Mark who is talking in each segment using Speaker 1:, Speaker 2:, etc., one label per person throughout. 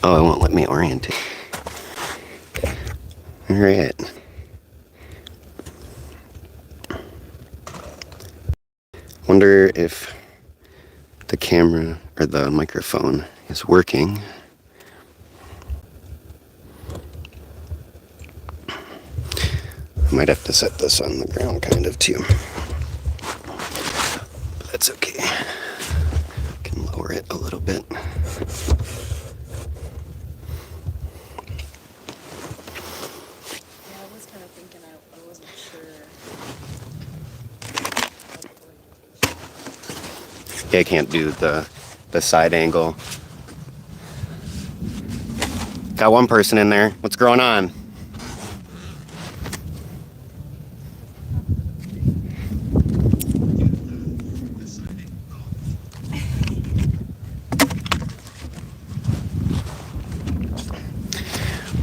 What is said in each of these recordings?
Speaker 1: Oh, it won't let me orientate. All right. Wonder if the camera or the microphone is working. I might have to set this on the ground kind of too. But that's okay. I can lower it a little bit. Yeah, I can't do the side angle. Got one person in there. What's going on?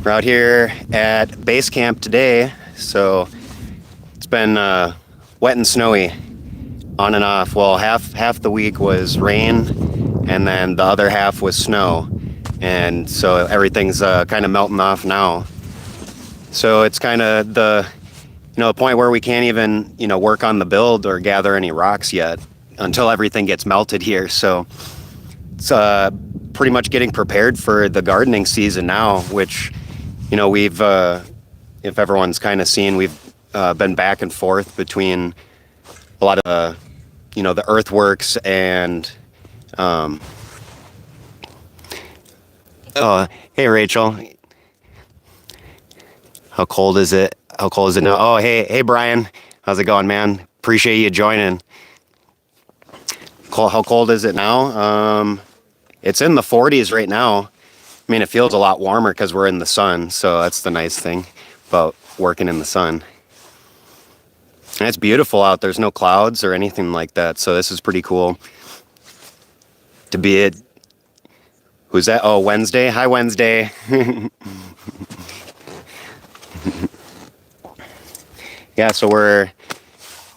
Speaker 1: We're out here at base camp today, so it's been wet and snowy on and off. Well, half the week was rain, and then the other half was snow, and so everything's kind of melting off now. So it's kind of the point where we can't even work on the build or gather any rocks yet until everything gets melted here. So it's pretty much getting prepared for the gardening season now, which we've if everyone's kind of seen, we've been back and forth between a lot of the Earthworks and hey Rachel, how cold is it now? Oh, hey Brian, how's it going, man? Appreciate you joining. How cold is it now? It's in the 40s right now. I mean, it feels a lot warmer because we're in the sun, so that's the nice thing about working in the sun. And it's beautiful out. There's no clouds or anything like that, so this is pretty cool to be it. Who's that? Oh, Wednesday. Hi, Wednesday. Yeah, so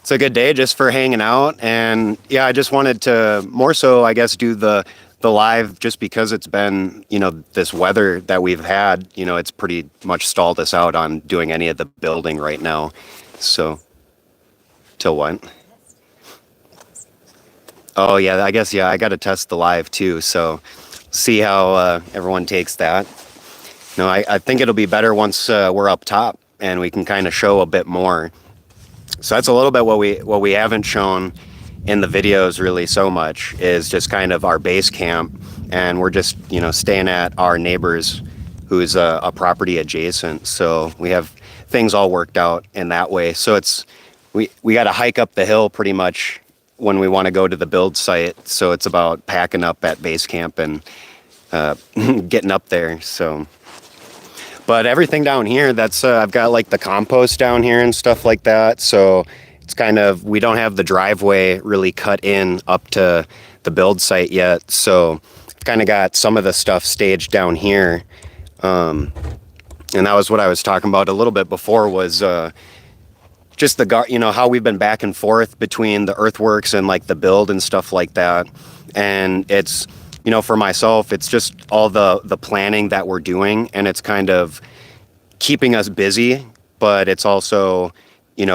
Speaker 1: it's a good day just for hanging out. And yeah, I just wanted to more so, I guess, do the live just because it's been, this weather that we've had, it's pretty much stalled us out on doing any of the building right now. So, till when? Oh yeah, I guess, yeah, I got to test the live too. So see how everyone takes that. I think it'll be better once we're up top and we can kind of show a bit more. So that's a little bit what we haven't shown in the videos really so much is just kind of our base camp, and we're just staying at our neighbor's who's a property adjacent, so we have things all worked out in that way. So it's we got to hike up the hill pretty much when we want to go to the build site, so it's about packing up at base camp and getting up there. So but everything down here, that's I've got like the compost down here and stuff like that, so it's kind of, we don't have the driveway really cut in up to the build site yet, so I've kind of got some of the stuff staged down here. And that was what I was talking about a little bit before, was just the how we've been back and forth between the Earthworks and like the build and stuff like that. And it's for myself, it's just all the planning that we're doing, and it's kind of keeping us busy, but it's also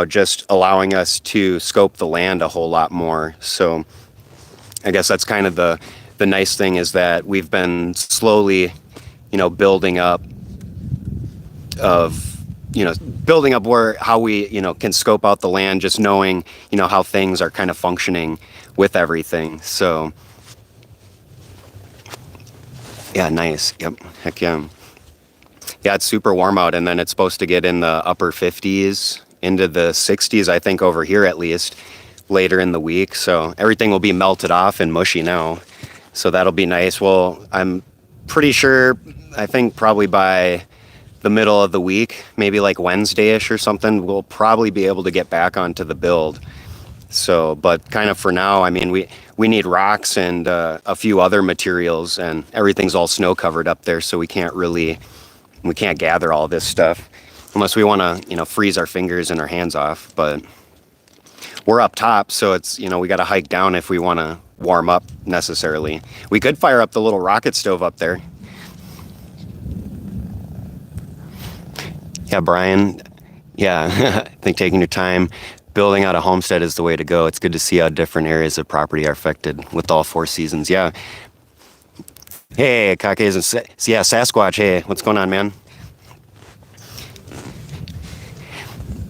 Speaker 1: just allowing us to scope the land a whole lot more. So I guess that's kind of the nice thing, is that we've been slowly, building up how we, can scope out the land, just knowing, how things are kind of functioning with everything. So yeah, nice. Yep. Heck yeah. Yeah, it's super warm out, and then it's supposed to get in the upper 50s into the 60s, I think, over here at least, later in the week. So everything will be melted off and mushy now. So that'll be nice. Well, I'm pretty sure, I think probably by the middle of the week, maybe like Wednesday-ish or something, we'll probably be able to get back onto the build. So, but kind of for now, I mean, we need rocks and a few other materials, and everything's all snow covered up there, so we can't gather all this stuff unless we want to, freeze our fingers and our hands off. But we're up top, so it's, we got to hike down if we want to warm up necessarily. We could fire up the little rocket stove up there. Yeah, Brian. Yeah, I think taking your time, building out a homestead is the way to go. It's good to see how different areas of property are affected with all four seasons. Yeah. Hey, Kakes and yeah, Sasquatch. Hey, what's going on, man?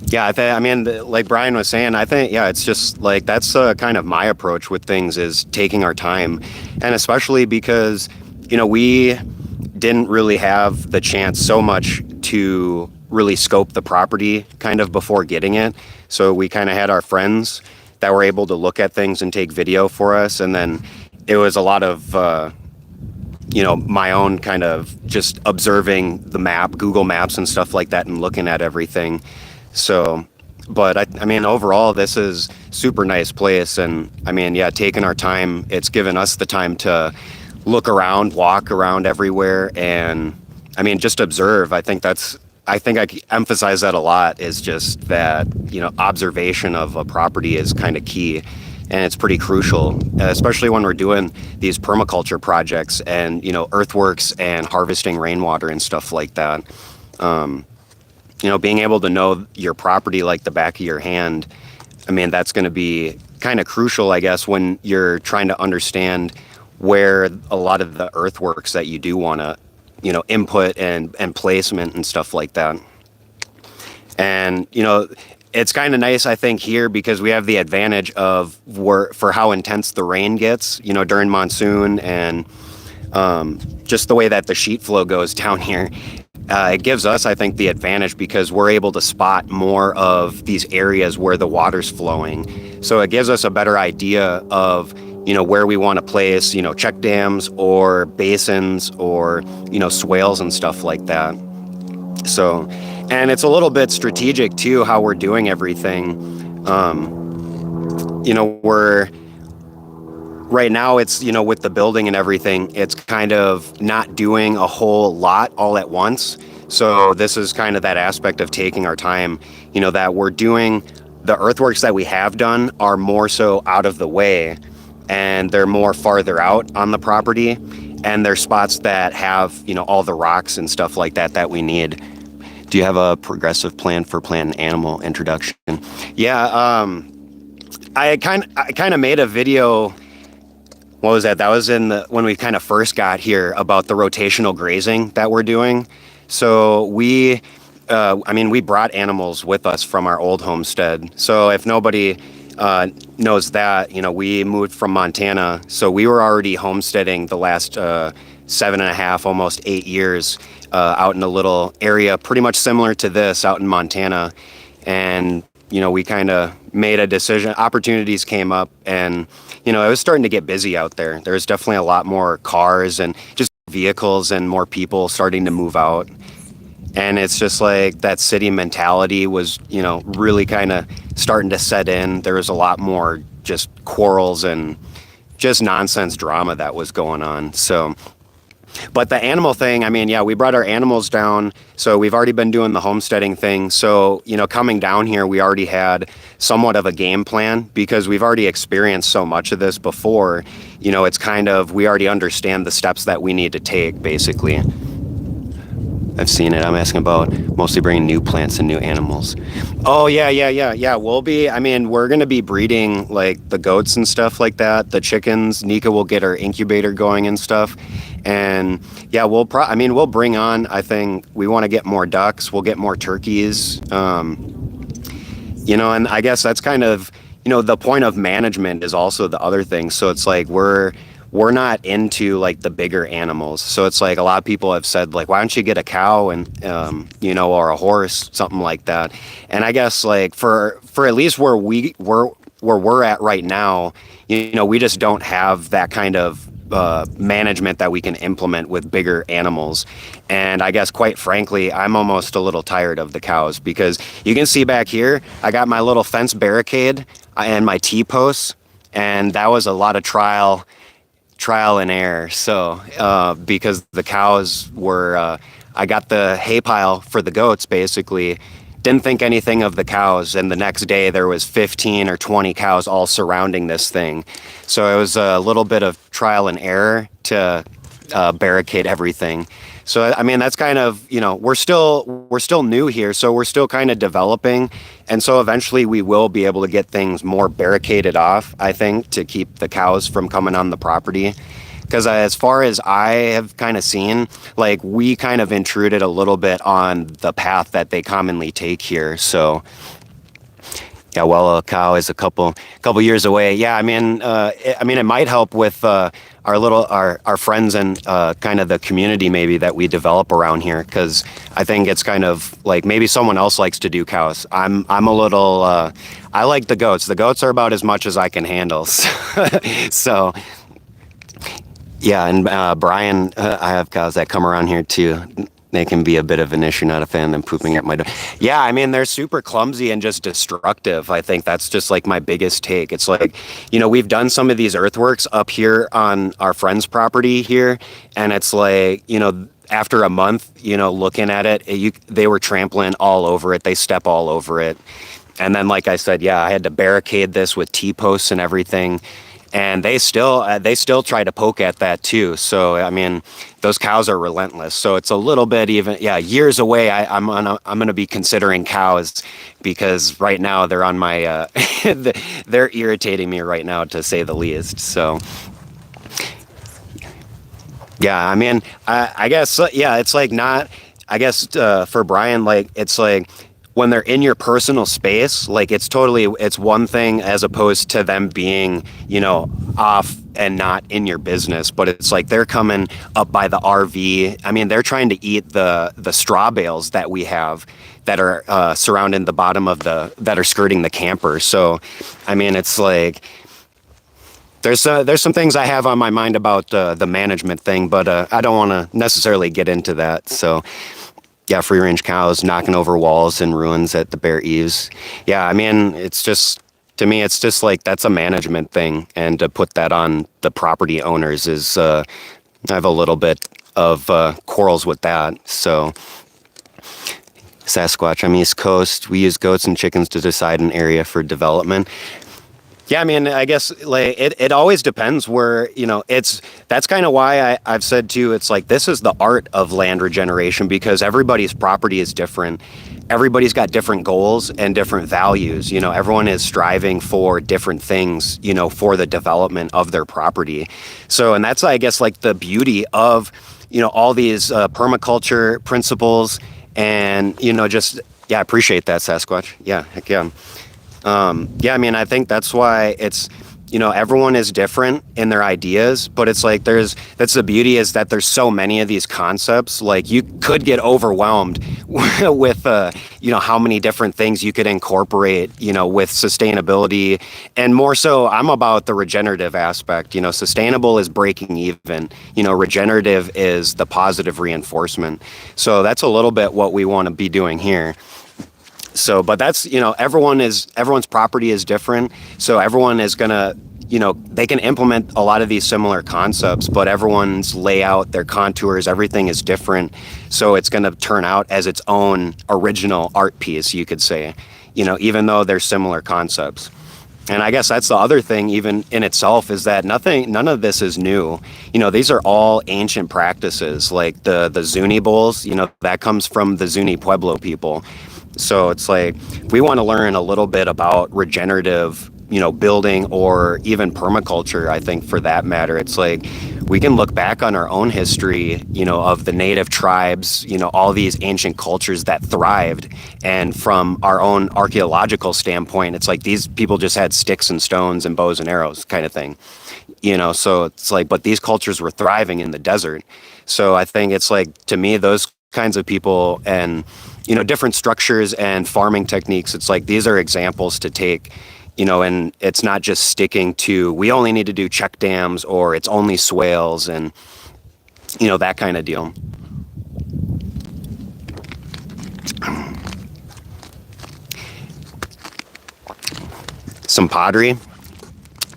Speaker 1: Yeah, I mean, like Brian was saying, I think, yeah, it's just like that's kind of my approach with things is taking our time. And especially because, we didn't really have the chance so much to really scope the property kind of before getting it. So we kind of had our friends that were able to look at things and take video for us. And then it was a lot of, my own kind of just observing the map, Google Maps and stuff like that, and looking at everything. So, but I mean, overall, this is super nice place. And I mean, yeah, taking our time, it's given us the time to look around, walk around everywhere. And I mean, just observe. I think I emphasize that a lot is just that, observation of a property is kind of key. And it's pretty crucial, especially when we're doing these permaculture projects and, earthworks and harvesting rainwater and stuff like that. Being able to know your property like the back of your hand, I mean, that's going to be kind of crucial, I guess, when you're trying to understand where a lot of the earthworks that you do want to, input and placement and stuff like that. And, it's kind of nice, I think, here because we have the advantage of for how intense the rain gets, during monsoon and just the way that the sheet flow goes down here. It gives us, I think, the advantage because we're able to spot more of these areas where the water's flowing. So it gives us a better idea of, where we want to place, check dams or basins or, swales and stuff like that. So, and it's a little bit strategic too, how we're doing everything. We're right now it's, with the building and everything, it's kind of not doing a whole lot all at once. So this is kind of that aspect of taking our time, that we're doing the earthworks that we have done are more so out of the way and they're more farther out on the property and they're spots that have, all the rocks and stuff like that we need. Do you have a progressive plan for plant and animal introduction? Yeah, I kind of made a video. What was that? That was when we kind of first got here about the rotational grazing that we're doing. So we brought animals with us from our old homestead. So if nobody knows that, we moved from Montana. So we were already homesteading the last 7.5, almost 8 years out in a little area pretty much similar to this out in Montana. And, we kind of made a decision. Opportunities came up and, it was starting to get busy out there. There was definitely a lot more cars and just vehicles and more people starting to move out. And it's just like that city mentality was, really kind of starting to set in. There was a lot more just quarrels and just nonsense drama that was going on. So, but the animal thing, I mean, yeah, we brought our animals down. So we've already been doing the homesteading thing. So, coming down here, we already had somewhat of a game plan because we've already experienced so much of this before. It's kind of, we already understand the steps that we need to take, basically. I've seen it. I'm asking about mostly bringing new plants and new animals. Oh, yeah. We're going to be breeding like the goats and stuff like that. The chickens, Nika will get her incubator going and stuff. And yeah, we'll bring on, I think we want to get more ducks. We'll get more turkeys. And I guess that's kind of, the point of management is also the other thing. So it's like we're not into like the bigger animals. So it's like a lot of people have said like, why don't you get a cow and, or a horse, something like that. And I guess like for at least where we're at right now, we just don't have that kind of management that we can implement with bigger animals. And I guess quite frankly, I'm almost a little tired of the cows because you can see back here, I got my little fence barricade and my T-posts, and that was a lot of trial and error. So because the cows were, I got the hay pile for the goats basically, didn't think anything of the cows, and the next day there was 15 or 20 cows all surrounding this thing. So it was a little bit of trial and error to barricade everything. So I mean, that's kind of, we're still new here, so we're still kind of developing, and so eventually we will be able to get things more barricaded off, I think, to keep the cows from coming on the property. Because as far as I have kind of seen, like, we kind of intruded a little bit on the path that they commonly take here. So yeah, well, a cow is a couple years away. Yeah, I mean, it might help with our friends and kind of the community maybe that we develop around here, because I think it's kind of like maybe someone else likes to do cows. I'm a little I like the goats. The goats are about as much as I can handle. So yeah, and Brian, I have cows that come around here too. They can be a bit of an issue. Not a fan of them pooping at my door. Yeah, I mean, they're super clumsy and just destructive. I think that's just like my biggest take. It's like, we've done some of these earthworks up here on our friend's property here, and it's like, after a month, looking at it, they were trampling all over it. They step all over it. And then, like I said, yeah, I had to barricade this with T-posts and everything. And they still try to poke at that too. So I mean, those cows are relentless. So it's a little bit even, yeah, years away. I'm gonna be considering cows, because right now they're on my they're irritating me right now, to say the least. So yeah, I mean, I guess yeah, it's like not. I guess for Brian, like, it's like, when they're in your personal space, like, it's one thing as opposed to them being, off and not in your business. But it's like they're coming up by the RV. I mean, they're trying to eat the straw bales that we have that are surrounding the bottom that are skirting the camper. So, I mean, it's like, there's some things I have on my mind about the management thing, but I don't want to necessarily get into that. So yeah, free range cows knocking over walls and ruins at the bare eaves. Yeah, I mean, to me, it's just like, that's a management thing. And to put that on the property owners is, I have a little bit of quarrels with that. So Sasquatch, I'm East Coast. We use goats and chickens to decide an area for development. Yeah, I mean, I guess like it always depends where, that's kind of why I've said too, it's like, this is the art of land regeneration, because everybody's property is different. Everybody's got different goals and different values. Everyone is striving for different things, for the development of their property. So, and that's, I guess, like the beauty of, all these permaculture principles and, just, yeah, I appreciate that, Sasquatch. Yeah, heck yeah. Yeah, I mean, I think that's why it's, everyone is different in their ideas, but it's like that's the beauty, is that there's so many of these concepts. Like, you could get overwhelmed with, how many different things you could incorporate, with sustainability. And more so, I'm about the regenerative aspect. Sustainable is breaking even, regenerative is the positive reinforcement. So that's a little bit what we want to be doing here. So, but that's, everyone's property is different. So everyone is going to, they can implement a lot of these similar concepts, but everyone's layout, their contours, everything is different. So it's going to turn out as its own original art piece, you could say, even though they're similar concepts. And I guess that's the other thing, even in itself, is that none of this is new. These are all ancient practices, like the Zuni bowls, that comes from the Zuni Pueblo people. So it's like, we want to learn a little bit about regenerative, building, or even permaculture, I think, for that matter. It's like, we can look back on our own history, of the native tribes, all these ancient cultures that thrived. And from our own archaeological standpoint, it's like, these people just had sticks and stones and bows and arrows kind of thing. So it's like, but these cultures were thriving in the desert. So I think it's like, to me, those kinds of people and, different structures and farming techniques, it's like, these are examples to take, and it's not just sticking to, we only need to do check dams, or it's only swales, and, that kind of deal. Some pottery?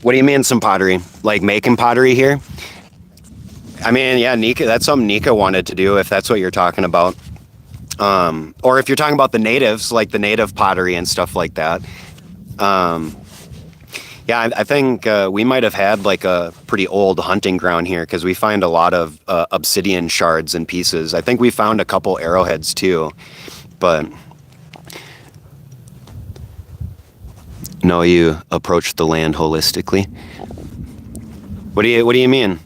Speaker 1: What do you mean some pottery? Like making pottery here? I mean, yeah, Nika, that's something Nika wanted to do, if that's what you're talking about. Or if you're talking about the natives, like the native pottery and stuff like that. Yeah, Yeah, I think we might have had like a pretty old hunting ground here because we find a lot of obsidian shards and pieces. I think we found a couple arrowheads too, but no, you approach the land holistically. What do you mean?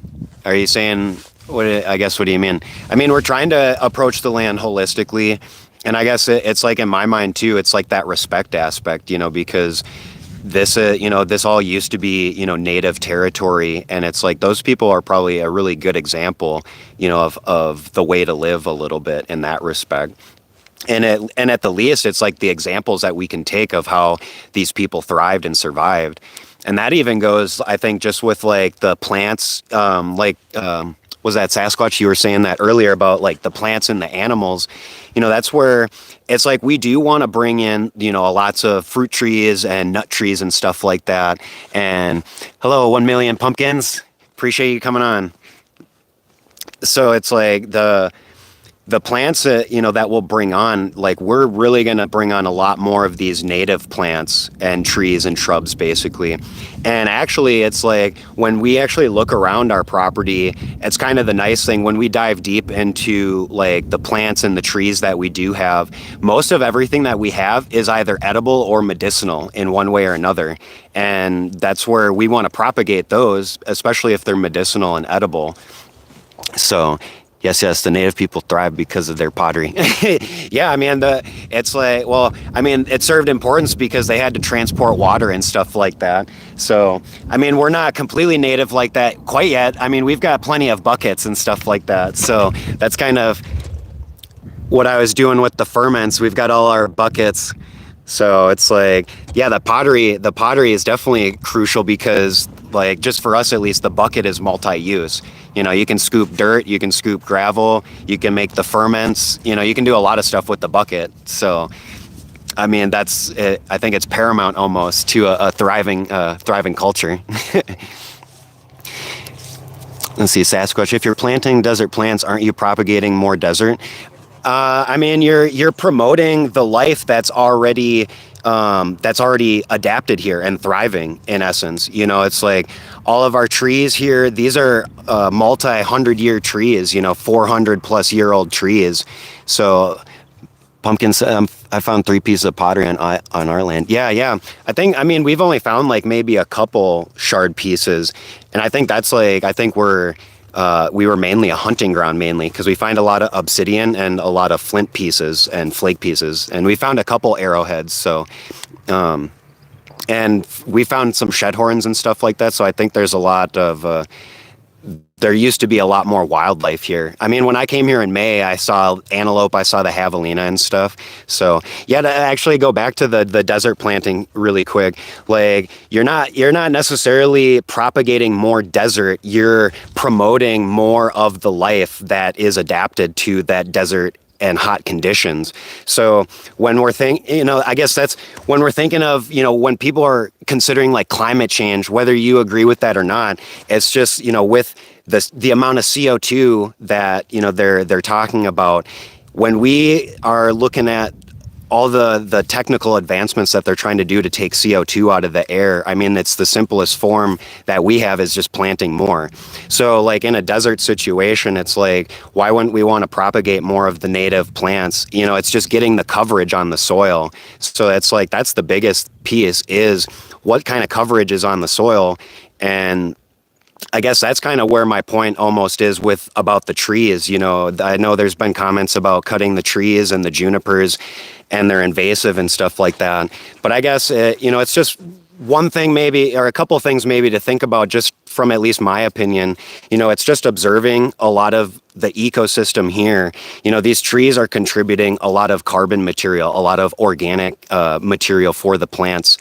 Speaker 1: Are you saying I guess what do you mean? I mean, we're trying to approach the land holistically, and I guess it's like in my mind too, it's like that respect aspect, because this this all used to be native territory, and it's like those people are probably a really good example of the way to live a little bit in that respect. And at the least, it's like the examples that we can take of how these people thrived and survived. And that even goes, I think, just with like the plants, was that Sasquatch you were saying that earlier about like the plants and the animals? That's where it's like we do want to bring in, lots of fruit trees and nut trees and stuff like that. And hello, 1 million pumpkins. Appreciate you coming on. So it's like the plants that that we'll bring on, like we're really going to bring on a lot more of these native plants and trees and shrubs basically. And actually it's like when we actually look around our property, it's kind of the nice thing when we dive deep into like the plants and the trees that we do have. Most of everything that we have is either edible or medicinal in one way or another, and that's where we want to propagate those, especially if they're medicinal and edible. So yes, the native people thrive because of their pottery. Yeah, I mean, it's like, well, I mean, it served importance because they had to transport water and stuff like that. So, I mean, we're not completely native like that quite yet. I mean, we've got plenty of buckets and stuff like that. So that's kind of what I was doing with the ferments. We've got all our buckets. So it's like, yeah, the pottery is definitely crucial because, like, just for us at least, the bucket is multi-use. You can scoop dirt, you can scoop gravel, you can make the ferments, you can do a lot of stuff with the bucket. So, I mean, that's it. I think it's paramount almost to a thriving culture. Let's see, Sasquatch, if you're planting desert plants, aren't you propagating more desert? I mean, you're promoting the life that's already adapted here and thriving in essence. It's like all of our trees here, these are multi-100-year trees, 400-plus-year-old trees. So pumpkins, I found 3 pieces of pottery on our land. Yeah. I mean, we've only found like maybe a couple shard pieces. And I think that's like, we were mainly a hunting ground because we find a lot of obsidian and a lot of flint pieces and flake pieces, and we found a couple arrowheads. So, and we found some shed horns and stuff like that. So I think there's a lot of. There used to be a lot more wildlife here. I mean, when I came here in May, I saw antelope, I saw the javelina and stuff. So yeah, to actually go back to the desert planting really quick, like you're not necessarily propagating more desert, you're promoting more of the life that is adapted to that desert and hot conditions. So when we're I guess that's when we're thinking of, when people are considering like climate change, whether you agree with that or not, it's just, with the amount of CO2 that, they're talking about, when we are looking at all the technical advancements that they're trying to do to take CO2 out of the air, I mean, it's the simplest form that we have is just planting more. So like in a desert situation, it's like, why wouldn't we want to propagate more of the native plants? It's just getting the coverage on the soil. So it's like, that's the biggest piece is what kind of coverage is on the soil. And I guess that's kind of where my point almost is about the trees. I know there's been comments about cutting the trees and the junipers and they're invasive and stuff like that. But I guess, it's just one thing maybe, or a couple things maybe to think about just from at least my opinion. It's just observing a lot of the ecosystem here. These trees are contributing a lot of carbon material, a lot of organic material for the plants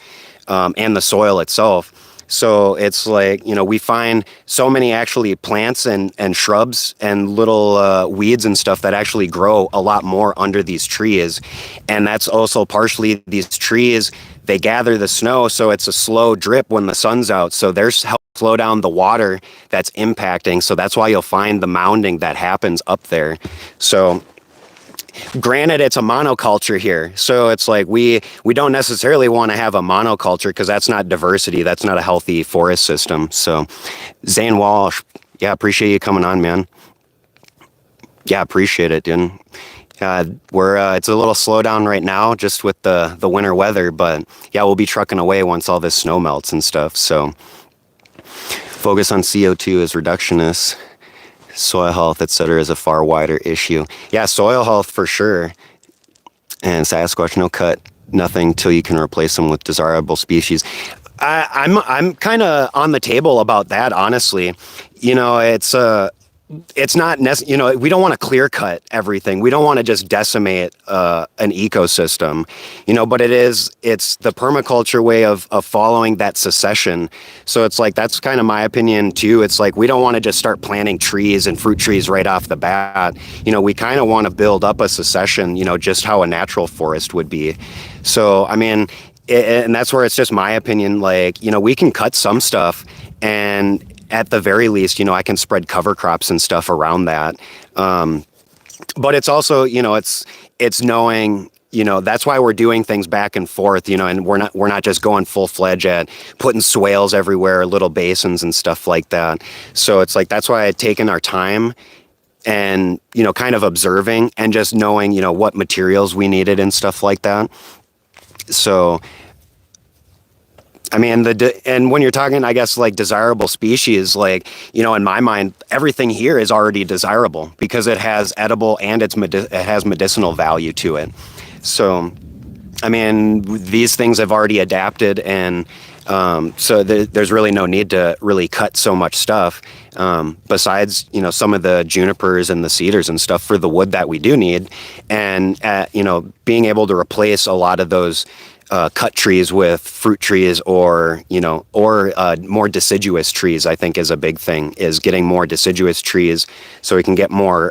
Speaker 1: and the soil itself. So it's like, we find so many actually plants and shrubs and little weeds and stuff that actually grow a lot more under these trees. And that's also partially these trees, they gather the snow, so it's a slow drip when the sun's out. So there's help slow down the water that's impacting. So that's why you'll find the mounding that happens up there. So Granted, it's a monoculture here, so it's like we don't necessarily want to have a monoculture because that's not diversity. That's not a healthy forest system. So, Zane Walsh, yeah, appreciate you coming on, man. Yeah, appreciate it, dude. We're it's a little slowdown right now just with the winter weather, but yeah, we'll be trucking away once all this snow melts and stuff. So, focus on CO2 as reductionists. Soil health, etc., is a far wider issue. Yeah, soil health for sure. And Sasquatch, no cut, nothing till you can replace them with desirable species. I'm kind of on the table about that, honestly. You know, it's not necessary. You know, we don't want to clear cut everything. We don't want to just decimate an ecosystem. You know, but it's the permaculture way of following that succession. So it's like that's kind of my opinion too. It's like we don't want to just start planting trees and fruit trees right off the bat. You know, we kind of want to build up a succession. You know, just how a natural forest would be. So I mean, and that's where it's just my opinion. Like, you know, we can cut some stuff and at the very least, you know, I can spread cover crops and stuff around that. But it's also, you know, it's knowing, you know, that's why we're doing things back and forth, you know, and we're not just going full fledged at putting swales everywhere, little basins and stuff like that. So it's like, that's why I've taken our time and, you know, kind of observing and just knowing, you know, what materials we needed and stuff like that. So, I mean, and when you're talking, I guess, like desirable species, like, you know, in my mind, everything here is already desirable because it has edible and it has medicinal value to it. So, I mean, these things have already adapted, and so there's really no need to really cut so much stuff. Besides, you know, some of the junipers and the cedars and stuff for the wood that we do need, and you know, being able to replace a lot of those cut trees with fruit trees or, you know, or more deciduous trees, I think is a big thing, is getting more deciduous trees so we can get more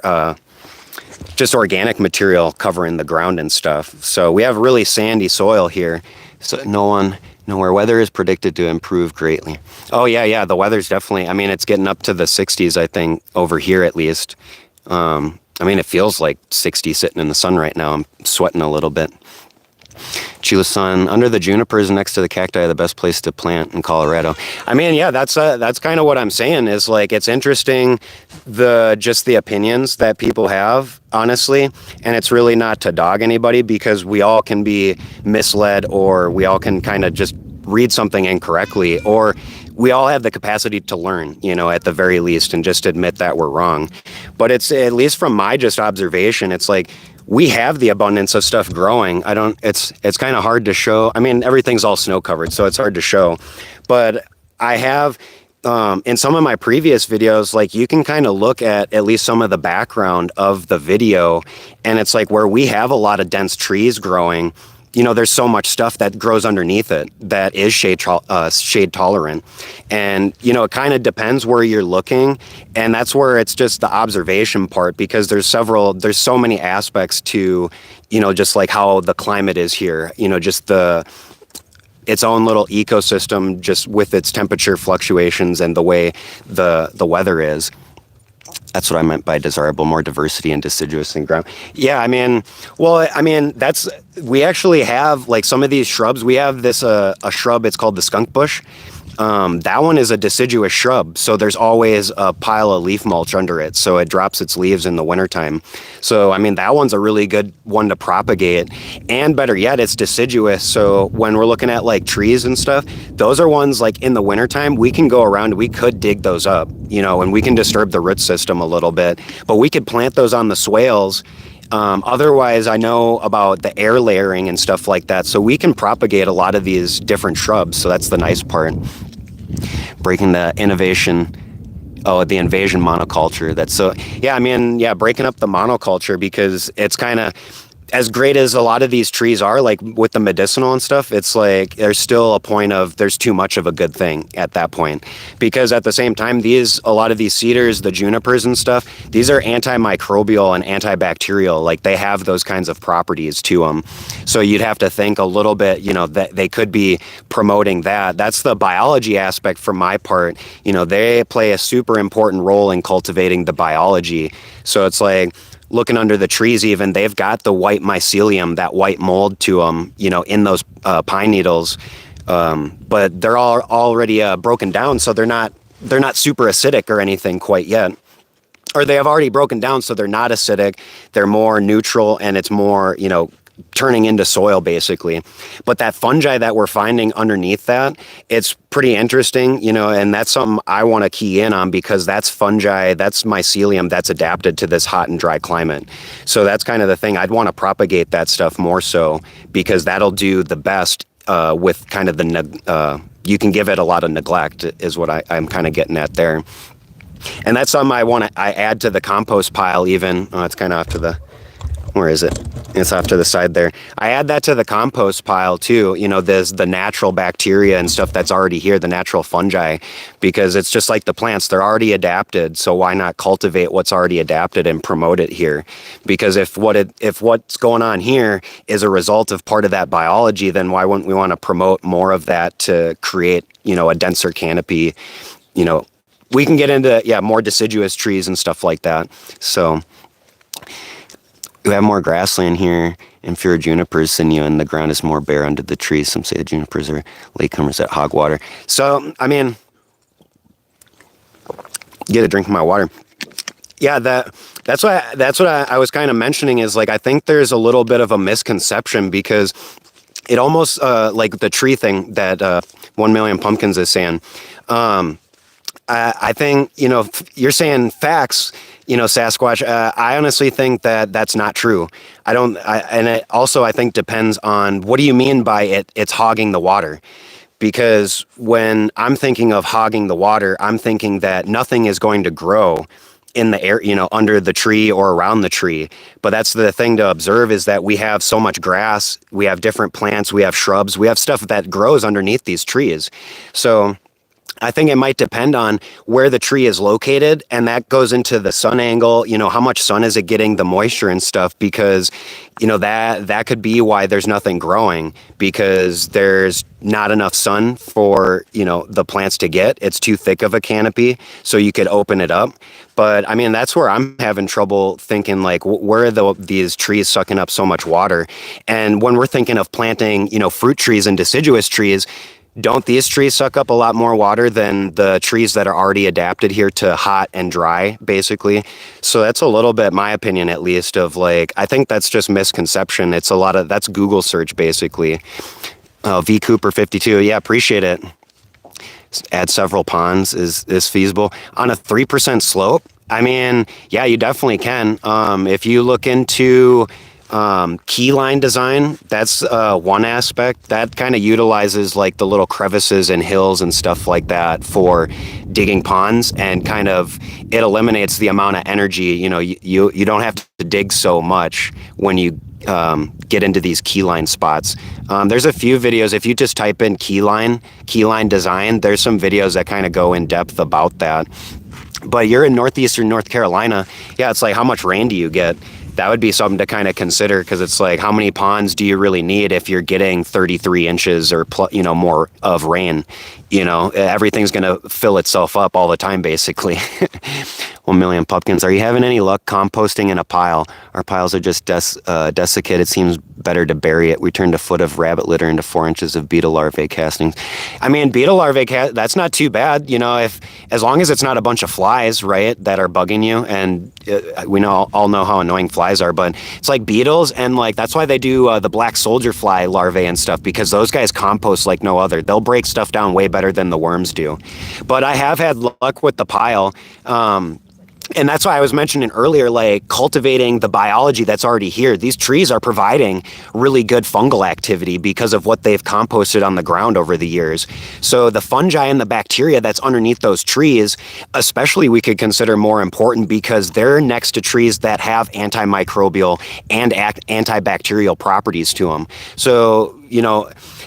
Speaker 1: just organic material covering the ground and stuff. So we have really sandy soil here. So nowhere weather is predicted to improve greatly. Oh yeah, the weather's definitely, I mean, it's getting up to the 60s, I think, over here at least. I mean, it feels like 60 sitting in the sun right now. I'm sweating a little bit. Chila-san, under the junipers next to the cacti, the best place to plant in Colorado. I mean, yeah, that's kind of what I'm saying is like, it's interesting just the opinions that people have, honestly, and it's really not to dog anybody because we all can be misled or we all can kind of just read something incorrectly, or we all have the capacity to learn, you know, at the very least, and just admit that we're wrong. But it's, at least from my just observation, it's like, we have the abundance of stuff growing. It's kind of hard to show. I mean, everything's all snow covered, so it's hard to show. But I have, in some of my previous videos, like you can kind of look at least some of the background of the video, and it's like where we have a lot of dense trees growing, you know, there's so much stuff that grows underneath it that is shade tolerant. And, you know, it kind of depends where you're looking. And that's where it's just the observation part, because there's so many aspects to, you know, just like how the climate is here, you know, just its own little ecosystem, just with its temperature fluctuations and the way the weather is. That's what I meant by desirable, more diversity and deciduous in ground. Yeah, I mean, we actually have like some of these shrubs. We have this, a shrub, it's called the skunk bush. That one is a deciduous shrub, so there's always a pile of leaf mulch under it, so it drops its leaves in the wintertime. So, I mean, that one's a really good one to propagate, and better yet, it's deciduous, so when we're looking at like trees and stuff, those are ones like in the wintertime, we can go around, we could dig those up, you know, and we can disturb the root system a little bit, but we could plant those on the swales. Otherwise, I know about the air layering and stuff like that, so we can propagate a lot of these different shrubs, so that's the nice part. Breaking the invasion monoculture. That's so, yeah, I mean, yeah, breaking up the monoculture, because it's kind of, as great as a lot of these trees are, like with the medicinal and stuff, it's like there's still a point of there's too much of a good thing at that point, because at the same time, a lot of these cedars, the junipers and stuff, these are antimicrobial and antibacterial, like they have those kinds of properties to them. So you'd have to think a little bit, you know, that they could be promoting that. That's the biology aspect for my part. You know, they play a super important role in cultivating the biology. So it's like, looking under the trees even, they've got the white mycelium, that white mold to them, in those pine needles. But they're all already broken down, so they're not super acidic or anything quite yet. Or they have already broken down, so they're not acidic. They're more neutral, and it's more, turning into soil basically. But that fungi that we're finding underneath that, it's pretty interesting, and that's something I want to key in on, because that's fungi, that's mycelium that's adapted to this hot and dry climate. So that's kind of the thing. I'd want to propagate that stuff more so, because that'll do the best with kind of you can give it a lot of neglect, is what I'm kind of getting at there. And that's something I add to the compost pile even. Oh, it's kind of off to the, where is it? It's off to the side there. I add that to the compost pile too. There's the natural bacteria and stuff that's already here, the natural fungi, because it's just like the plants, they're already adapted. So why not cultivate what's already adapted and promote it here? Because if what's going on here is a result of part of that biology, then why wouldn't we want to promote more of that to create, a denser canopy? We can get into, more deciduous trees and stuff like that. So you have more grassland here and fewer junipers than you, and the ground is more bare under the trees. Some say the junipers are latecomers that hog water. So, get a drink of my water. Yeah, that's what I was kind of mentioning is, like, I think there's a little bit of a misconception, because it almost, like the tree thing that 1 Million Pumpkins is saying, I think, you're saying facts, Sasquatch. I honestly think that that's not true. And it also, I think, depends on what do you mean by it's hogging the water? Because when I'm thinking of hogging the water, I'm thinking that nothing is going to grow in the air, under the tree or around the tree. But that's the thing to observe, is that we have so much grass, we have different plants, we have shrubs, we have stuff that grows underneath these trees. So I think it might depend on where the tree is located, and that goes into the sun angle, how much sun is it getting, the moisture and stuff, because, that could be why there's nothing growing, because there's not enough sun for, the plants to get. It's too thick of a canopy, so you could open it up. But that's where I'm having trouble thinking, like, where are these trees sucking up so much water? And when we're thinking of planting, fruit trees and deciduous trees, don't these trees suck up a lot more water than the trees that are already adapted here to hot and dry, basically? So that's a little bit, my opinion at least, of like, I think that's just misconception. It's that's Google search, basically. V Cooper 52, yeah, appreciate it. Add several ponds is feasible. On a 3% slope, yeah, you definitely can. If you look into keyline design, that's one aspect that kind of utilizes like the little crevices and hills and stuff like that for digging ponds, and kind of it eliminates the amount of energy. You don't have to dig so much when you get into these keyline spots. There's a few videos, if you just type in keyline design, there's some videos that kind of go in depth about that. But you're in northeastern North Carolina, yeah, it's like, how much rain do you get? That would be something to kind of consider, because it's like, how many ponds do you really need if you're getting 33 inches or more of rain? Everything's going to fill itself up all the time, basically. 1 Million Pumpkins. Are you having any luck composting in a pile? Our piles are just desiccate. It seems better to bury it. We turned a foot of rabbit litter into 4 inches of beetle larvae castings. Beetle larvae, that's not too bad. As long as it's not a bunch of flies, right, that are bugging you. And we all know how annoying flies are, but it's like beetles, and like that's why they do the black soldier fly larvae and stuff, because those guys compost like no other. They'll break stuff down way better than the worms do. But I have had luck with the pile. And that's why I was mentioning earlier, like cultivating the biology that's already here. These trees are providing really good fungal activity because of what they've composted on the ground over the years. So the fungi and the bacteria that's underneath those trees, especially, we could consider more important, because they're next to trees that have antimicrobial and antibacterial properties to them. So,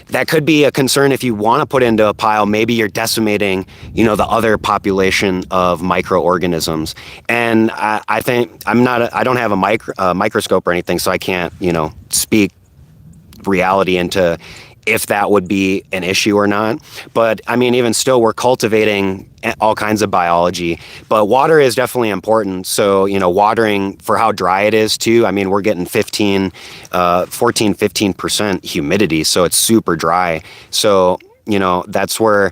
Speaker 1: that could be a concern if you want to put into a pile. Maybe you're decimating, the other population of microorganisms. And I think I don't have a microscope or anything, so I can't, speak reality into if that would be an issue or not. But I mean, even still, we're cultivating all kinds of biology, but water is definitely important. So, watering for how dry it is too. I mean, we're getting 14, 15% humidity. So it's super dry. So, that's where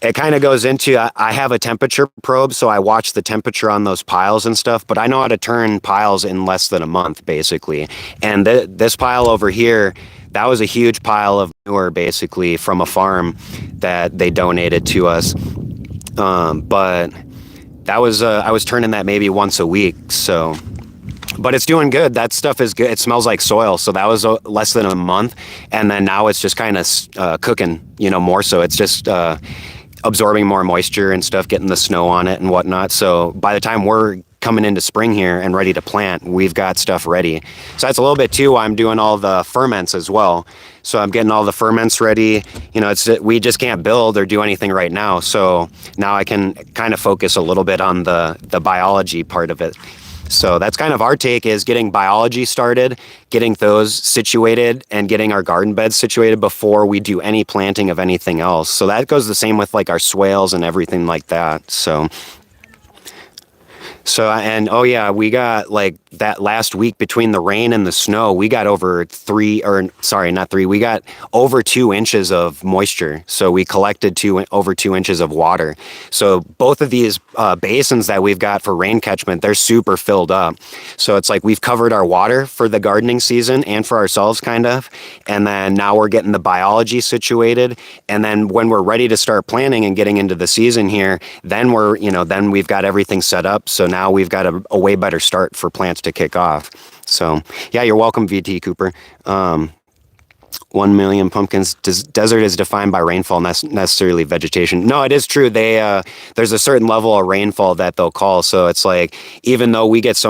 Speaker 1: it kind of goes into, I have a temperature probe, so I watch the temperature on those piles and stuff, but I know how to turn piles in less than a month, basically. And this pile over here, that was a huge pile of manure, basically, from a farm that they donated to us. But that was, I was turning that maybe once a week, so... But it's doing good. That stuff is good. It smells like soil. So that was less than a month. And then now it's just kind of cooking, more so. It's just absorbing more moisture and stuff, getting the snow on it and whatnot. So by the time we're coming into spring here and ready to plant, we've got stuff ready. So that's a little bit too why I'm doing all the ferments as well. So I'm getting all the ferments ready. We just can't build or do anything right now. So now I can kind of focus a little bit on the biology part of it. So that's kind of our take, is getting biology started, getting those situated, and getting our garden beds situated before we do any planting of anything else. So that goes the same with like our swales and everything like that. And oh yeah, we got like that last week between the rain and the snow, we got over we got over 2 inches of moisture. So we collected over 2 inches of water. So both of these basins that we've got for rain catchment, they're super filled up. So it's like we've covered our water for the gardening season and for ourselves kind of. And then now we're getting the biology situated. And then when we're ready to start planting and getting into the season here, then then we've got everything set up. So now we've got a way better start for plants to kick off. So yeah, you're welcome, VT Cooper. 1 million pumpkins. Desert is defined by rainfall, not necessarily vegetation. No, it is true. There's a certain level of rainfall that they'll call. So it's like, even though we get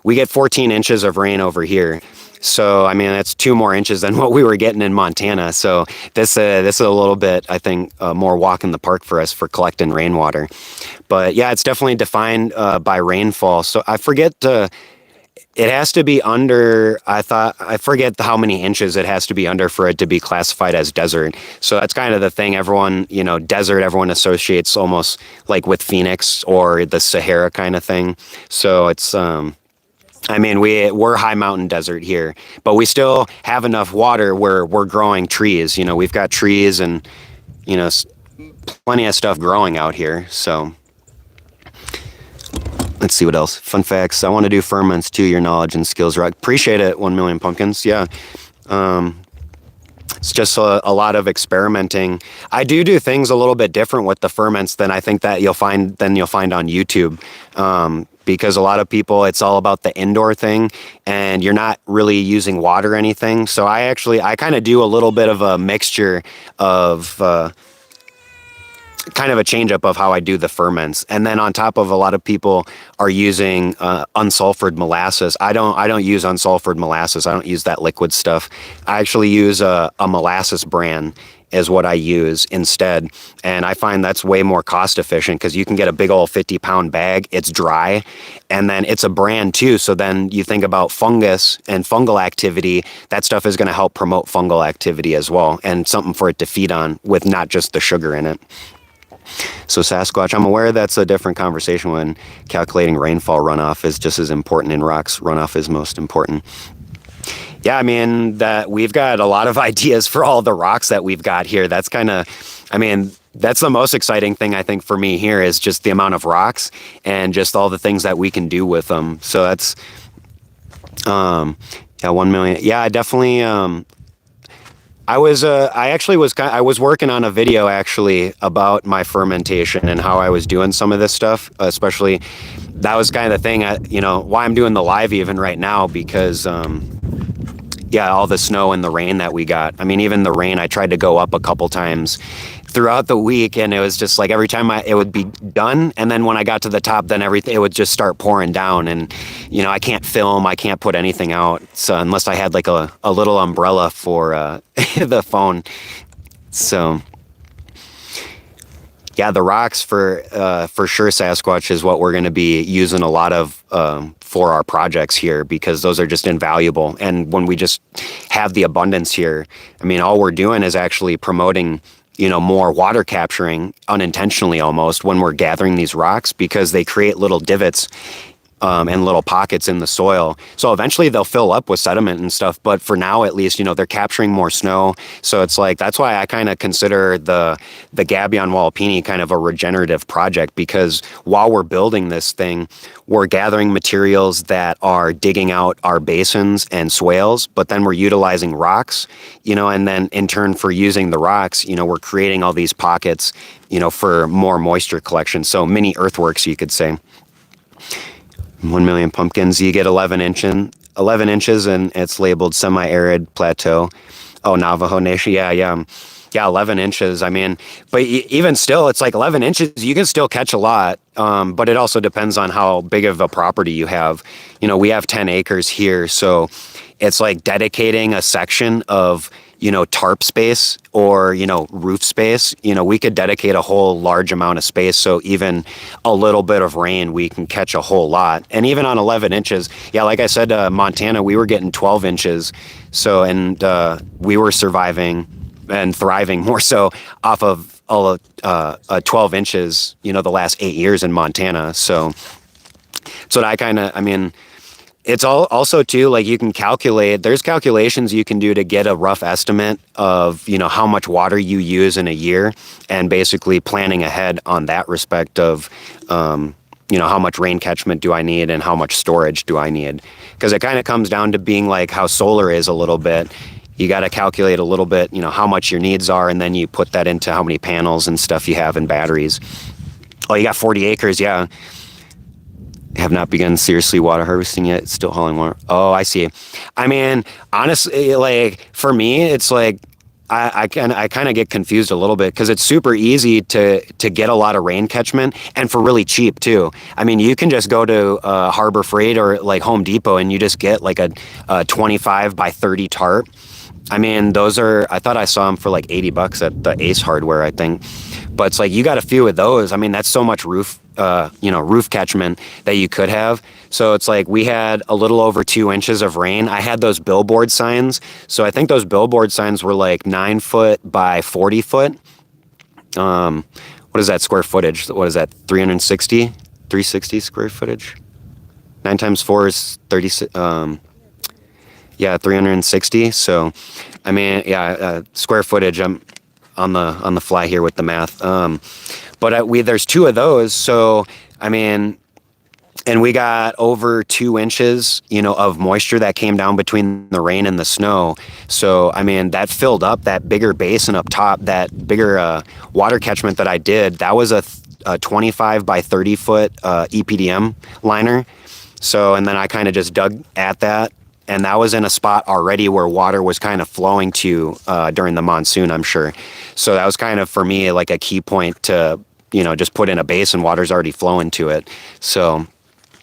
Speaker 1: we get 14 inches of rain over here. So, I mean, that's 2 more inches than what we were getting in Montana. So this is a little bit, I think, more walk in the park for us for collecting rainwater. But yeah, it's definitely defined by rainfall. So I forget, it has to be under, I forget how many inches it has to be under for it to be classified as desert. So that's kind of the thing. Everyone, desert, everyone associates almost like with Phoenix or the Sahara kind of thing. So it's, we're high mountain desert here, but we still have enough water where we're growing trees. We've got trees and, plenty of stuff growing out here. So let's see what else. Fun facts. I want to do ferments too. Your knowledge and skills. Right. Appreciate it. 1 million pumpkins. Yeah. It's just a lot of experimenting. I do things a little bit different with the ferments than I think that you'll find on YouTube. Because a lot of people, it's all about the indoor thing and you're not really using water or anything. So I kind of do a little bit of a mixture of kind of a change up of how I do the ferments. And then on top of, a lot of people are using unsulfured molasses. I don't use unsulfured molasses. I don't use that liquid stuff. I actually use a molasses bran is what I use instead. And I find that's way more cost efficient because you can get a big old 50-pound bag. It's dry. And then it's a bran too. So then you think about fungus and fungal activity. That stuff is going to help promote fungal activity as well. And something for it to feed on with not just the sugar in it. So Sasquatch, I'm aware that's a different conversation when calculating rainfall runoff is just as important in rocks. Runoff is most important. Yeah, I mean, that we've got a lot of ideas for all the rocks that we've got here. That's kind of, that's the most exciting thing I think for me here is just the amount of rocks and just all the things that we can do with them. So that's, 1 million. Yeah, I definitely, I was working on a video actually about my fermentation and how I was doing some of this stuff, especially that was kind of the thing, why I'm doing the live even right now because, all the snow and the rain that we got. I mean, even the rain, I tried to go up a couple times throughout the week and it was just like every time it would be done. And then when I got to the top, then it would just start pouring down and, I can't film, I can't put anything out. So unless I had like a little umbrella for the phone. So Yeah, the rocks for sure. Sasquatch is what we're going to be using a lot of for our projects here, because those are just invaluable. And when we just have the abundance here, I mean, all we're doing is actually promoting, more water capturing unintentionally almost when we're gathering these rocks, because they create little divots and little pockets in the soil. So eventually they'll fill up with sediment and stuff. But for now, at least, they're capturing more snow. So it's like, that's why I kind of consider the Gabion Wall-apini kind of a regenerative project, because while we're building this thing, we're gathering materials that are digging out our basins and swales, but then we're utilizing rocks, and then in turn for using the rocks, we're creating all these pockets, for more moisture collection. So mini earthworks, you could say. 1 million pumpkins. You get 11 inches, and it's labeled semi-arid plateau. Oh, Navajo Nation. Yeah, 11 inches. I mean, but even still, it's like 11 inches. You can still catch a lot, but it also depends on how big of a property you have. We have 10 acres here, so it's like dedicating a section of tarp space or, roof space. We could dedicate a whole large amount of space. So even a little bit of rain, we can catch a whole lot. And even on 11 inches, yeah, like I said, Montana, we were getting 12 inches. So, and we were surviving and thriving more so off of 12 inches, the last 8 years in Montana. So it's also too, like, you can calculate, there's calculations you can do to get a rough estimate of, how much water you use in a year, and basically planning ahead on that respect of, how much rain catchment do I need and how much storage do I need? Because it kind of comes down to being like how solar is a little bit. You got to calculate a little bit, how much your needs are, and then you put that into how many panels and stuff you have and batteries. Oh, you got 40 acres, yeah. Have not begun seriously water harvesting yet. Still hauling water. Oh, I see. I mean, honestly, like, for me, it's like I kind of get confused a little bit, because it's super easy to get a lot of rain catchment, and for really cheap too. I mean, you can just go to Harbor Freight or like Home Depot, and you just get like a 25 by 30 tarp. I mean, I thought I saw them for like $80 at the Ace Hardware, I think. But it's like, you got a few of those. I mean, that's so much roof catchment that you could have. So it's like, we had a little over 2 inches of rain. I had those billboard signs. So I think those billboard signs were like 9 foot by 40 foot. What is that square footage? What is that? 360 square footage? 9 times 4 is 36. Yeah, 360. So, I mean, yeah, square footage. I'm on the fly here with the math. But there's 2 of those. So, I mean, and we got over 2 inches, of moisture that came down between the rain and the snow. So, I mean, that filled up that bigger basin up top, that bigger water catchment that I did. That was a 25 by 30 foot EPDM liner. So, and then I kind of just dug at that. And that was in a spot already where water was kind of flowing to during the monsoon, I'm sure. So that was kind of, for me, like a key point to, just put in a basin, water's already flowing to it. So,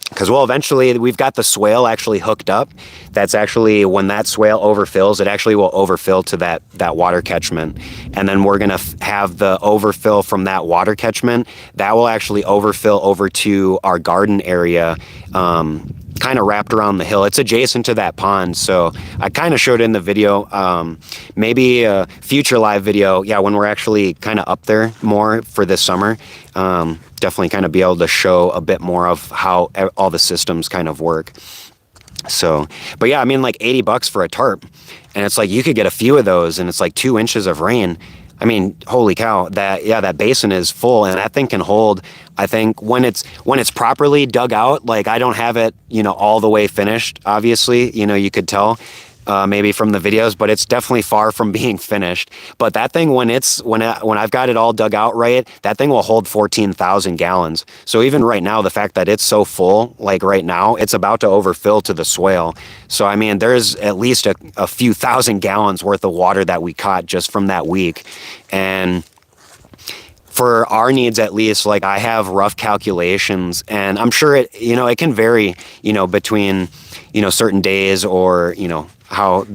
Speaker 1: because, well, eventually we've got the swale actually hooked up. That's actually, when that swale overfills, it actually will overfill to that water catchment. And then we're going to have the overfill from that water catchment. That will actually overfill over to our garden area, kind of wrapped around the hill. It's adjacent to that pond. So I kind of showed in the video, maybe a future live video. Yeah, when we're actually kind of up there more for this summer, definitely kind of be able to show a bit more of how all the systems kind of work. So, but yeah, I mean, like $80 for a tarp, and it's like, you could get a few of those, and it's like 2 inches of rain. I mean, holy cow, that basin is full, and that thing can hold, I think, when it's properly dug out. Like, I don't have it, all the way finished, obviously, you could tell, maybe from the videos, but it's definitely far from being finished. But that thing, when I've got it all dug out right, that thing will hold 14,000 gallons. So even right now, the fact that it's so full, like right now, it's about to overfill to the swale. So, I mean, there's at least a few thousand gallons worth of water that we caught just from that week. And for our needs, at least, like, I have rough calculations, and I'm sure it can vary, between, certain days, or, how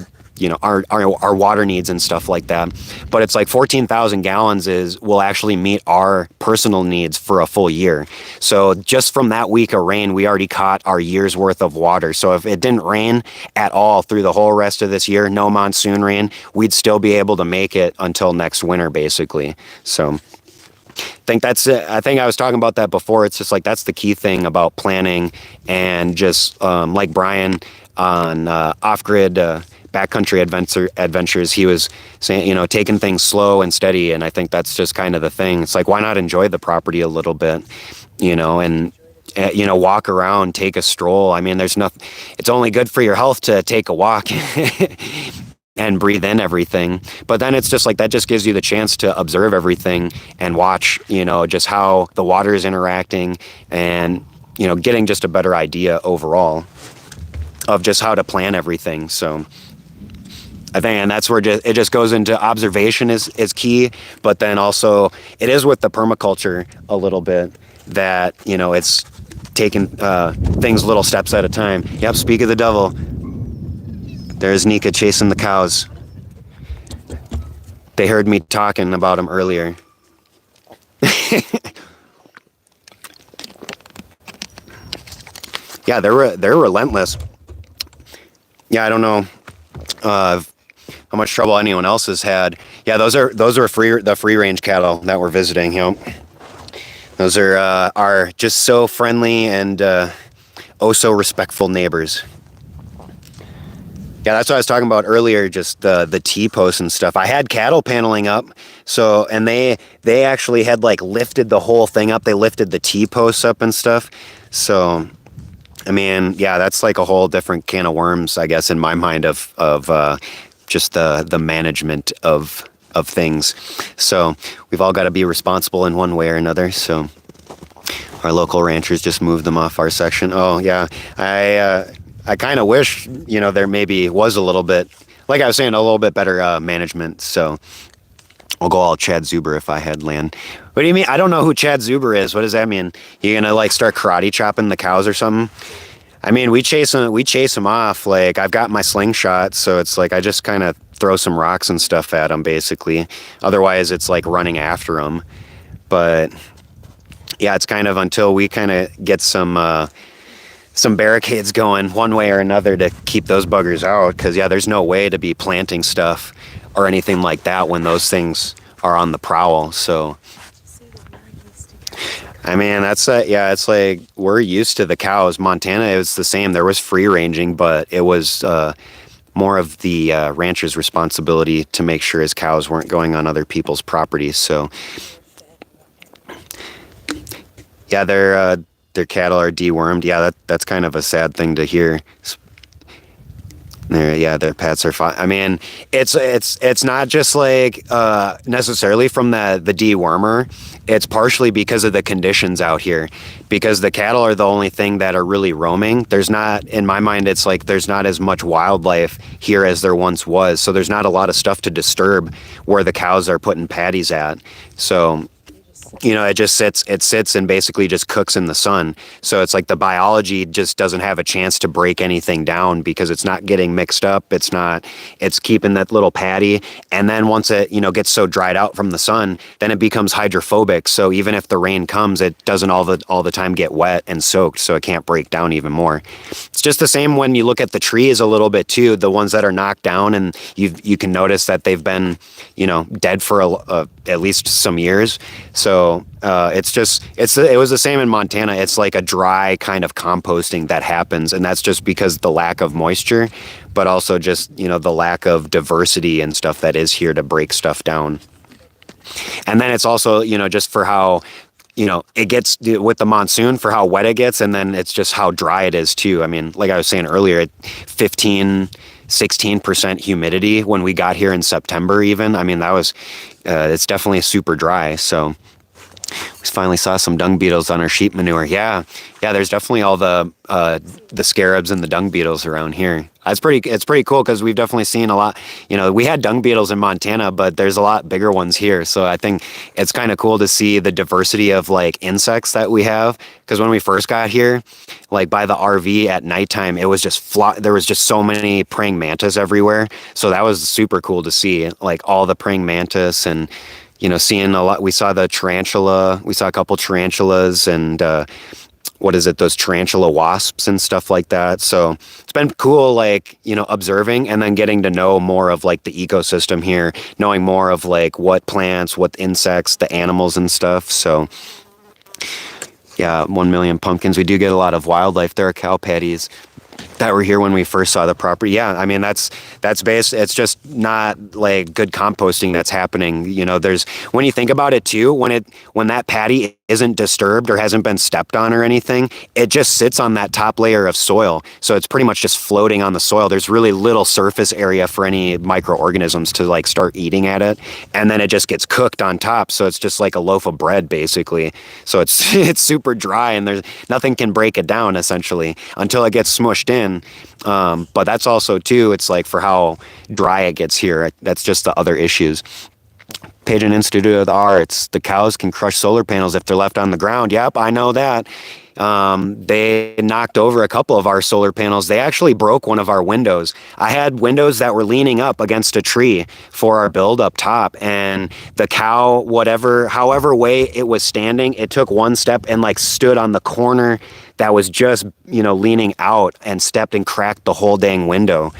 Speaker 1: our water needs and stuff like that. But it's like 14,000 gallons will actually meet our personal needs for a full year. So just from that week of rain, we already caught our year's worth of water. So if it didn't rain at all through the whole rest of this year, no monsoon rain, we'd still be able to make it until next winter, basically. So think that's it. I think I was talking about that before. It's just like that's the key thing about planning, and just like Brian on off-grid backcountry adventures, he was saying, taking things slow and steady, and I think that's just kind of the thing. It's like, why not enjoy the property a little bit, and walk around, take a stroll. I mean, there's nothing. It's only good for your health to take a walk and breathe in everything. But then it's just like that just gives you the chance to observe everything and watch, just how the water is interacting, and getting just a better idea overall of just how to plan everything. So I think, and that's where it just goes into observation is key, but then also it is with the permaculture a little bit that, it's taking things little steps at a time. Yep, speak of the devil. There's Nika chasing the cows. They heard me talking about him earlier. Yeah, they're relentless. Yeah, I don't know how much trouble anyone else has had. Yeah, those are the free range cattle that we're visiting. Those are just so friendly and oh so respectful neighbors. Yeah, that's what I was talking about earlier. Just the T-posts and stuff. I had cattle paneling up, and they actually had lifted the whole thing up. They lifted the T-posts up and stuff. So, I mean, yeah, that's a whole different can of worms, I guess, in my mind of just the management of things. So we've all got to be responsible in one way or another. So our local ranchers just moved them off our section. Oh yeah, I kind of wish there maybe was a little bit, like I was saying, a little bit better management. So I'll go all Chad Zuber if I had land. What do you mean? I don't know who Chad Zuber is. What does that mean? You gonna start karate chopping the cows or something? I mean, we chase them off. I've got my slingshot, so it's I just kind of throw some rocks and stuff at them, basically. Otherwise, it's running after them. But yeah, it's kind of until we kind of get some barricades going one way or another to keep those buggers out. Because yeah, there's no way to be planting stuff or anything like that when those things are on the prowl. So I mean, that's yeah, it's we're used to the cows. Montana, it was the same. There was free ranging, but it was more of the rancher's responsibility to make sure his cows weren't going on other people's property. So yeah, their cattle are dewormed. Yeah, that's kind of a sad thing to hear. Their pets are fine. I mean, it's not just necessarily from the dewormer. It's partially because of the conditions out here, because the cattle are the only thing that are really roaming. There's not, in my mind, it's there's not as much wildlife here as there once was. So there's not a lot of stuff to disturb where the cows are putting patties at. So it just sits and basically just cooks in the sun. So it's the biology just doesn't have a chance to break anything down because it's not getting mixed up. It's keeping that little patty. And then once it, gets so dried out from the sun, then it becomes hydrophobic. So even if the rain comes, it doesn't all the time get wet and soaked. So it can't break down even more. It's just the same when you look at the trees a little bit too, the ones that are knocked down, and you can notice that they've been, dead for at least some years. So it was the same in Montana. It's a dry kind of composting that happens, and that's just because the lack of moisture, but also just the lack of diversity and stuff that is here to break stuff down. And then it's also just for how it gets with the monsoon, for how wet it gets, and then it's just how dry it is too. I mean, like I was saying earlier, 16% humidity when we got here in September even. I mean, that was it's definitely super dry. So We finally saw some dung beetles on our sheep manure. Yeah, yeah. There's definitely all the scarabs and the dung beetles around here. It's pretty cool because we've definitely seen a lot. You know, we had dung beetles in Montana, but there's a lot bigger ones here. So I think it's kind of cool to see the diversity of like insects that we have. Because when we first got here, like by the RV at nighttime, it was just there was just so many praying mantis everywhere. So that was super cool to see, like all the praying mantis and seeing a lot. We saw the tarantula. We saw a couple tarantulas and what is it? Those tarantula wasps and stuff like that. So it's been cool, like, observing and then getting to know more of like the ecosystem here, knowing more of like what plants, what insects, the animals and stuff. So yeah, 1 million pumpkins. We do get a lot of wildlife. There are cow patties that were here when we first saw the property. Yeah, I mean that's based. It's just not like good composting that's happening. There's when you think about it too, when that patty isn't disturbed or hasn't been stepped on or anything, it just sits on that top layer of soil. So it's pretty much just floating on the soil. There's really little surface area for any microorganisms to like start eating at it, and then it just gets cooked on top. So it's just like a loaf of bread basically. So it's it's super dry and there's nothing can break it down essentially until it gets smushed in. But that's also too, it's like for how dry it gets here. That's just the other issues. Pageant Institute of the Arts, the cows can crush solar panels if they're left on the ground. Yep, I know that. They knocked over a couple of our solar panels. They actually broke one of our windows. I had windows that were leaning up against a tree for our build up top, and the cow, however way it was standing, it took one step and like stood on the corner that was just, leaning out and stepped and cracked the whole dang window.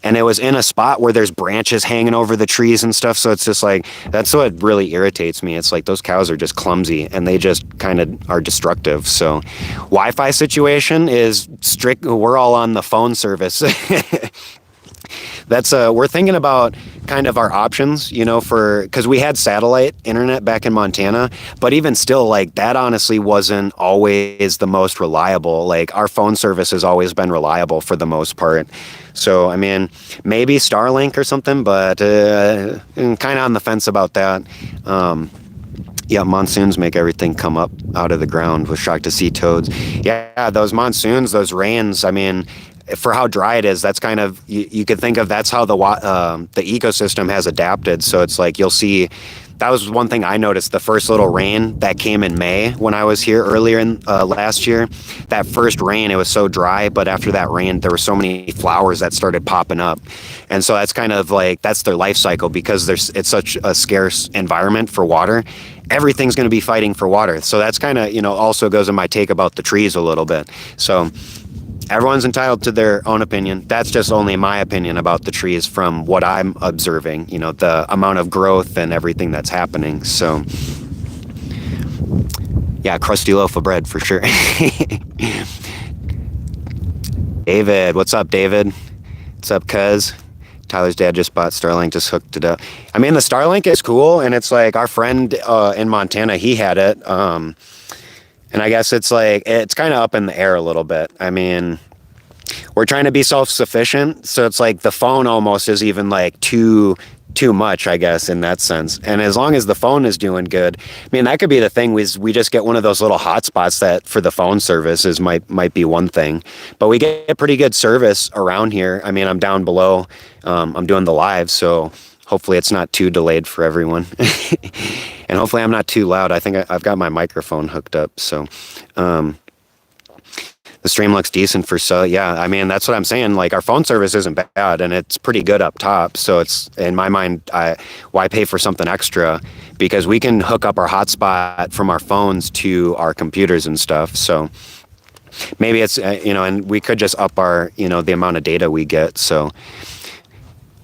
Speaker 1: And it was in a spot where there's branches hanging over the trees and stuff. So it's just like, that's what really irritates me. It's like those cows are just clumsy and they just kind of are destructive. So Wi-Fi situation is strict. We're all on the phone service. We're thinking about kind of our options, because we had satellite internet back in Montana, but even still, like that honestly wasn't always the most reliable. Like our phone service has always been reliable for the most part. So, I mean, maybe Starlink or something, but I'm kind of on the fence about that. Yeah, monsoons make everything come up out of the ground. Was shocked to see toads. Yeah, those monsoons, those rains, I mean, for how dry it is, that's kind of, you could think of that's how the ecosystem has adapted. So it's like you'll see, that was one thing I noticed, the first little rain that came in May when I was here earlier in last year. That first rain, it was so dry, but after that rain, there were so many flowers that started popping up. And so that's kind of like, that's their life cycle because it's such a scarce environment for water. Everything's going to be fighting for water. So that's kind of, also goes in my take about the trees a little bit. So everyone's entitled to their own opinion. That's just only my opinion about the trees from what I'm observing, the amount of growth and everything that's happening. So yeah, crusty loaf of bread for sure. David, what's up, David? What's up, cuz? Tyler's dad just bought Starlink, just hooked it up. I mean, the Starlink is cool, and it's like our friend in Montana, he had it. And I guess it's like, it's kind of up in the air a little bit. I mean, we're trying to be self-sufficient. So it's like the phone almost is even like too much, I guess, in that sense. And as long as the phone is doing good, I mean, that could be the thing. We just get one of those little hotspots that for the phone services might be one thing. But we get pretty good service around here. I mean, I'm down below. I'm doing the live, so hopefully it's not too delayed for everyone. And hopefully I'm not too loud. I think I've got my microphone hooked up. So the stream looks decent yeah, I mean, that's what I'm saying. Like our phone service isn't bad and it's pretty good up top. So it's, in my mind, why pay for something extra? Because we can hook up our hotspot from our phones to our computers and stuff. So maybe it's, and we could just up our, the amount of data we get. So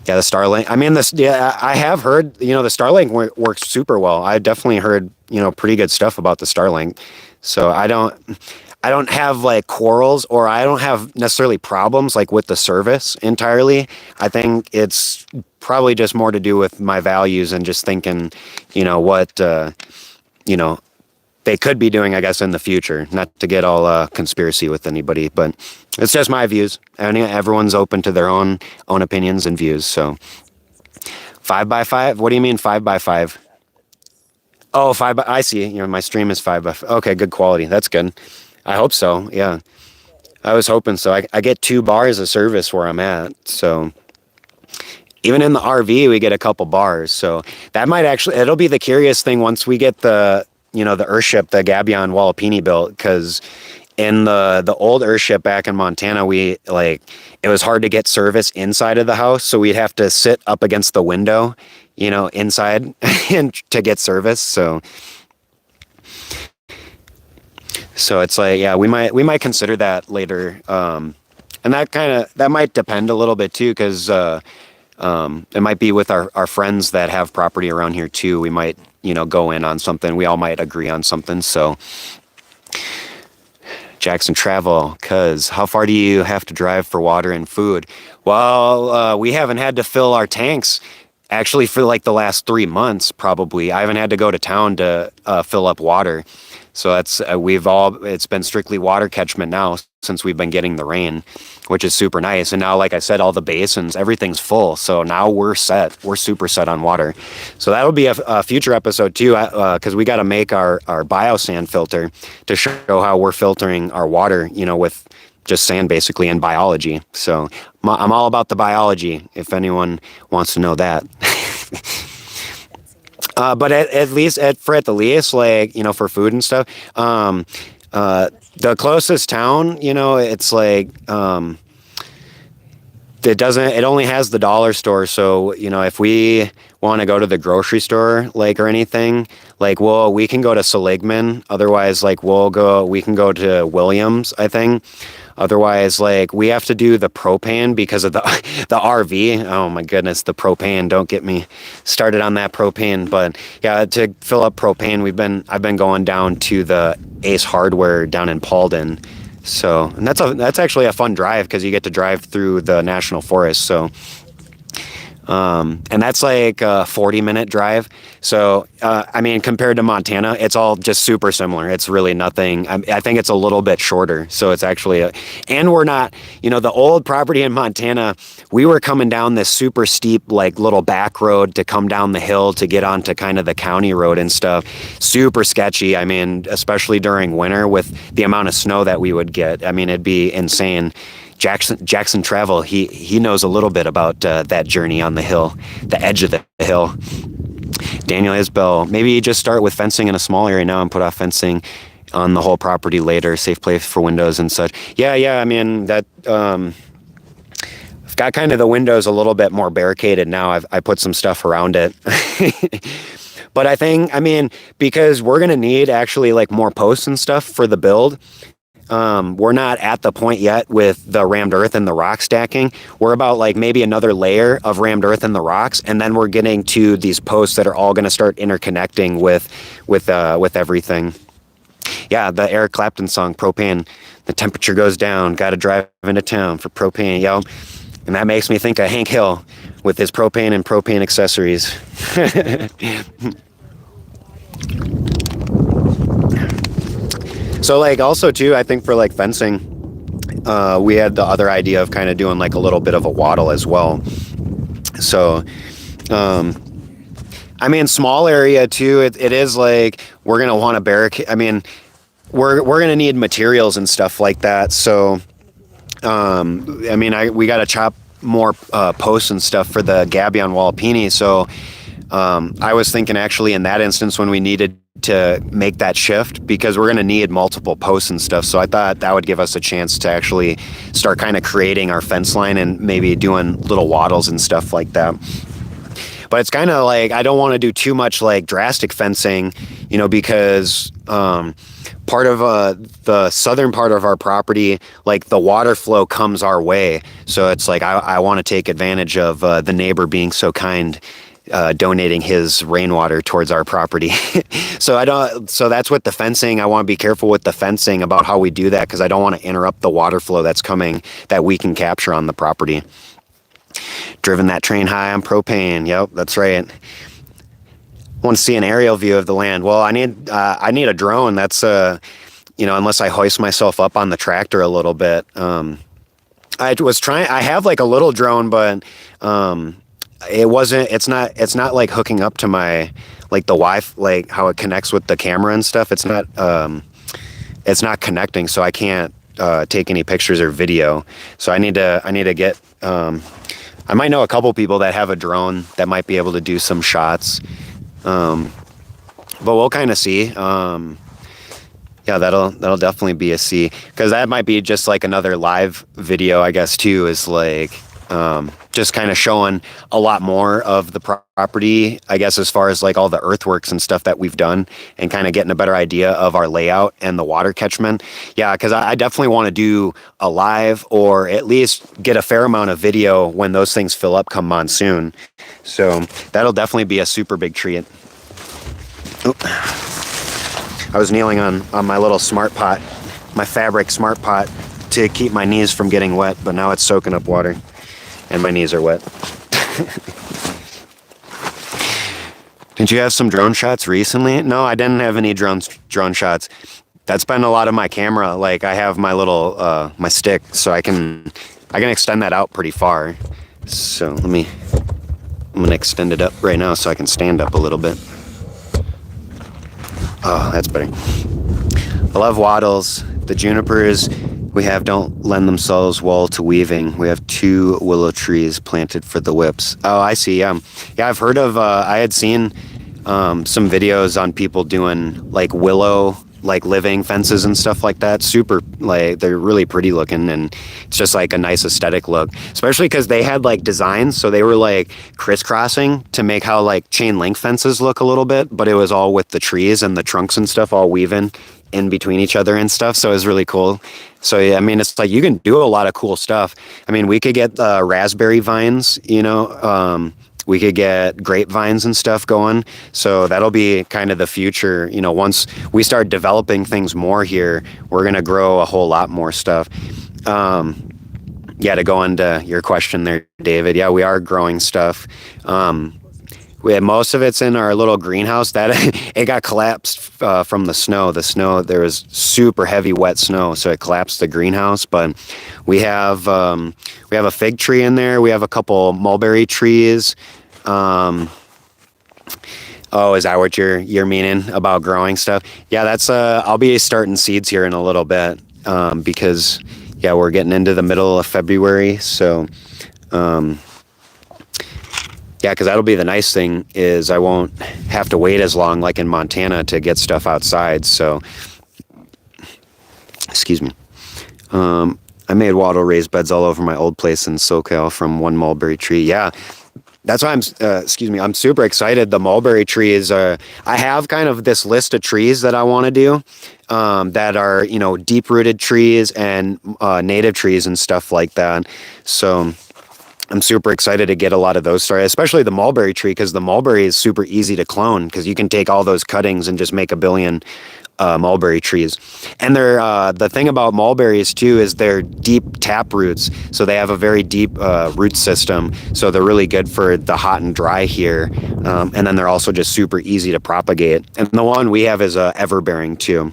Speaker 1: yeah, the Starlink. I mean, I have heard, the Starlink works super well. I definitely heard, pretty good stuff about the Starlink. So I don't have like quarrels, or I don't have necessarily problems like with the service entirely. I think it's probably just more to do with my values and just thinking, what, they could be doing, I guess, in the future. Not to get all conspiracy with anybody, but it's just my views. Everyone's open to their own opinions and views. So 5x5? What do you mean 5x5? Oh, I see. My stream is 5 by 5. Okay, good quality. That's good. I hope so. Yeah. I was hoping so. I get 2 bars of service where I'm at. So even in the RV, we get a couple bars. So that might actually, it'll be the curious thing once we get the Earthship, the Gabion Wall-apini Buil, because in the old Earthship back in Montana, it was hard to get service inside of the house. So we'd have to sit up against the window, inside and to get service. So it's like, yeah, we might consider that later. And that might depend a little bit too, because it might be with our friends that have property around here too. We might, go in on something. We all might agree on something. So Jackson travel, cause how far do you have to drive for water and food? Well, we haven't had to fill our tanks actually for like the last 3 months, probably. I haven't had to go to town to fill up water. So that's it's been strictly water catchment now since we've been getting the rain, which is super nice. And now, like I said, all the basins, everything's full. So now we're set. We're super set on water. So that'll be a future episode too, because we got to make our biosand filter to show how we're filtering our water, with just sand basically and biology. So I'm all about the biology if anyone wants to know that. But at least for the least, like, for food and stuff, the closest town, it's like, it only has the dollar store. So, if we want to go to the grocery store, like, or anything, like, we can go to Seligman. Otherwise, like, we can go to Williams, I think. Otherwise, like, we have to do the propane because of the RV. Oh my goodness, the propane. Don't get me started on that propane. But yeah, to fill up propane, I've been going down to the Ace Hardware down in Paulden. So, and that's actually a fun drive because you get to drive through the national forest. So, and that's like a 40-minute drive. So, compared to Montana, it's all just super similar. It's really nothing. I think it's a little bit shorter. So it's actually and we're not, the old property in Montana, we were coming down this super steep, like, little back road to come down the hill to get onto kind of the county road and stuff. Super sketchy. Especially during winter with the amount of snow that we would get. It'd be insane. Jackson travel, he knows a little bit about that journey on the hill, the edge of the hill. Daniel Isbell, maybe you just start with fencing in a small area now and put off fencing on the whole property later, safe place for windows and such. Yeah, that I've got kind of the windows a little bit more barricaded now. I put some stuff around it. But I think, because we're going to need actually like more posts and stuff for the build. We're not at the point yet with the rammed earth and the rock stacking. We're about like maybe another layer of rammed earth and the rocks, and then we're getting to these posts that are all going to start interconnecting with everything. Yeah, the Eric Clapton song, Propane. The temperature goes down, got to drive into town for propane, yo. And that makes me think of Hank Hill with his propane and propane accessories. So, like, also too, I think for like fencing, we had the other idea of kind of doing like a little bit of a wattle as well. So, small area too. It is like we're gonna want to barricade. We're gonna need materials and stuff like that. So, we got to chop more posts and stuff for the Gabion Wall-apini. So, I was thinking actually in that instance when we needed to make that shift, because we're going to need multiple posts and stuff. So I thought that would give us a chance to actually start kind of creating our fence line and maybe doing little wattles and stuff like that. But it's kind of like, I don't want to do too much like drastic fencing, because part of the southern part of our property, like the water flow comes our way. So it's like, I want to take advantage of the neighbor being so kind, donating his rainwater towards our property. So that's with the fencing. I want to be careful with the fencing about how we do that, because I don't want to interrupt the water flow that's coming that we can capture on the property. Driven that train high on propane. Yep, that's right. Want to see an aerial view of the land. Well, I need a drone. That's unless I hoist myself up on the tractor a little bit. I have like a little drone, but it's not like hooking up to my like the Wi-Fi, like how it connects with the camera and stuff. It's not connecting, so I can't take any pictures or video. So I need to get. I might know a couple people that have a drone that might be able to do some shots, but we'll kind of see. Yeah, that'll definitely be a C, because that might be just like another live video, I guess, too, is like just kind of showing a lot more of the property, I guess, as far as like all the earthworks and stuff that we've done, and kind of getting a better idea of our layout and the water catchment. Yeah, because I definitely want to do a live, or at least get a fair amount of video when those things fill up come monsoon. So that'll definitely be a super big treat. Oop. I was kneeling on my little smart pot, my fabric smart pot, to keep my knees from getting wet, but now it's soaking up water and my knees are wet. Did you have some drone shots recently? No, I didn't have any drone shots. That's been a lot of my camera. Like, I have my little my stick, so I can extend that out pretty far. So I'm gonna extend it up right now so I can stand up a little bit. Oh, that's better. I love wattles. The junipers we have don't lend themselves well to weaving. We have 2 willow trees planted for the whips. Oh, I see. Yeah, I've heard of, I had seen some videos on people doing like willow, like living fences and stuff like that. Super, like, they're really pretty looking, and it's just like a nice aesthetic look, especially because they had like designs, so they were like crisscrossing to make how like chain link fences look a little bit, but it was all with the trees and the trunks and stuff all weaving in between each other and stuff. So it was really cool. So yeah, I mean, it's like you can do a lot of cool stuff. I mean, we could get raspberry vines, you know, we could get grapevines and stuff going. So that'll be kind of the future. You know, once we start developing things more here, we're going to grow a whole lot more stuff. Yeah, to go into your question there, David. Yeah, we are growing stuff. Most of it's in our little greenhouse that it got collapsed from the snow. There was super heavy wet snow, so it collapsed the greenhouse. But we have a fig tree in there. We have a couple mulberry trees. Oh, is that what you're meaning about growing stuff? Yeah, that's I'll be starting seeds here in a little bit, because yeah, we're getting into the middle of February, so yeah, because that'll be the nice thing, is I won't have to wait as long like in Montana to get stuff outside. So, excuse me. I made wattle raised beds all over my old place in SoCal from one mulberry tree. Yeah, that's why I'm super excited. The mulberry tree is, I have kind of this list of trees that I want to do, that are, you know, deep rooted trees and native trees and stuff like that. So I'm super excited to get a lot of those started, especially the mulberry tree, because the mulberry is super easy to clone, because you can take all those cuttings and just make a billion mulberry trees. And they're the thing about mulberries too is they're deep tap roots, so they have a very deep root system, so they're really good for the hot and dry here, and then they're also just super easy to propagate. And the one we have is everbearing too.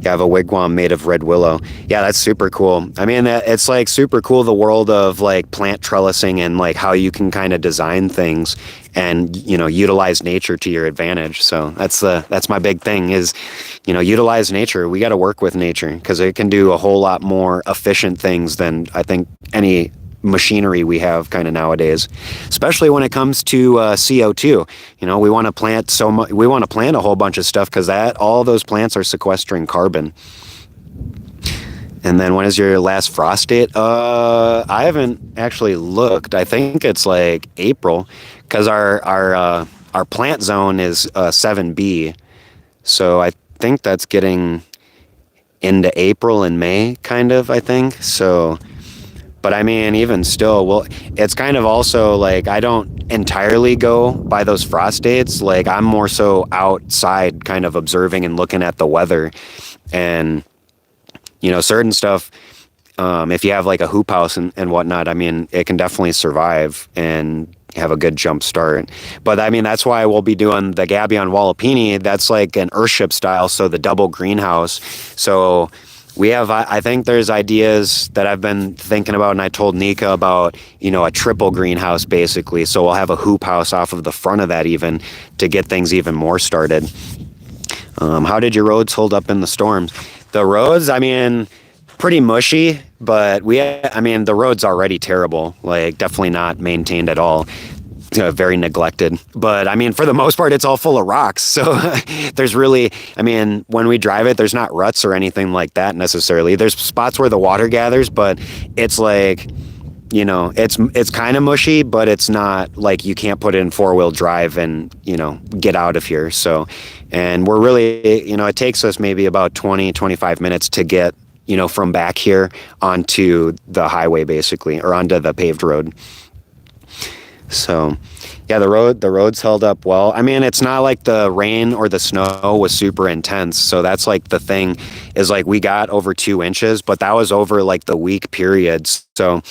Speaker 1: You have a wigwam made of red willow. Yeah, that's super cool. I mean, it's like super cool, the world of like plant trellising and like how you can kind of design things and, you know, utilize nature to your advantage. So that's my big thing is, you know, utilize nature. We got to work with nature because it can do a whole lot more efficient things than I think any machinery we have kind of nowadays, especially when it comes to CO2. You know, we want to plant we want to plant a whole bunch of stuff because all those plants are sequestering carbon. And then when is your last frost date? I haven't actually looked. I think it's like April, because our plant zone is 7B. So I think that's getting into April and May, kind of, I think. So, but I mean, even still, well, it's kind of also like I don't entirely go by those frost dates. Like I'm more so outside kind of observing and looking at the weather. And, you know, certain stuff, if you have like a hoop house and whatnot, I mean, it can definitely survive and have a good jump start. But I mean, that's why we'll be doing the Gabion Wall-apini. That's like an earthship style, so the double greenhouse. So We have, I think there's ideas that I've been thinking about, and I told Nika about, a triple greenhouse basically. So we'll have a hoop house off of the front of that even to get things even more started. How did your roads hold up in the storms? The roads, I mean, pretty mushy, but the road's already terrible, like definitely not maintained at all. Very neglected. But I mean, for the most part, it's all full of rocks. So there's really, when we drive it, there's not ruts or anything like that necessarily. There's spots where the water gathers, but it's like, it's kind of mushy, but it's not like you can't put it in 4-wheel drive and, get out of here. So, and we're really, it takes us maybe about 20-25 minutes to get, from back here onto the highway basically, or onto the paved road. So, yeah, the roads held up well. I mean, it's not like the rain or the snow was super intense. So that's like the thing is like we got over 2 inches, but that was over like the week periods. So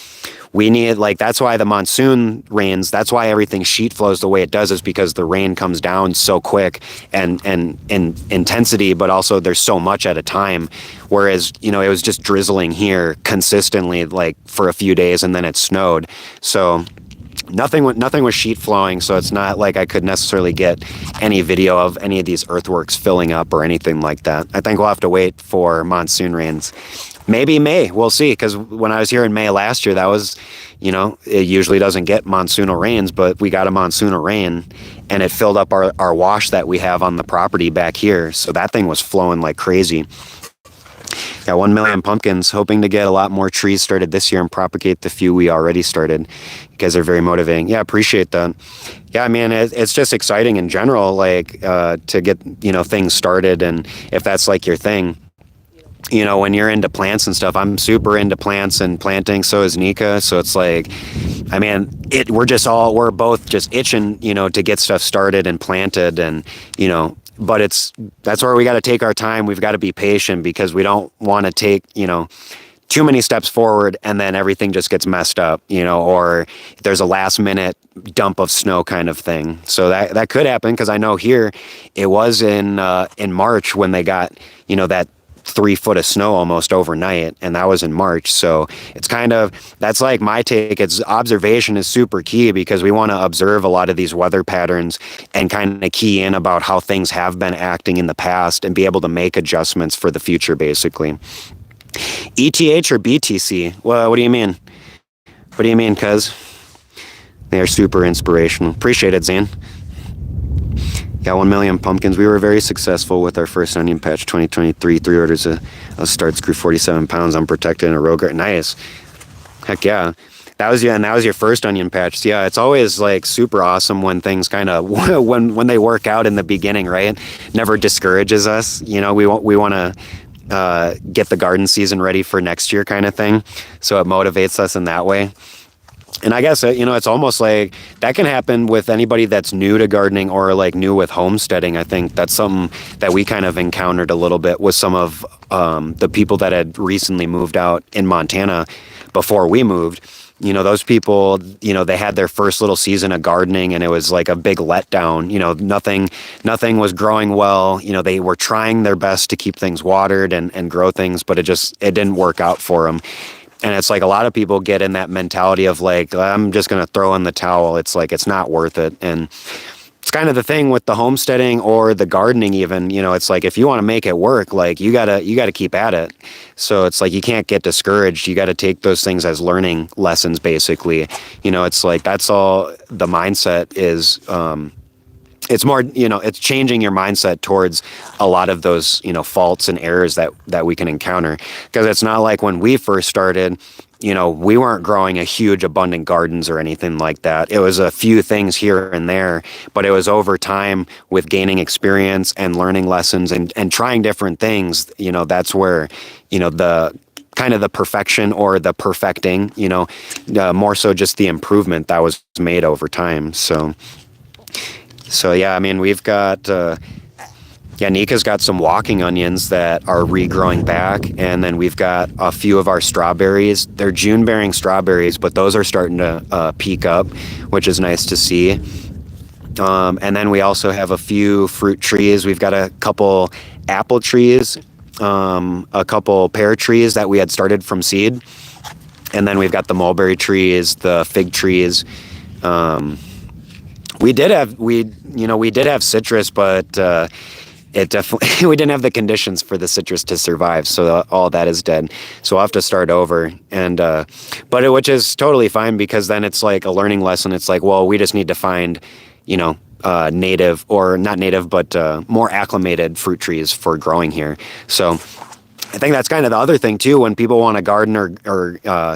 Speaker 1: we need that's why the monsoon rains, that's why everything sheet flows the way it does, is because the rain comes down so quick and in intensity, but also there's so much at a time. Whereas, it was just drizzling here consistently like for a few days and then it snowed. So nothing was sheet flowing, so it's not like I could necessarily get any video of any of these earthworks filling up or anything like that. I think we'll have to wait for monsoon rains. Maybe May, we'll see, because when I was here in May last year, that was, it usually doesn't get monsoonal rains, but we got a monsoonal rain and it filled up our wash that we have on the property back here. So that thing was flowing like crazy. Got 1 million pumpkins, hoping to get a lot more trees started this year and propagate the few we already started. You guys are very motivating. Yeah, appreciate that. Yeah, it's just exciting in general, to get, things started. And if that's like your thing, when you're into plants and stuff, I'm super into plants and planting. So is Nika. So it's like, we're both just itching, to get stuff started and planted and, but that's where we got to take our time. We've got to be patient because we don't want to take, too many steps forward and then everything just gets messed up, or there's a last minute dump of snow kind of thing. So that could happen, because I know here it was in March when they got, that 3 foot of snow almost overnight, and that was in March. So it's that's like my take. It's observation is super key, because we want to observe a lot of these weather patterns and kind of key in about how things have been acting in the past and be able to make adjustments for the future basically. ETH or BTC? Well, what do you mean? What do you mean, cuz? They are super inspirational. Appreciate it, Zane. Got 1 million pumpkins. We were very successful with our first onion patch 2023. 3 orders of starts grew 47 pounds unprotected in a row garden. Nice. Heck yeah. That was your first onion patch. Yeah, it's always like super awesome when things kind of when they work out in the beginning, right? Never discourages us. We want to get the garden season ready for next year kind of thing. So it motivates us in that way. And I guess, it's almost like that can happen with anybody that's new to gardening or like new with homesteading. I think that's something that we kind of encountered a little bit with some of the people that had recently moved out in Montana before we moved. Those people, they had their first little season of gardening and it was like a big letdown. Nothing was growing well. They were trying their best to keep things watered and grow things, but it didn't work out for them. And it's like a lot of people get in that mentality of like, I'm just going to throw in the towel. It's like, it's not worth it. And it's kind of the thing with the homesteading or the gardening even, it's like, if you want to make it work, like you gotta keep at it. So it's like, you can't get discouraged. You got to take those things as learning lessons, basically. It's like, that's all the mindset is. It's more, it's changing your mindset towards a lot of those, faults and errors that we can encounter. Because it's not like when we first started, we weren't growing a huge abundant gardens or anything like that. It was a few things here and there, but it was over time with gaining experience and learning lessons and trying different things. That's where, the kind of the perfection or the perfecting, more so just the improvement that was made over time. So yeah, we've got, Nika's got some walking onions that are regrowing back. And then we've got a few of our strawberries. They're June-bearing strawberries, but those are starting to peak up, which is nice to see. And then we also have a few fruit trees. We've got a couple apple trees a couple pear trees that we had started from seed. And then we've got the mulberry trees, the fig trees. We did have citrus, but it definitely we didn't have the conditions for the citrus to survive. So all that is dead. So we'll have to start over. And which is totally fine, because then it's like a learning lesson. It's like, well, we just need to find, native, or not native, but more acclimated fruit trees for growing here. So I think that's kind of the other thing too, when people want to garden or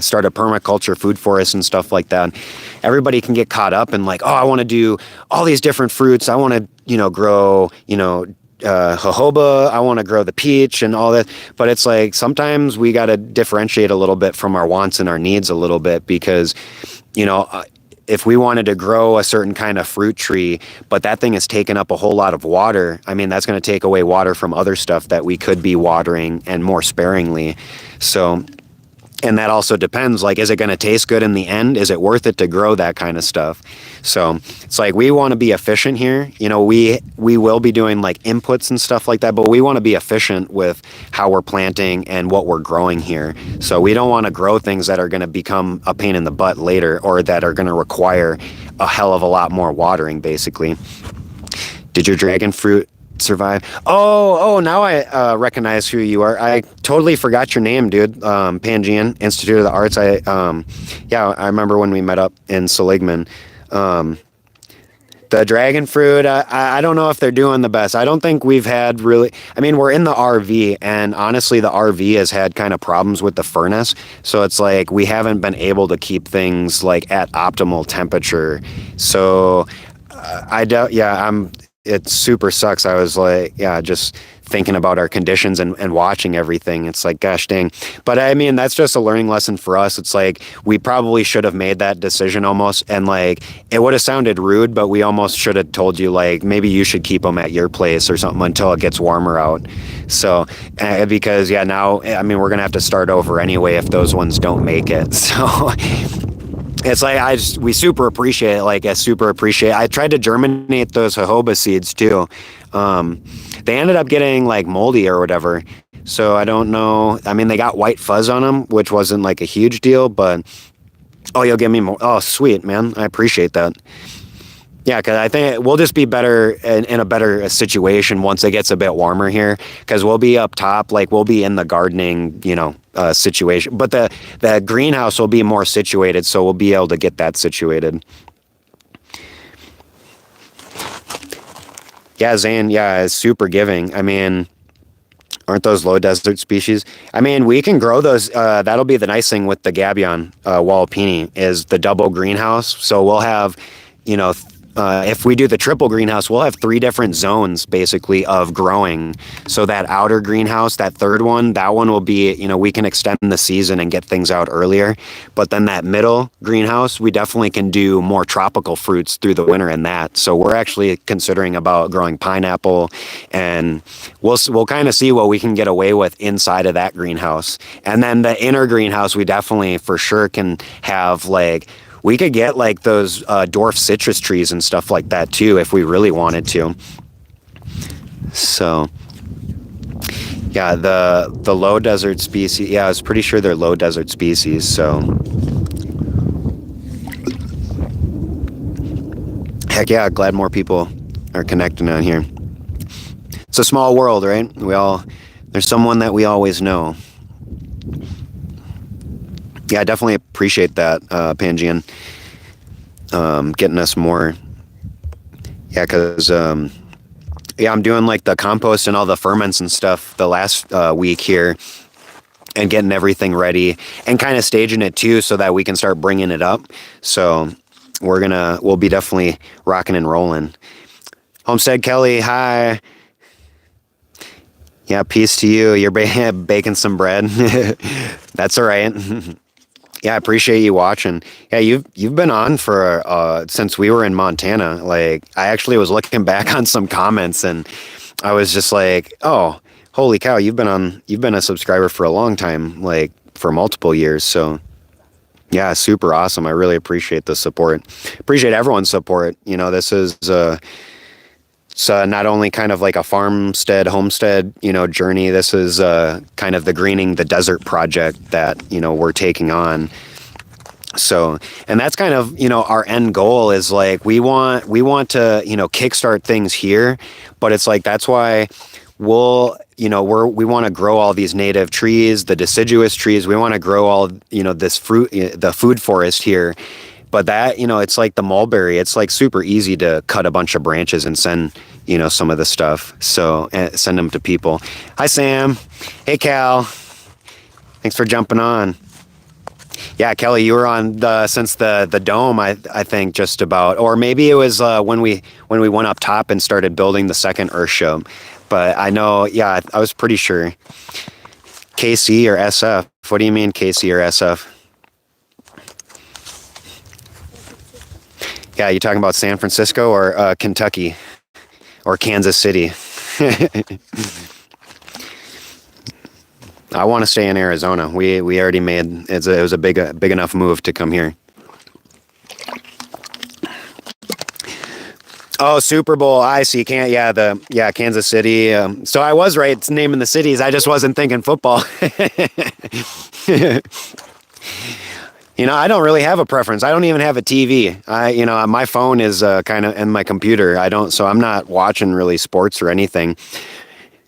Speaker 1: start a permaculture food forest and stuff like that. Everybody can get caught up in like, oh, I want to do all these different fruits. I want to, grow, jojoba. I want to grow the peach and all that. But it's like, sometimes we got to differentiate a little bit from our wants and our needs a little bit, because, if we wanted to grow a certain kind of fruit tree, but that thing is taking up a whole lot of water, I mean, that's going to take away water from other stuff that we could be watering and more sparingly. So, and that also depends, like, is it going to taste good in the end? Is it worth it to grow that kind of stuff? So it's like, we want to be efficient here. We will be doing like inputs and stuff like that, but we want to be efficient with how we're planting and what we're growing here. So we don't want to grow things that are going to become a pain in the butt later, or that are going to require a hell of a lot more watering, basically. Did your dragon fruit survive? Oh, now I recognize who you are. I totally forgot your name, dude. Pangean, Institute of the Arts. I remember when we met up in Seligman. The dragon fruit, I don't know if they're doing the best. I don't think we've had really, we're in the RV, and honestly, the RV has had kind of problems with the furnace. So it's like, we haven't been able to keep things like at optimal temperature. So it super sucks. I was like, just thinking about our conditions and watching everything. It's like, gosh dang. But that's just a learning lesson for us. It's like, we probably should have made that decision almost. And like, it would have sounded rude, but we almost should have told you, like, maybe you should keep them at your place or something until it gets warmer out. So, because now, we're going to have to start over anyway if those ones don't make it. So it's like, we super appreciate it. I tried to germinate those jojoba seeds too. They ended up getting like moldy or whatever. So I don't know. They got white fuzz on them, which wasn't like a huge deal, but you'll give me more. Oh, sweet, man. I appreciate that. Yeah, because I think we'll just be better in a better situation once it gets a bit warmer here, because we'll be up top, like we'll be in the gardening, situation. But the greenhouse will be more situated, so we'll be able to get that situated. Yeah, Zane, it's super giving. Aren't those low desert species? We can grow those. That'll be the nice thing with the Gabion Wall-apini is the double greenhouse. So we'll have, if we do the triple greenhouse, we'll have 3 different zones basically of growing. So that outer greenhouse, that third one, that one will be, we can extend the season and get things out earlier. But then that middle greenhouse, we definitely can do more tropical fruits through the winter in that. So we're actually considering about growing pineapple, and we'll kind of see what we can get away with inside of that greenhouse. And then the inner greenhouse, we definitely for sure can have like, we could get like those dwarf citrus trees and stuff like that too, if we really wanted to. So, yeah, the low desert species. Yeah, I was pretty sure they're low desert species. So, heck yeah, glad more people are connecting on here. It's a small world, right? There's someone that we always know. Yeah, I definitely appreciate that, Pangean, getting us more. Yeah, because, I'm doing like the compost and all the ferments and stuff the last week here, and getting everything ready and kind of staging it too, so that we can start bringing it up. So we'll be definitely rocking and rolling. Homestead Kelly, hi. Yeah, peace to you. You're baking some bread. That's all right. Yeah, I appreciate you watching. Yeah, you've been on for since we were in Montana. Like, I actually was looking back on some comments, and I was just like, oh, holy cow, you've been a subscriber for a long time, like for multiple years. So yeah, super awesome. I really appreciate the support. Appreciate everyone's support. This is it's not only kind of like a farmstead, homestead, journey. This is kind of the Greening the Desert project that, we're taking on. So, and that's kind of, our end goal is like, we want to, kickstart things here, but it's like, that's why we want to grow all these native trees, the deciduous trees. We want to grow all, this fruit, the food forest here. But that, it's like the mulberry. It's like super easy to cut a bunch of branches and send, some of the stuff. So send them to people. Hi, Sam. Hey, Cal. Thanks for jumping on. Yeah, Kelly, you were on since the dome, I think, just about, or maybe it was when we went up top and started building the second Earth show. But I know, yeah, I was pretty sure. KC or SF? What do you mean KC or SF? Yeah, you talking about San Francisco or Kentucky or Kansas City? I want to stay in Arizona. We already made it was a big enough move to come here. Oh, Super Bowl. I see. Kansas City. So I was right. It's naming the cities. I just wasn't thinking football. I don't really have a preference. I don't even have a TV. My phone is kind of, and my computer. So I'm not watching really sports or anything.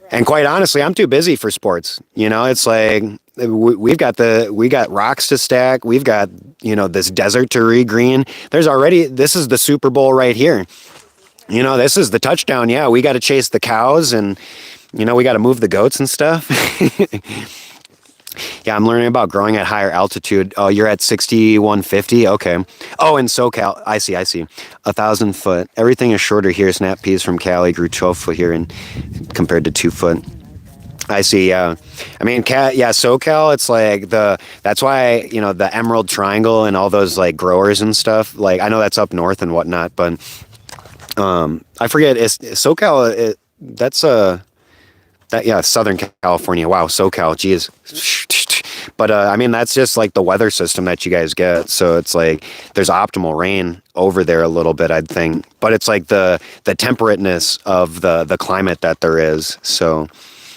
Speaker 1: And quite honestly, I'm too busy for sports. It's like we got rocks to stack. We've got, this desert to regreen. This is the Super Bowl right here. This is the touchdown. Yeah, we got to chase the cows and, we got to move the goats and stuff. Yeah, I'm learning about growing at higher altitude. Oh, you're at 6,150? Okay. Oh, in SoCal. I see. 1,000 foot. Everything is shorter here. Snap peas from Cali grew 12 foot here and compared to 2 foot. I see, yeah. I mean, SoCal, it's like that's why, the Emerald Triangle and all those like growers and stuff, like I know that's up north and whatnot, but I forget, SoCal, Southern California. Wow, SoCal, geez. But that's just like the weather system that you guys get. So it's like there's optimal rain over there a little bit, I'd think. But it's like the temperateness of the climate that there is. So,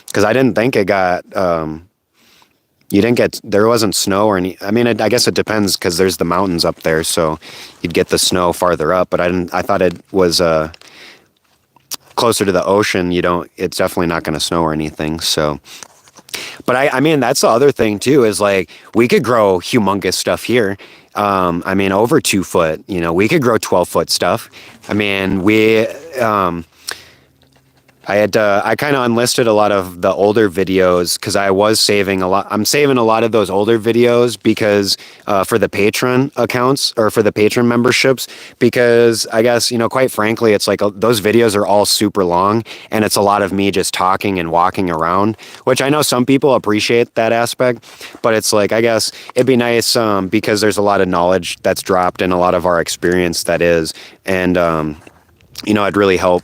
Speaker 1: because I didn't think it got, there wasn't snow or any. I guess it depends because there's the mountains up there, so you'd get the snow farther up. But I thought it was closer to the ocean. It's definitely not going to snow or anything. So, but that's the other thing too, is like we could grow humongous stuff here. Over 2 foot, we could grow 12-foot stuff. I kind of unlisted a lot of the older videos because I was saving a lot. I'm saving a lot of those older videos because for the patron accounts or for the patron memberships, because I guess, quite frankly, it's like those videos are all super long and it's a lot of me just talking and walking around, which I know some people appreciate that aspect, but it's like, I guess it'd be nice because there's a lot of knowledge that's dropped and a lot of our experience that is, and, it'd really help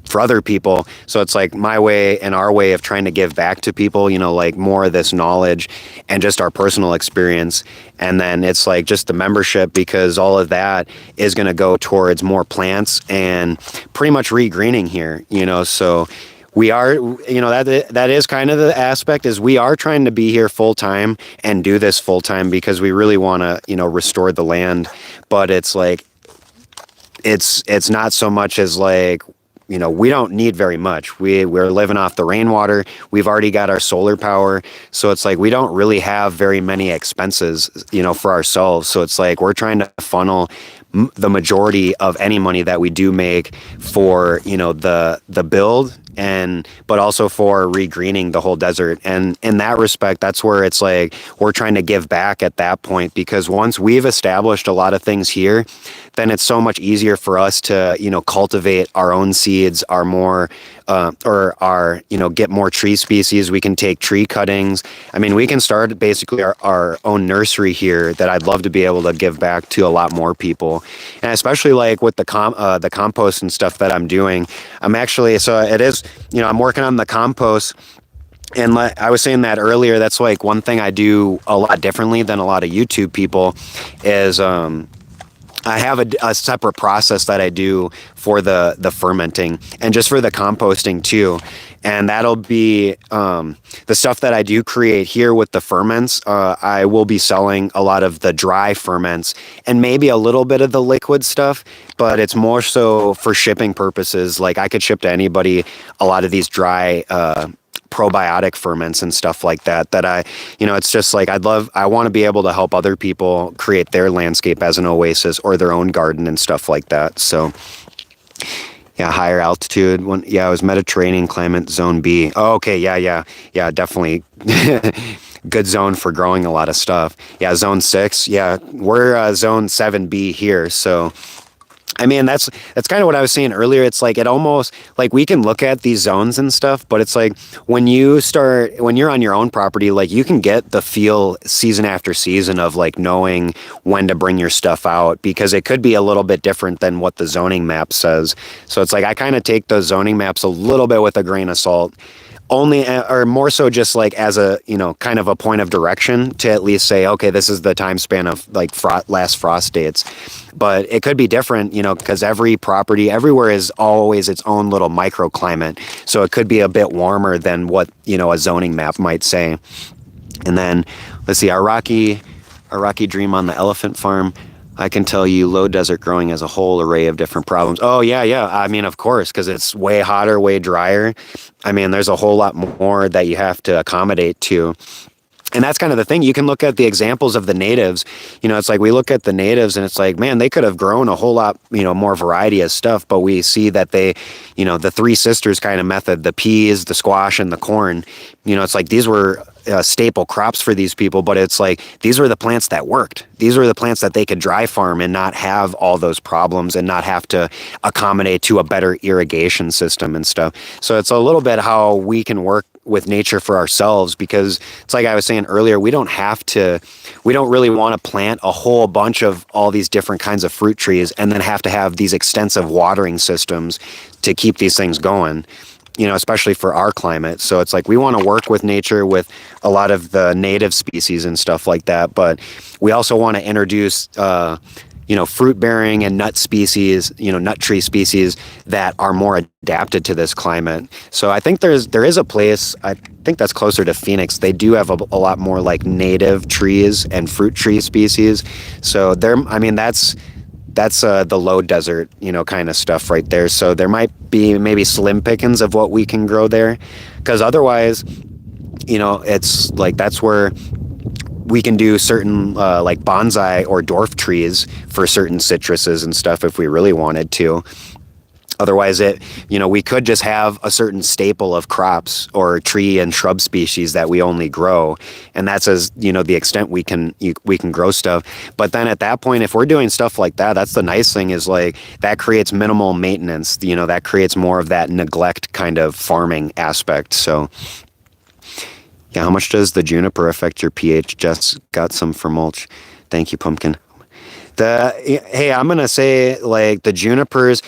Speaker 1: for other people. So it's like my way and our way of trying to give back to people, like more of this knowledge and just our personal experience. And then it's like just the membership, because all of that is going to go towards more plants and pretty much regreening here, so we are, that is kind of the aspect, is we are trying to be here full time and do this full time because we really want to, restore the land. But it's like, it's not so much as like, we don't need very much. We're living off the rainwater. We've already got our solar power. So it's like we don't really have very many expenses, for ourselves. So it's like we're trying to funnel the majority of any money that we do make for, the build, but also for regreening the whole desert. And in that respect, that's where it's like we're trying to give back at that point, because once we've established a lot of things here, then it's so much easier for us to, cultivate our own seeds, get more tree species. We can take tree cuttings. We can start basically our own nursery here that I'd love to be able to give back to a lot more people. And especially like with the compost and stuff that I'm doing, I'm working on the compost. And like I was saying that earlier, that's like one thing I do a lot differently than a lot of YouTube people is, I have a separate process that I do for the fermenting and just for the composting too. And that'll be the stuff that I do create here with the ferments. I will be selling a lot of the dry ferments and maybe a little bit of the liquid stuff, but it's more so for shipping purposes. Like I could ship to anybody a lot of these dry probiotic ferments and stuff like that it's just like I want to be able to help other people create their landscape as an oasis or their own garden and stuff like that. So yeah, higher altitude one. Yeah, it was Mediterranean climate zone B. Oh, okay. Yeah, definitely good zone for growing a lot of stuff. Yeah, zone 6. Yeah, we're zone 7B here. So I mean, that's kind of what I was saying earlier. It's like it almost like we can look at these zones and stuff, but it's like when you're on your own property, like you can get the feel season after season of like knowing when to bring your stuff out, because it could be a little bit different than what the zoning map says. So it's like I kind of take those zoning maps a little bit with a grain of salt. Only or more so just like as a kind of a point of direction to at least say, okay, this is the time span of like last frost dates. But it could be different, because every property everywhere is always its own little microclimate, so it could be a bit warmer than what a zoning map might say. And then let's see, our rocky dream on the elephant farm. I can tell you low desert growing has a whole array of different problems. Oh, yeah. I mean, of course, because it's way hotter, way drier. I mean, there's a whole lot more that you have to accommodate to. And that's kind of the thing. You can look at the examples of the natives. It's like we look at the natives and it's like, man, they could have grown a whole lot, more variety of stuff. But we see that they, the three sisters kind of method, the peas, the squash, and the corn, it's like these were staple crops for these people, but it's like these were the plants that worked. These were the plants that they could dry farm and not have all those problems and not have to accommodate to a better irrigation system and stuff. So it's a little bit how we can work with nature for ourselves, because it's like I was saying earlier, we don't really want to plant a whole bunch of all these different kinds of fruit trees and then have to have these extensive watering systems to keep these things going. Especially for our climate. So it's like we want to work with nature with a lot of the native species and stuff like that. But we also want to introduce, fruit bearing and nut species, nut tree species that are more adapted to this climate. So I think there is a place, I think that's closer to Phoenix. They do have a lot more like native trees and fruit tree species. So that's the low desert, kind of stuff right there. So there might be maybe slim pickings of what we can grow there, because otherwise, it's like that's where we can do certain like bonsai or dwarf trees for certain citruses and stuff if we really wanted to. Otherwise, we could just have a certain staple of crops or tree and shrub species that we only grow, and that's as the extent we can grow stuff. But then at that point, if we're doing stuff like that, that's the nice thing is like that creates minimal maintenance. That creates more of that neglect kind of farming aspect. So, yeah, how much does the juniper affect your pH? Just got some for mulch. Thank you, pumpkin. Hey, I'm gonna say like the junipers.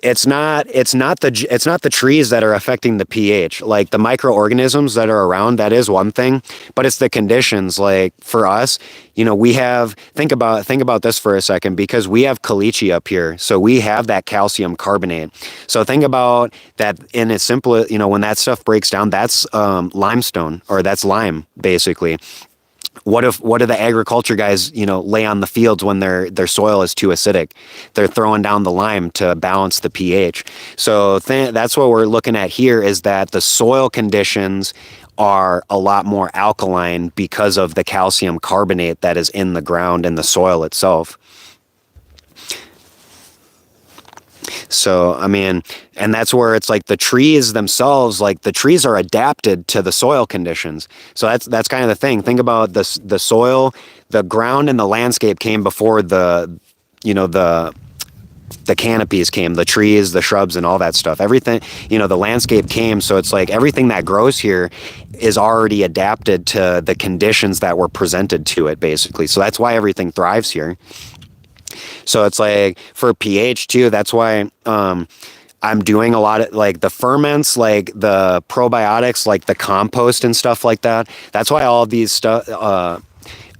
Speaker 1: It's not the trees that are affecting the pH. Like the microorganisms that are around, that is one thing, but it's the conditions. Like for us, we have think about this for a second, because we have caliche up here, so we have that calcium carbonate. So think about that in its simple, when that stuff breaks down, that's limestone, or that's lime basically. What do the agriculture guys, lay on the fields when their soil is too acidic? They're throwing down the lime to balance the pH. So that's what we're looking at here, is that the soil conditions are a lot more alkaline because of the calcium carbonate that is in the ground and the soil itself. So, I mean, and that's where it's like the trees themselves, like the trees are adapted to the soil conditions. So that's kind of the thing. Think about the soil, the ground and the landscape came before the canopies came, the trees, the shrubs and all that stuff. Everything, the landscape came. So it's like everything that grows here is already adapted to the conditions that were presented to it, basically. So that's why everything thrives here. So it's like for pH too, that's why I'm doing a lot of like the ferments, like the probiotics, like the compost and stuff like that. That's why all of these stuff,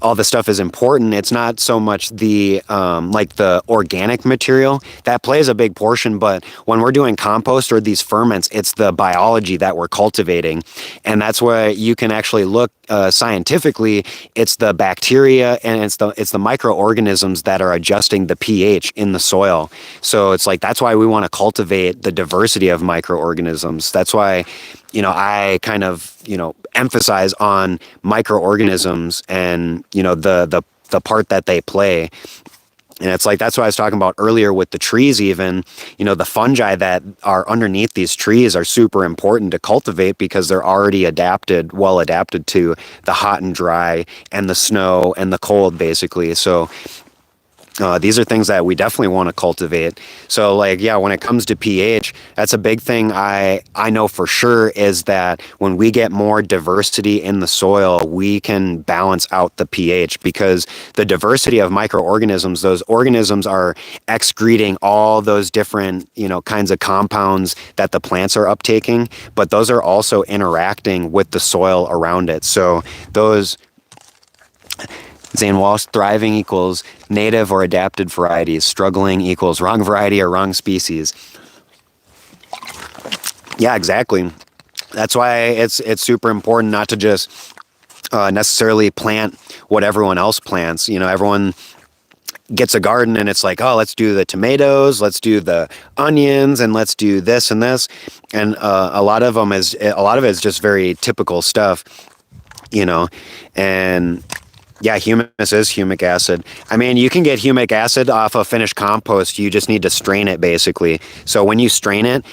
Speaker 1: all this stuff is important, it's not so much the like the organic material that plays a big portion, but when we're doing compost or these ferments, it's the biology that we're cultivating. And that's where you can actually look scientifically. It's the bacteria and it's the microorganisms that are adjusting the pH in the soil. So it's like, that's why we want to cultivate the diversity of microorganisms. That's why, I kind of, emphasize on microorganisms and, the part that they play. And it's like, that's what I was talking about earlier with the trees even. The fungi that are underneath these trees are super important to cultivate because they're already well adapted to the hot and dry and the snow and the cold, basically. So these are things that we definitely want to cultivate. So when it comes to pH, that's a big thing I know for sure, is that when we get more diversity in the soil, we can balance out the pH, because the diversity of microorganisms, those organisms are excreting all those different, kinds of compounds that the plants are uptaking, but those are also interacting with the soil around it. So those Zane Walsh, thriving equals native or adapted varieties. Struggling equals wrong variety or wrong species. Yeah, exactly. That's why it's super important not to just necessarily plant what everyone else plants. Everyone gets a garden and it's like, oh, let's do the tomatoes, let's do the onions, and let's do this and this. And a lot of it is just very typical stuff, and yeah, humus is humic acid. I mean, you can get humic acid off of finished compost. You just need to strain it, basically. So when you strain it,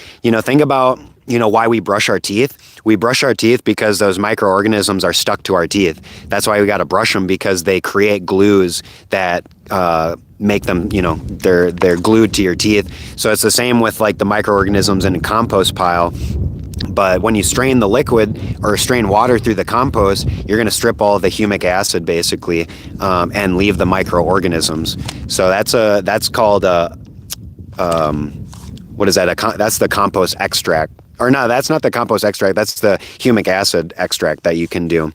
Speaker 1: think about, why we brush our teeth. We brush our teeth because those microorganisms are stuck to our teeth. That's why we got to brush them, because they create glues that make them, they're glued to your teeth. So it's the same with like the microorganisms in a compost pile. But when you strain the liquid or strain water through the compost, you're going to strip all of the humic acid, basically, and leave the microorganisms. So that's called what is that? That's the compost extract. Or no, that's not the compost extract. That's the humic acid extract that you can do.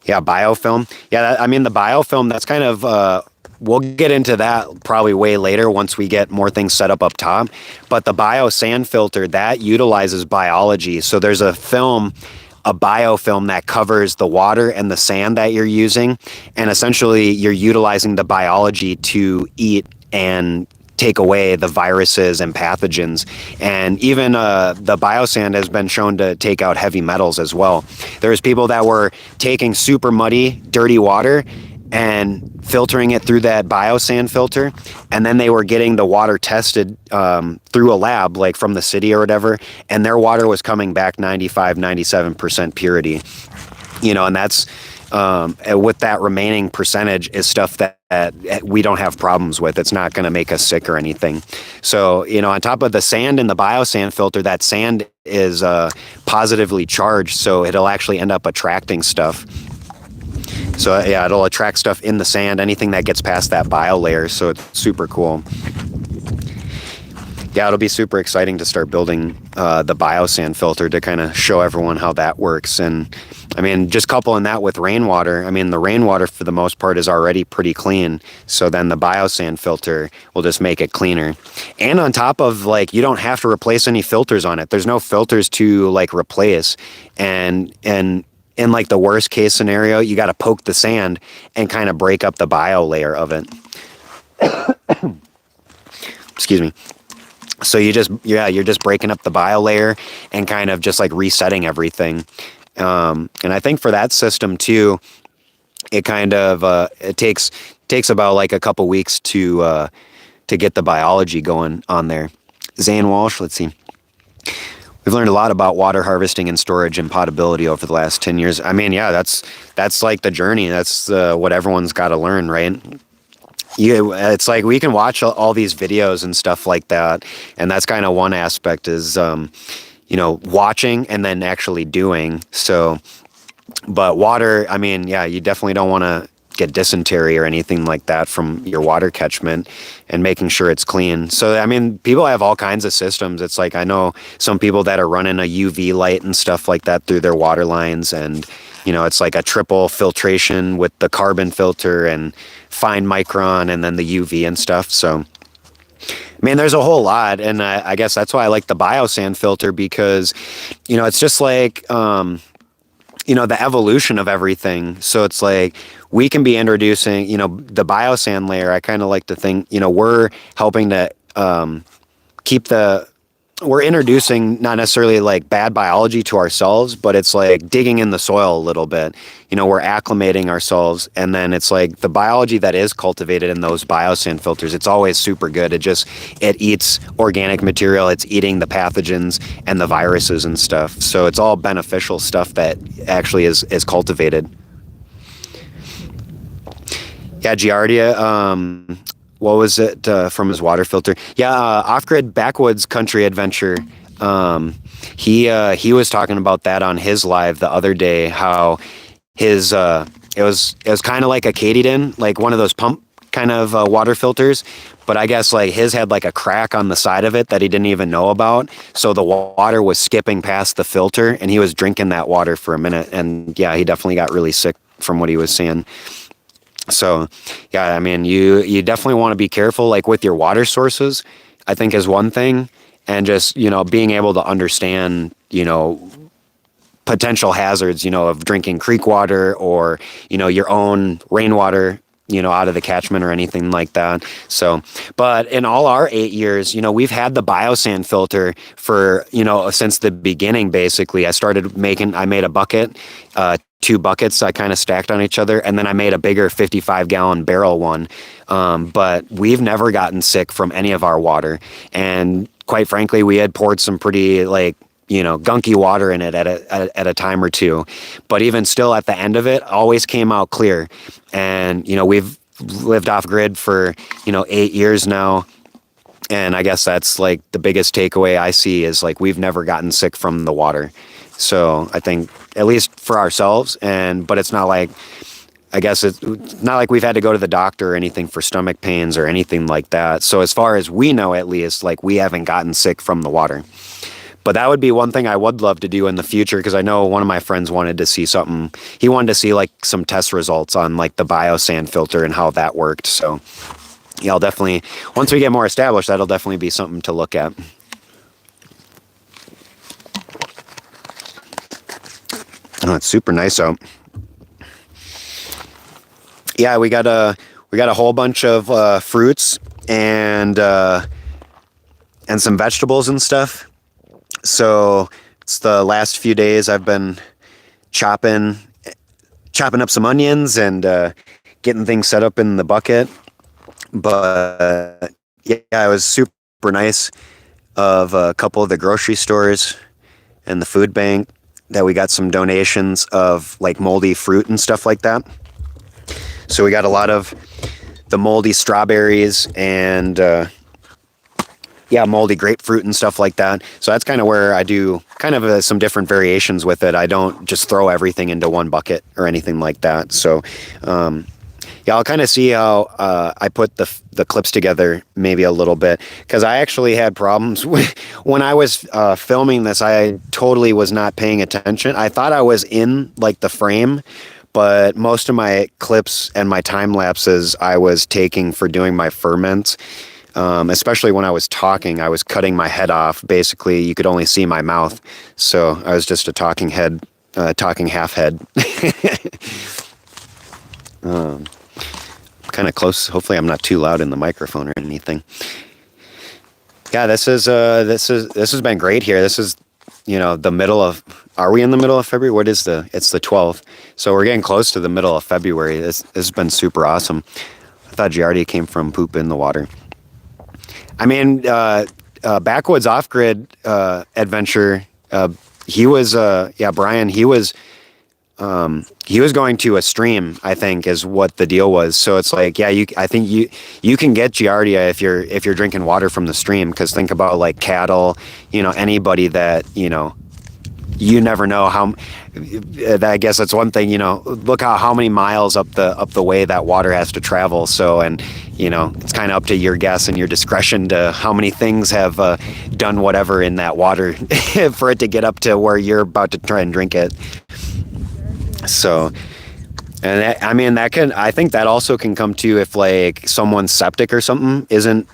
Speaker 1: Yeah, biofilm. Yeah, the biofilm, that's kind of... we'll get into that probably way later once we get more things set up top. But the bio sand filter, that utilizes biology. So there's a biofilm that covers the water and the sand that you're using. And essentially you're utilizing the biology to eat and take away the viruses and pathogens. And even the biosand has been shown to take out heavy metals as well. There's people that were taking super muddy, dirty water and filtering it through that biosand filter, and then they were getting the water tested through a lab, like from the city or whatever, and their water was coming back 95-97% purity. And that's with that remaining percentage is stuff that we don't have problems with. It's not going to make us sick or anything. So, on top of the sand in the biosand filter, that sand is positively charged, so it'll actually end up attracting stuff. So yeah, it'll attract stuff in the sand, anything that gets past that bio layer. So it's super cool. Yeah, it'll be super exciting to start building the biosand filter to kind of show everyone how that works. And just coupling that with rainwater. The rainwater for the most part is already pretty clean. So then the biosand filter will just make it cleaner. And on top of, you don't have to replace any filters on it. There's no filters to replace. And in the worst case scenario, you got to poke the sand and kind of break up the bio layer of it. Excuse me. So you're just breaking up the bio layer and kind of just resetting everything. And I think for that system too, it kind of it takes about a couple weeks to get the biology going on there. Zane Walsh, let's see. We've learned a lot about water harvesting and storage and potability over the last 10 years. That's the journey. That's what everyone's got to learn, right? It's we can watch all these videos and stuff like that, and that's kind of one aspect is, watching and then actually doing. So, but water, you definitely don't want to get dysentery or anything like that from your water catchment, and making sure it's clean. So, I mean, people have all kinds of systems. It's like, I know some people that are running a UV light and stuff like that through their water lines, and, you know, it's like a triple filtration with the carbon filter and fine micron and then the UV and stuff. So, I mean, there's a whole lot, and I guess that's why I like the biosand filter, because, you know, it's just like, you know, the evolution of everything. So it's like we can be introducing, you know, the biosand layer. I kind of like to think, you know, we're helping to we're introducing not necessarily like bad biology to ourselves, but it's like digging in the soil a little bit. You know, we're acclimating ourselves, and then it's like the biology that is cultivated in those biosand filters, it's always super good. It eats organic material, it's eating the pathogens and the viruses and stuff. So it's all beneficial stuff that actually is cultivated. Yeah, Giardia, what was it from his water filter? Yeah, Off-Grid Backwoods Country Adventure. He was talking about that on his live the other day. How his it was kind of like a Katydin, like one of those pump kind of water filters, but I guess like his had like a crack on the side of it that he didn't even know about. So the water was skipping past the filter, and he was drinking that water for a minute, and yeah, he definitely got really sick from what he was saying. So, yeah, I mean, you definitely want to be careful, like with your water sources, I think is one thing. And just, you know, being able to understand, you know, potential hazards, you know, of drinking creek water or, you know, your own rainwater, you know, out of the catchment or anything like that. So, but in all our 8 years, you know, we've had the biosand filter for, you know, since the beginning, basically. I made a bucket, 2 buckets I kind of stacked on each other, and then I made a bigger 55-gallon barrel one. But we've never gotten sick from any of our water. And quite frankly, we had poured some pretty, like, you know, gunky water in it at a time or two. But even still, at the end of it, always came out clear. And, you know, we've lived off grid for, you know, 8 years now. And I guess that's like the biggest takeaway I see is like we've never gotten sick from the water. So I think at least for ourselves, but it's not like, I guess it's not like we've had to go to the doctor or anything for stomach pains or anything like that. So as far as we know, at least, like we haven't gotten sick from the water. But that would be one thing I would love to do in the future, because I know one of my friends wanted to see something. He wanted to see like some test results on like the biosand filter and how that worked. So yeah, I'll definitely, once we get more established, that'll definitely be something to look at. Oh, it's super nice out. Yeah, we got a whole bunch of fruits and some vegetables and stuff. So it's the last few days I've been chopping up some onions and getting things set up in the bucket. But yeah, it was super nice of a couple of the grocery stores and the food bank that we got some donations of like moldy fruit and stuff like that. So we got a lot of the moldy strawberries and moldy grapefruit and stuff like that. So that's kind of where I do kind of some different variations with it. I don't just throw everything into one bucket or anything like that. So I'll kind of see how I put the clips together maybe a little bit, because I actually had problems when I was filming this. I totally was not paying attention. I thought I was in like the frame, but most of my clips and my time lapses I was taking for doing my ferments. Especially when I was talking, I was cutting my head off. Basically, you could only see my mouth. So I was just a talking half head. Kind of close. Hopefully I'm not too loud in the microphone or anything. Yeah, this has been great here. This is, you know, are we in the middle of February? It's the 12th. So we're getting close to the middle of February. This has been super awesome. I thought Giardia came from poop in the water. I mean, Backwoods Off-Grid Adventure, Brian, he was going to a stream, I think, is what the deal was. So it's like, yeah, I think you can get Giardia if you're drinking water from the stream, because think about like cattle, you know, anybody that, you know, you never know how. I guess that's one thing. Look how many miles up the way that water has to travel. So, and it's kind of up to your guess and your discretion to how many things have done whatever in that water for it to get up to where you're about to try and drink it. So, and I think that also can come to if like someone's septic or something isn't,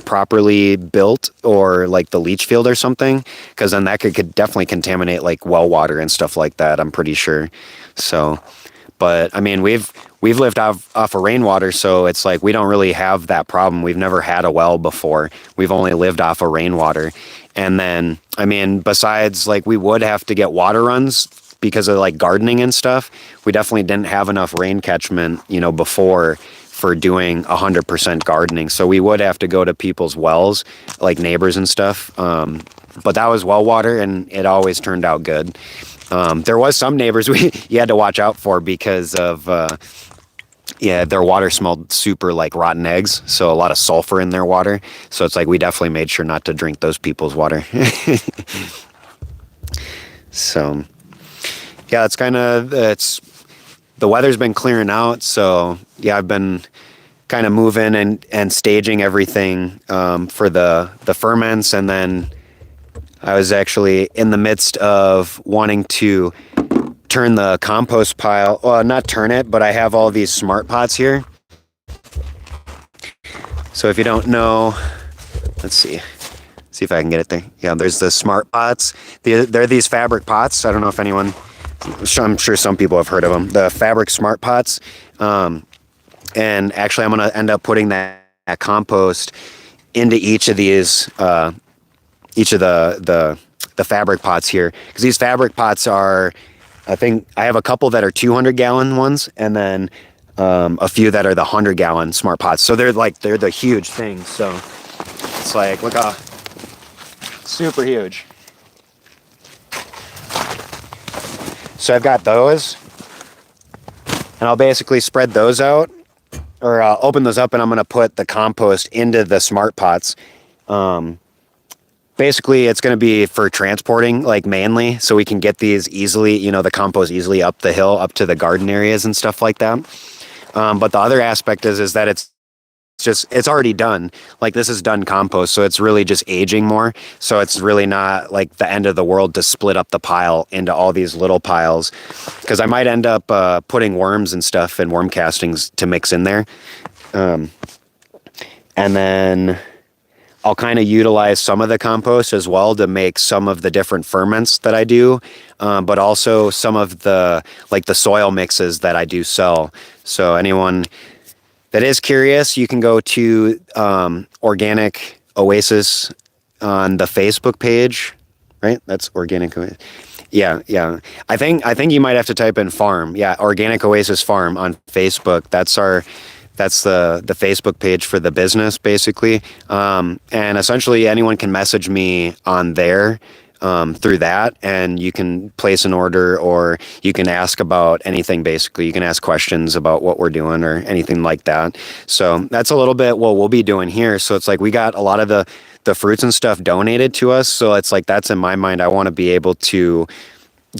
Speaker 1: properly built, or like the leach field or something, because then that could definitely contaminate like well water and stuff like that, I'm pretty sure. So, but I mean, we've lived off of rainwater, so it's like we don't really have that problem. We've never had a well before. We've only lived off of rainwater. And then, I mean, besides like we would have to get water runs because of like gardening and stuff, we definitely didn't have enough rain catchment, before for doing 100% gardening. So we would have to go to people's wells, like neighbors and stuff. But that was well water, and it always turned out good. There was some neighbors you had to watch out for because of, their water smelled super like rotten eggs. So a lot of sulfur in their water. So it's like, we definitely made sure not to drink those people's water. So yeah, the weather's been clearing out. So yeah, I've been kind of moving and staging everything for the ferments. And then I was actually in the midst of wanting to turn the compost pile, well, not turn it, but I have all these smart pots here. So if you don't know, let's see if I can get it there. Yeah, there's the smart pots. They're these fabric pots. I don't know if I'm sure some people have heard of them. The fabric smart pots. And actually I'm going to end up putting that compost into each of these, each of the fabric pots here. Because these fabric pots are, I think I have a couple that are 200-gallon ones, and then a few that are the 100-gallon smart pots. So they're the huge things. So it's like, look how super huge. So I've got those, and I'll basically spread those out, or open those up, and I'm going to put the compost into the smart pots. Basically, it's going to be for transporting, like mainly, so we can get these easily, the compost easily up the hill, up to the garden areas and stuff like that. But the other aspect is that it's already done. Like, this is done compost, so it's really just aging more. So it's really not like the end of the world to split up the pile into all these little piles, because I might end up putting worms and stuff and worm castings to mix in there. And then I'll kind of utilize some of the compost as well to make some of the different ferments that I do, but also some of the soil mixes that I do sell. So anyone that is curious, you can go to Organic Oasis on the Facebook page, right? That's Organic Oasis. Yeah. I think you might have to type in farm. Yeah, Organic Oasis Farm on Facebook. That's the Facebook page for the business, basically. And essentially anyone can message me on there through that, and you can place an order, or you can ask about anything, basically. You can ask questions about what we're doing or anything like that. So that's a little bit what we'll be doing here. So it's like we got a lot of the fruits and stuff donated to us. So it's like, that's in my mind, I want to be able to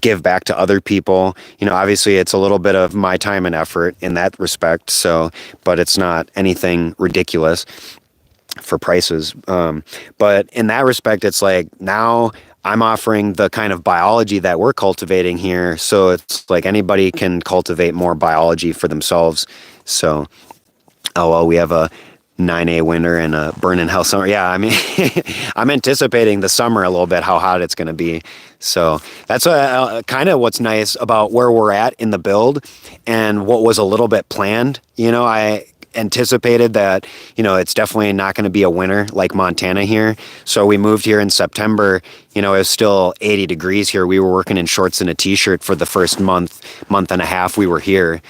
Speaker 1: give back to other people. Obviously it's a little bit of my time and effort in that respect. So, but it's not anything ridiculous for prices. But in that respect, it's like, now I'm offering the kind of biology that we're cultivating here. So it's like anybody can cultivate more biology for themselves. So, we have a 9A winter and a burning hell summer. Yeah, I mean, I'm anticipating the summer a little bit, how hot it's going to be. So that's kind of what's nice about where we're at in the build, and what was a little bit planned. I anticipated that, it's definitely not going to be a winter like Montana here. So we moved here in September. It was still 80 degrees here. We were working in shorts and a t-shirt for the first month and a half we were here.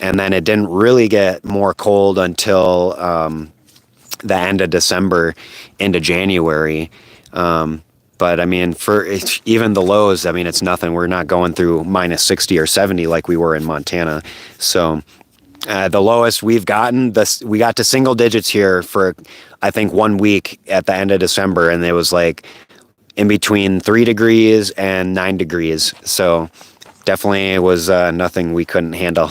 Speaker 1: And then it didn't really get more cold until the end of December into January. But I mean, for even the lows, I mean, it's nothing. We're not going through minus 60 or 70 like we were in Montana. So the lowest we've gotten, we got to single digits here for, I think, 1 week at the end of December. And it was like, in between 3 degrees and 9 degrees. So definitely was nothing we couldn't handle.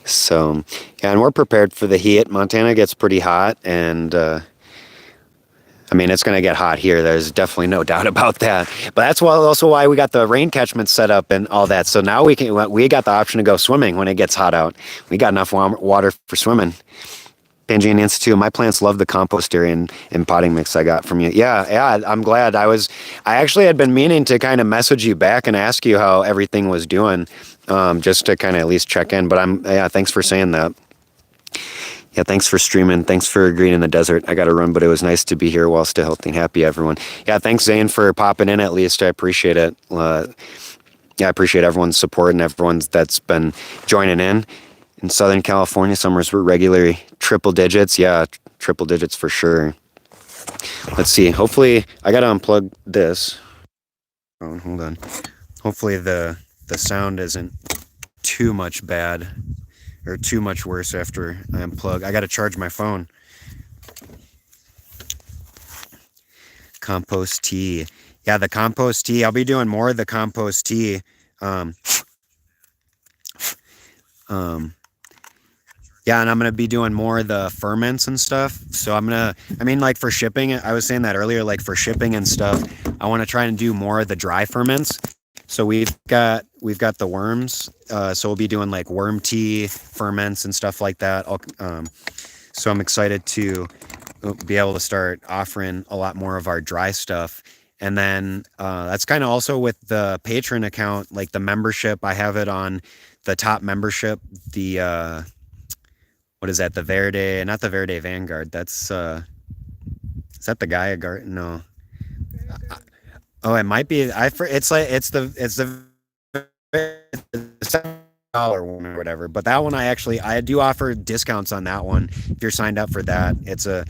Speaker 1: So, yeah, and we're prepared for the heat. Montana gets pretty hot, and I mean, it's going to get hot here. There's definitely no doubt about that. But that's also why we got the rain catchment set up and all that. So now we got the option to go swimming when it gets hot out. We got enough water for swimming. Pangea Institute, my plants love the compost area and potting mix I got from you. Yeah, I'm glad. I actually had been meaning to kind of message you back and ask you how everything was doing, just to kind of at least check in. But thanks for saying that. Yeah, thanks for streaming. Thanks for greening in the desert. I got to run, but it was nice to be here while still healthy and happy, everyone. Yeah, thanks, Zane, for popping in at least. I appreciate it. I appreciate everyone's support and everyone's that's been joining in. In Southern California, summers were regularly triple digits. Yeah, triple digits for sure. Let's see. Hopefully, I got to unplug this. Oh, hold on. Hopefully the sound isn't too much bad or too much worse after I unplug. I got to charge my phone. Compost tea. Yeah, the compost tea. I'll be doing more of the compost tea. Yeah, and I'm going to be doing more of the ferments and stuff. So like for shipping, I was saying that earlier, like for shipping and stuff, I want to try and do more of the dry ferments. So we've got the worms. So we'll be doing like worm tea, ferments and stuff like that. So I'm excited to be able to start offering a lot more of our dry stuff. And then that's kind of also with the patron account, like the membership. I have it on the top membership, the what is that? The Verde, not the Verde Vanguard. That's is that the Gaia Garden? No. Oh, it might be. It's the $7 one or whatever. But that one I do offer discounts on that one. If you're signed up for that, it's a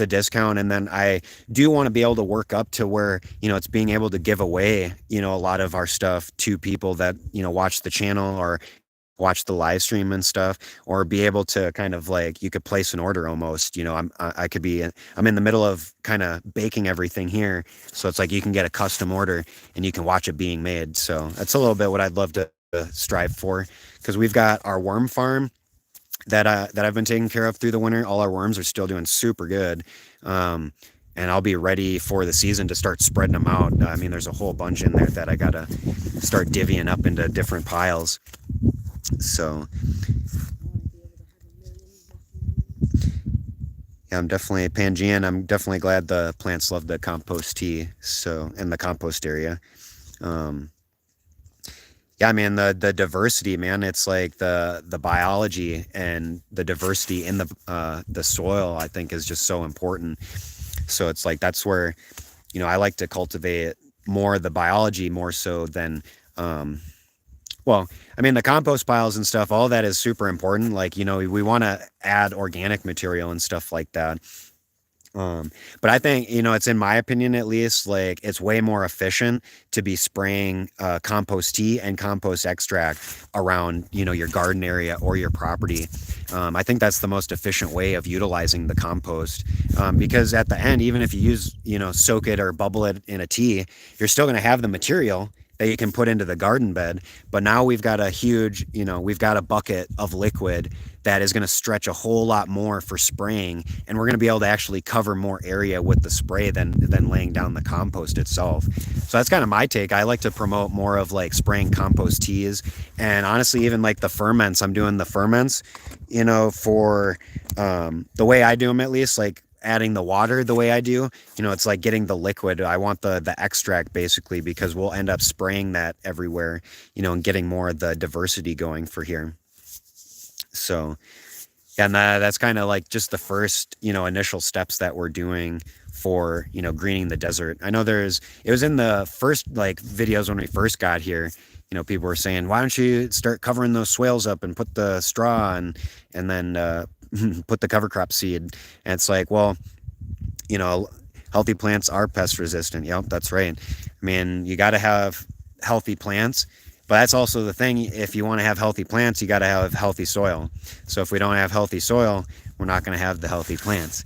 Speaker 1: discount. And then I do want to be able to work up to where, it's being able to give away, a lot of our stuff to people that, watch the channel or watch the live stream and stuff, or be able to kind of like, you could place an order almost, I'm in the middle of kind of baking everything here. So it's like, you can get a custom order and you can watch it being made. So that's a little bit what I'd love to strive for, because we've got our worm farm that I've been taking care of through the winter. All our worms are still doing super good. And I'll be ready for the season to start spreading them out. I mean, there's a whole bunch in there that I got to start divvying up into different piles. So yeah, I'm definitely Pangean. I'm definitely glad the plants love the compost tea. So, and the compost area. Yeah, I mean, the diversity, man, it's like the biology and the diversity in the soil, I think, is just so important. So it's like, that's where, I like to cultivate more the biology more so than, well, I mean, the compost piles and stuff, all that is super important. Like, we want to add organic material and stuff like that. But I think, it's in my opinion, at least, like it's way more efficient to be spraying compost tea and compost extract around, your garden area or your property. I think that's the most efficient way of utilizing the compost, because at the end, even if you use, soak it or bubble it in a tea, you're still going to have the material that you can put into the garden bed. But now we've got a huge, we've got a bucket of liquid that is going to stretch a whole lot more for spraying, and we're going to be able to actually cover more area with the spray than laying down the compost itself. So that's kind of my take. I like to promote more of like spraying compost teas, and honestly, even like the ferments. I'm doing the ferments, for the way I do them, at least, like adding the water the way I do, it's like getting the liquid. I want the extract basically, because we'll end up spraying that everywhere, and getting more of the diversity going for here. So, yeah, and that's kind of like just the first, initial steps that we're doing for, greening the desert. I know it was in the first like videos when we first got here, people were saying, why don't you start covering those swales up and put the straw and then, put the cover crop seed. And it's like, well, healthy plants are pest resistant. Yep, that's right. I mean, you got to have healthy plants, but that's also the thing. If you want to have healthy plants, you got to have healthy soil. So if we don't have healthy soil, we're not going to have the healthy plants.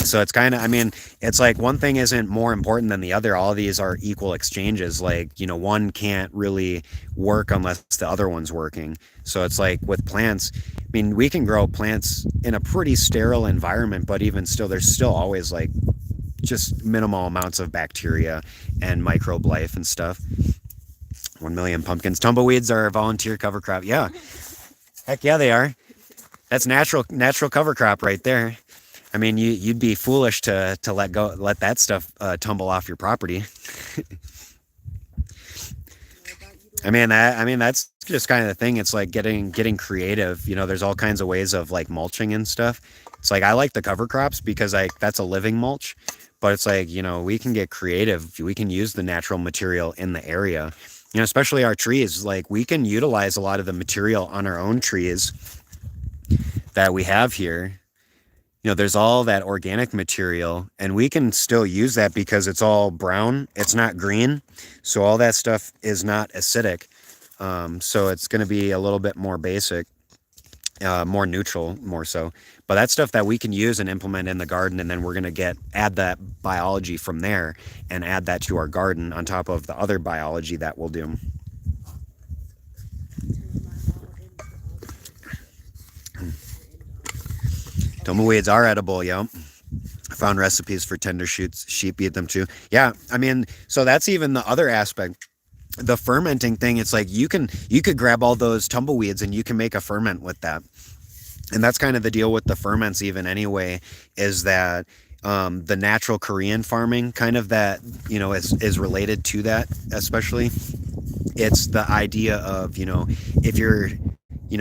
Speaker 1: So it's kind of, I mean, it's like one thing isn't more important than the other. All of these are equal exchanges. Like, one can't really work unless the other one's working. So it's like with plants, I mean, we can grow plants in a pretty sterile environment, but even still, there's still always like just minimal amounts of bacteria and microbe life and stuff. 1 million pumpkins. Tumbleweeds are a volunteer cover crop. Yeah. Heck yeah, they are. That's natural cover crop right there. I mean, you'd be foolish to let that stuff tumble off your property. I mean that's just kind of the thing. It's like getting creative. There's all kinds of ways of like mulching and stuff. It's like I like the cover crops because that's a living mulch, but it's like, we can get creative. We can use the natural material in the area. Especially our trees. Like we can utilize a lot of the material on our own trees that we have here. There's all that organic material, and we can still use that because it's all brown. It's not green. So all that stuff is not acidic. So it's going to be a little bit more basic, more neutral, more so. But that's stuff that we can use and implement in the garden. And then we're going to add that biology from there and add that to our garden on top of the other biology that we'll do. Tumbleweeds are edible, yo. I found recipes for tender shoots. Sheep eat them too. Yeah, I mean, so that's even the other aspect. The fermenting thing, it's like you could grab all those tumbleweeds and you can make a ferment with that. And that's kind of the deal with the ferments even anyway, is that the natural Korean farming kind of that, is related to that, especially. It's the idea of, if you're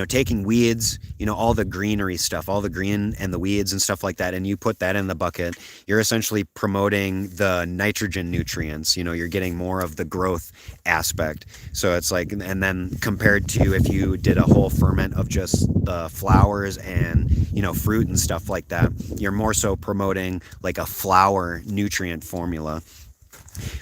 Speaker 1: taking weeds, all the greenery stuff, all the green and the weeds and stuff like that, and you put that in the bucket, you're essentially promoting the nitrogen nutrients. You're getting more of the growth aspect. So it's like, and then compared to if you did a whole ferment of just the flowers and, fruit and stuff like that, you're more so promoting like a flower nutrient formula.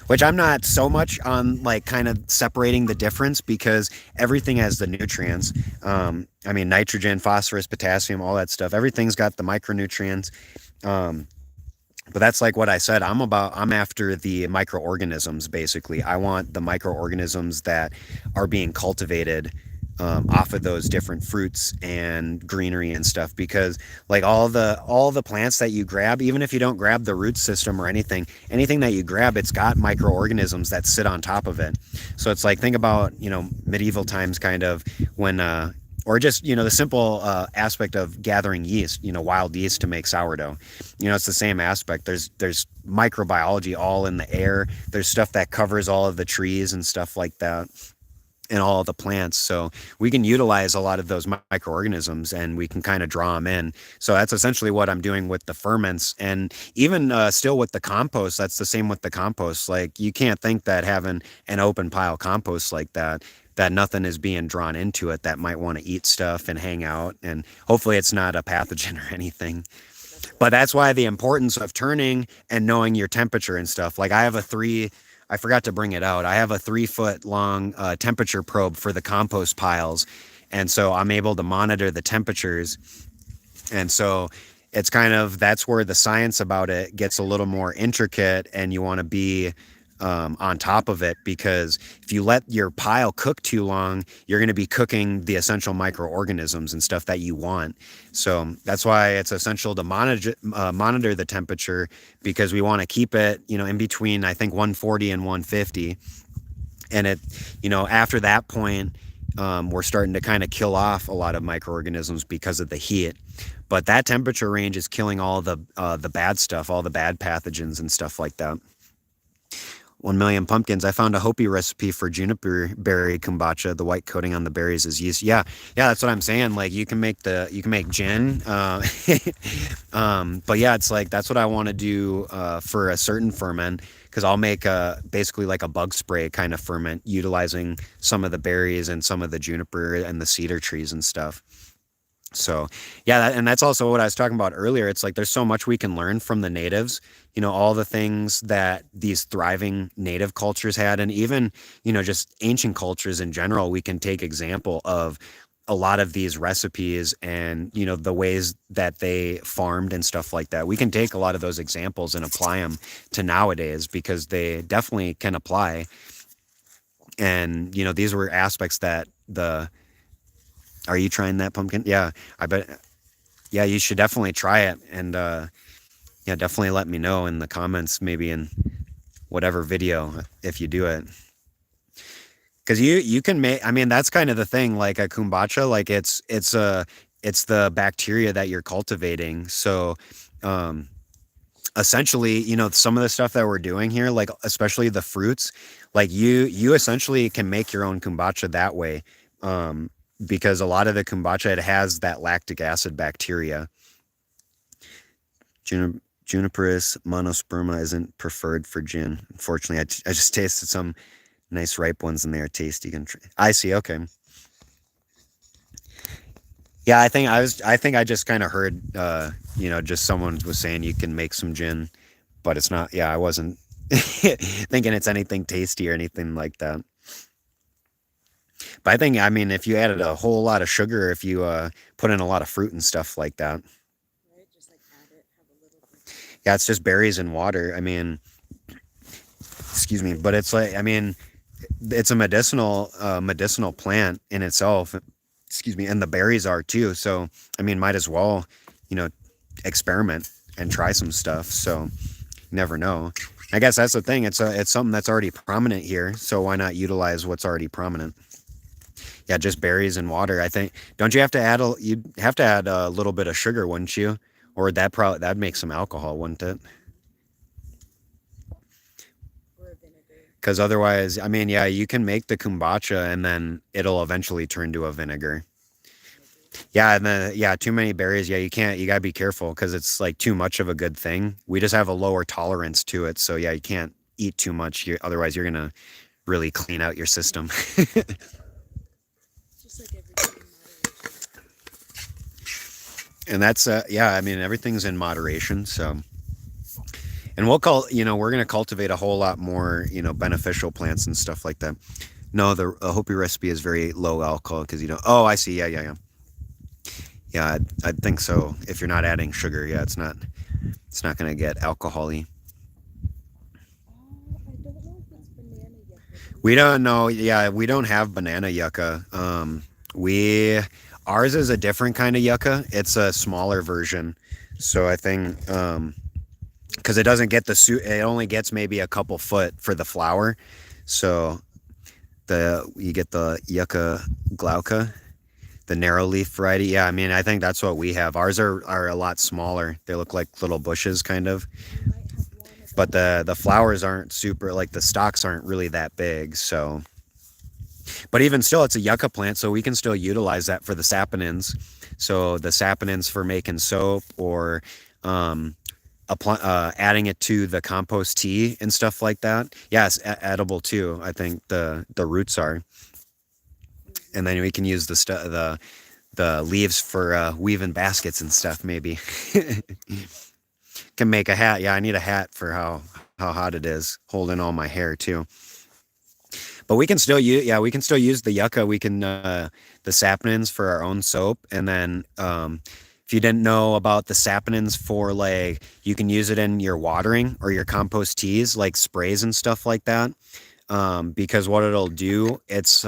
Speaker 1: Which I'm not so much on like kind of separating the difference because everything has the nutrients. I mean, nitrogen, phosphorus, potassium, all that stuff. Everything's got the micronutrients. But that's like what I said. I'm after the microorganisms, basically. I want the microorganisms that are being cultivated off of those different fruits and greenery and stuff, because like all the plants that you grab, even if you don't grab the root system or anything that you grab, it's got microorganisms that sit on top of it. So it's like, think about medieval times, kind of, when or just the simple aspect of gathering yeast, wild yeast to make sourdough. It's the same aspect. There's microbiology all in the air. There's stuff that covers all of the trees and stuff like that, and all of the plants. So we can utilize a lot of those microorganisms and we can kind of draw them in. So that's essentially what I'm doing with the ferments. And even still with the compost, that's the same with the compost. Like, you can't think that having an open pile compost like that nothing is being drawn into it that might want to eat stuff and hang out. And hopefully it's not a pathogen or anything. But that's why the importance of turning and knowing your temperature and stuff. Like, I forgot to bring it out. I have a 3-foot long temperature probe for the compost piles. And so I'm able to monitor the temperatures. And so it's kind of, that's where the science about it gets a little more intricate, and you want to be on top of it, because if you let your pile cook too long, you're going to be cooking the essential microorganisms and stuff that you want. So that's why it's essential to monitor the temperature, because we want to keep it, in between, I think, 140 and 150. And it, after that point, we're starting to kind of kill off a lot of microorganisms because of the heat. But that temperature range is killing all the bad stuff, all the bad pathogens and stuff like that. 1 million pumpkins. I found a Hopi recipe for juniper berry kombucha. The white coating on the berries is yeast. Yeah, that's what I'm saying. Like, you can make gin. But yeah, it's like, that's what I want to do for a certain ferment, because I'll make basically like a bug spray kind of ferment, utilizing some of the berries and some of the juniper and the cedar trees and stuff. So yeah, and that's also what I was talking about earlier. It's like, there's so much we can learn from the natives, all the things that these thriving native cultures had, and even, just ancient cultures in general. We can take example of a lot of these recipes and, you know, the ways that they farmed and stuff like that. We can take a lot of those examples and apply them to nowadays because they definitely can apply. And, you know, these were aspects that are you trying that pumpkin? Yeah, I bet. Yeah, you should definitely try it. And, yeah, definitely let me know in the comments, maybe in whatever video, if you do it. Because you can make, I mean, that's kind of the thing, like a kombucha, like it's the bacteria that you're cultivating. So um essentially, you know, some of the stuff that we're doing here, like especially the fruits, like you essentially can make your own kombucha that way. um because a lot of the kombucha, it has that lactic acid bacteria. Juniperus monosperma isn't preferred for gin, unfortunately. I just tasted some nice ripe ones and they are tasty. I see. Okay. Yeah, I think I just kind of heard, you know, just someone was saying you can make some gin, but it's not. Yeah, I wasn't thinking it's anything tasty or anything like that. But I think, I mean, if you added a whole lot of sugar, if you put in a lot of fruit and stuff like that, yeah, it's just berries and water. I mean, excuse me, but it's like, I mean, it's a medicinal plant in itself. Excuse me, and the berries are too. So I mean, might as well, you know, experiment and try some stuff. So you never know. I guess that's the thing. It's something that's already prominent here. So why not utilize what's already prominent? Yeah, just berries and water. I think. Don't you have to add you'd have to add a little bit of sugar, wouldn't you? Or that'd make some alcohol, wouldn't it? Because otherwise, I mean, yeah, you can make the kombucha and then it'll eventually turn to a vinegar. Yeah, and then yeah, too many berries. Yeah, you gotta be careful because it's like too much of a good thing. We just have a lower tolerance to it. So yeah, you can't eat too much. Otherwise you're gonna really clean out your system. And that's yeah, I mean, everything's in moderation. So, and we're gonna cultivate a whole lot more, you know, beneficial plants and stuff like that. No, the Hopi recipe is very low alcohol because you don't. Oh, I see. Yeah. Yeah, I think so. If you're not adding sugar, yeah, it's not gonna get alcohol-y. We don't know. Yeah, we don't have banana yucca. We ours is a different kind of yucca. It's a smaller version. So I think because it doesn't get the suit, it only gets maybe a couple foot for the flower. So you get the yucca glauca, the narrow leaf variety. Yeah, I mean, I think that's what we have. Ours are a lot smaller. They look like little bushes kind of. But the flowers aren't super, like the stalks aren't really that big. So, but even still, it's a yucca plant, so we can still utilize that for the saponins. So the saponins for making soap, or adding it to the compost tea and stuff like that. Yes, edible too. I think the roots are, and then we can use the leaves for weaving baskets and stuff. Maybe can make a hat. Yeah, I need a hat for how hot it is, holding all my hair too. But we can still use the yucca. We can the saponins for our own soap, and then if you didn't know about the saponins for, like, you can use it in your watering or your compost teas, like sprays and stuff like that. Because what it'll do, it's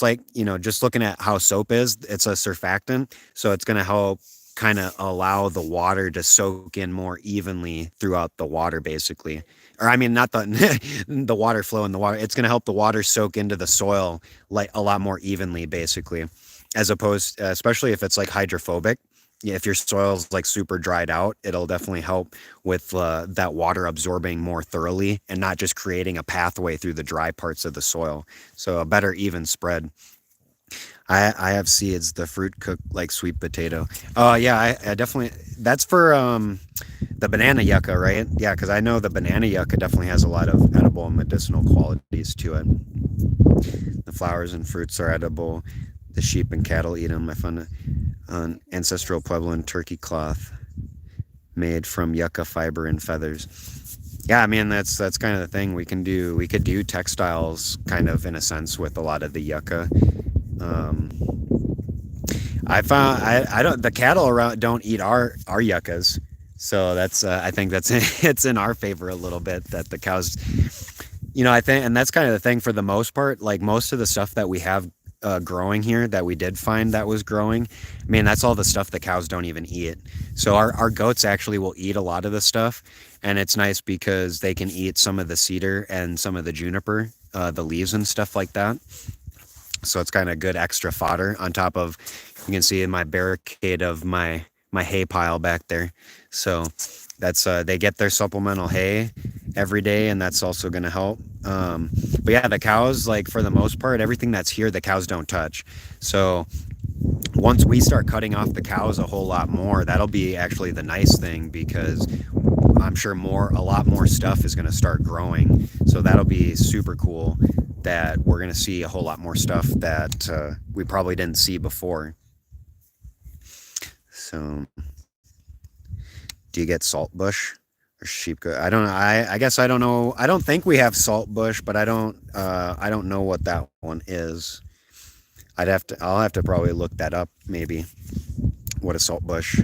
Speaker 1: like, you know, just looking at how soap is, it's a surfactant, so it's gonna help kind of allow the water to soak in more evenly throughout the water, basically. Or I mean, not the the water flow in the water. It's going to help the water soak into the soil like a lot more evenly, basically, as opposed, especially if it's like hydrophobic. Yeah, if your soil's like super dried out, it'll definitely help with that water absorbing more thoroughly and not just creating a pathway through the dry parts of the soil. So a better even spread. I have seeds. The fruit cooked like sweet potato. Oh yeah, I definitely. That's for the banana yucca, right? Yeah, because I know the banana yucca definitely has a lot of edible and medicinal qualities to it. The flowers and fruits are edible. The sheep and cattle eat them. I found an ancestral Puebloan turkey cloth made from yucca fiber and feathers. Yeah, I mean, that's kind of the thing we can do. We could do textiles kind of in a sense with a lot of the yucca. I found I don't the cattle around don't eat our yuccas, so that's I think that's it's in our favor a little bit that the cows, I think, and that's kind of the thing for the most part. Like most of the stuff that we have growing here that we did find that was growing, I mean, that's all the stuff the cows don't even eat. So our goats actually will eat a lot of the stuff, and it's nice because they can eat some of the cedar and some of the juniper, the leaves and stuff like that. So it's kind of good extra fodder on top of, you can see in my barricade of my hay pile back there. So that's they get their supplemental hay every day, and that's also going to help. But yeah, the cows, like for the most part, everything that's here, the cows don't touch. So once we start cutting off the cows a whole lot more, that'll be actually the nice thing, because I'm sure a lot more stuff is going to start growing. So that'll be super cool that we're going to see a whole lot more stuff that we probably didn't see before. So do you get saltbush or sheep goat? I don't know. I guess I don't know. I don't think we have saltbush, but I don't know what that one is. I'll have to probably look that up, maybe, what a saltbush,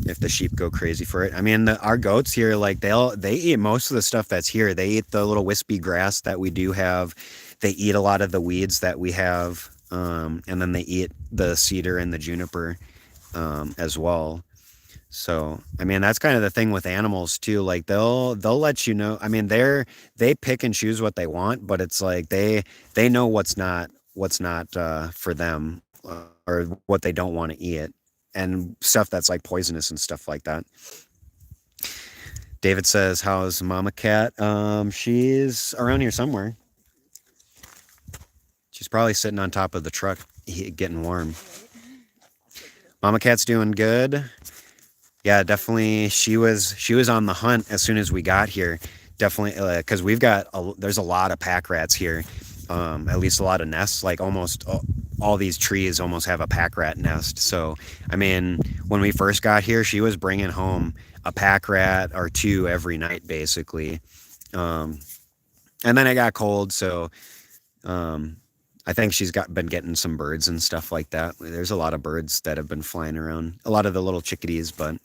Speaker 1: if the sheep go crazy for it. I mean, our goats here, like they eat most of the stuff that's here. They eat the little wispy grass that we do have. They eat a lot of the weeds that we have. And then they eat the cedar and the juniper as well. So, I mean, that's kind of the thing with animals too. Like they'll let you know. I mean, they pick and choose what they want, but it's like they know what's not for them, or what they don't want to eat, and stuff that's like poisonous and stuff like that. David says, "How's Mama Cat?" She's around here somewhere. She's probably sitting on top of the truck, getting warm. Mama Cat's doing good. Yeah, definitely. She was on the hunt as soon as we got here. Definitely, because there's a lot of pack rats here. At least a lot of nests. Like almost all these trees almost have a pack rat nest. So, I mean, when we first got here, she was bringing home a pack rat or two every night, basically. And then it got cold, so I think she's been getting some birds and stuff like that. There's a lot of birds that have been flying around. A lot of the little chickadees, but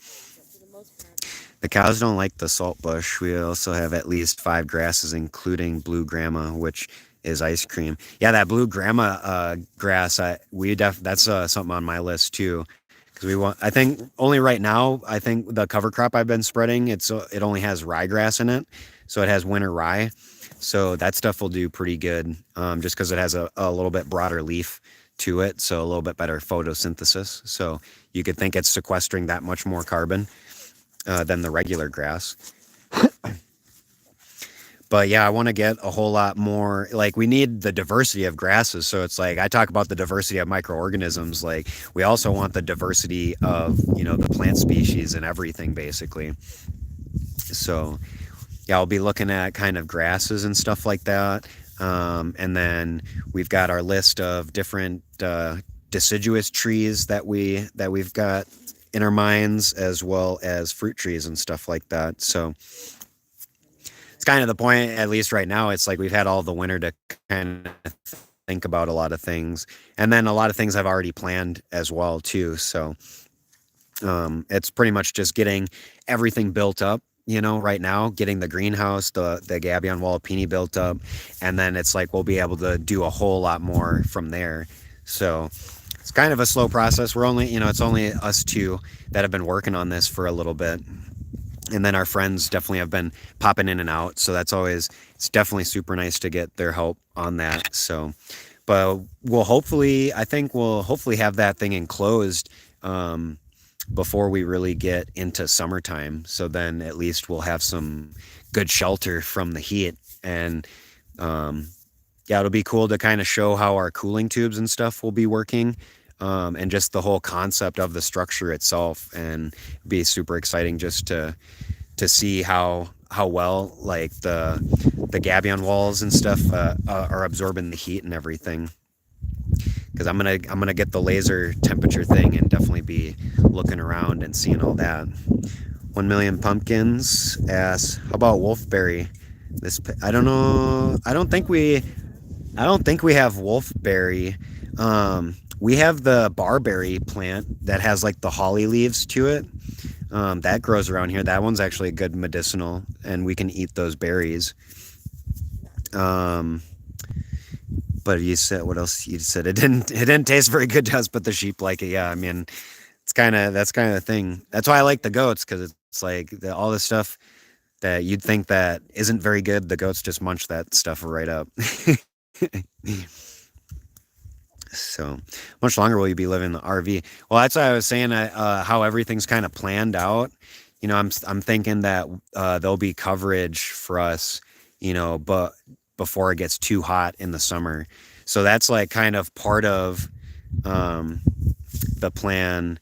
Speaker 1: the cows don't like the saltbush. We also have at least 5 grasses, including blue grama, which is ice cream. Yeah, that blue grama grass. That's something on my list too, because I think only right now. I think the cover crop I've been spreading, it only has ryegrass in it, so it has winter rye. So that stuff will do pretty good, just because it has a little bit broader leaf to it, so a little bit better photosynthesis. So you could think it's sequestering that much more carbon than the regular grass. But yeah, I want to get a whole lot more, like we need the diversity of grasses. So it's like, I talk about the diversity of microorganisms. Like we also want the diversity of, the plant species and everything, basically. So yeah, I'll be looking at kind of grasses and stuff like that. And then we've got our list of different deciduous trees that we've got in our minds, as well as fruit trees and stuff like that. So it's kind of the point, at least right now. It's like we've had all the winter to kind of think about a lot of things, and then a lot of things I've already planned as well too. So it's pretty much just getting everything built up, right now, getting the greenhouse, the Gabion Wall-apini built up, and then it's like we'll be able to do a whole lot more from there. So it's kind of a slow process. We're only, it's only us two that have been working on this for a little bit. And then our friends definitely have been popping in and out. So it's definitely super nice to get their help on that. So, but I think we'll hopefully have that thing enclosed before we really get into summertime. So then at least we'll have some good shelter from the heat. And yeah, it'll be cool to kind of show how our cooling tubes and stuff will be working. And just the whole concept of the structure itself, and be super exciting just to see how well like the gabion walls and stuff are absorbing the heat and everything. Because I'm gonna get the laser temperature thing and definitely be looking around and seeing all that. 1 million pumpkins asks, how about wolfberry? I don't know. I don't think we have wolfberry. We have the barberry plant that has like the holly leaves to it. That grows around here. That one's actually a good medicinal, and we can eat those berries. Um, but you said, what else? You said it didn't taste very good to us, but the sheep like it. Yeah, I mean, that's kind of the thing. That's why I like the goats, because it's like all the stuff that you'd think that isn't very good, the goats just munch that stuff right up. So, much longer will you be living in the RV? Well, that's why I was saying how everything's kind of planned out. I'm thinking that there'll be coverage for us, but before it gets too hot in the summer. So that's like kind of part of the plan.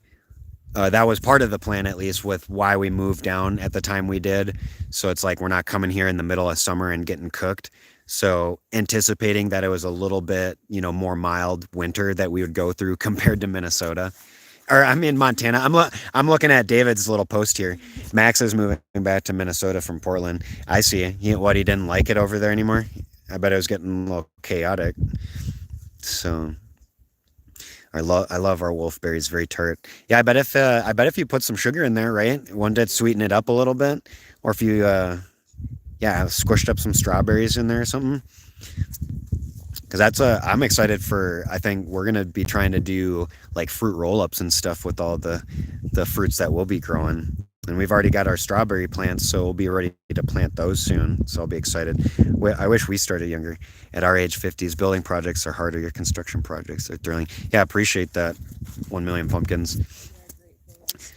Speaker 1: That was part of the plan, at least, with why we moved down at the time we did. So it's like we're not coming here in the middle of summer and getting cooked. So anticipating that it was a little bit, more mild winter that we would go through compared to Minnesota. Or I'm in Montana. I'm looking at David's little post here. Max is moving back to Minnesota from Portland. I see. He didn't like it over there anymore? I bet it was getting a little chaotic. So I love our wolfberries, very tart. Yeah, I bet if you put some sugar in there, right? Wouldn't it sweeten it up a little bit? Or if you squished up some strawberries in there or something. Because I'm excited for, I think we're going to be trying to do like fruit roll-ups and stuff with all the fruits that we'll be growing. And we've already got our strawberry plants, so we'll be ready to plant those soon. So I'll be excited. I wish we started younger. At our age, 50s, building projects are harder. Your construction projects are thrilling. Yeah, appreciate that. 1 million pumpkins.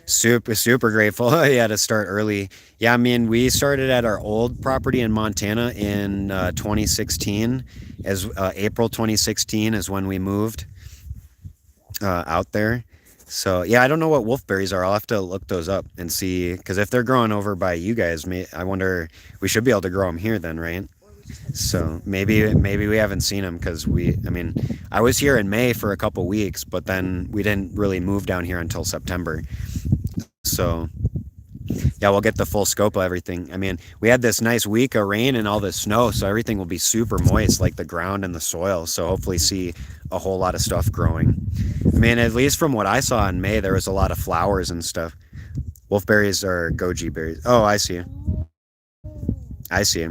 Speaker 1: Super grateful. Yeah, to start early. Yeah, I mean, we started at our old property in Montana in 2016. As April 2016 is when we moved out there. So yeah, I don't know what wolfberries are. I'll have to look those up and see, because if they're growing over by you guys, I wonder, we should be able to grow them here then, right? So maybe we haven't seen them, because I was here in May for a couple weeks, but then we didn't really move down here until September. So yeah, we'll get the full scope of everything. I mean, we had this nice week of rain and all this snow, so everything will be super moist, like the ground and the soil. So hopefully see a whole lot of stuff growing. I mean, at least from what I saw in May, there was a lot of flowers and stuff. Wolfberries are goji berries. Oh, I see. I see.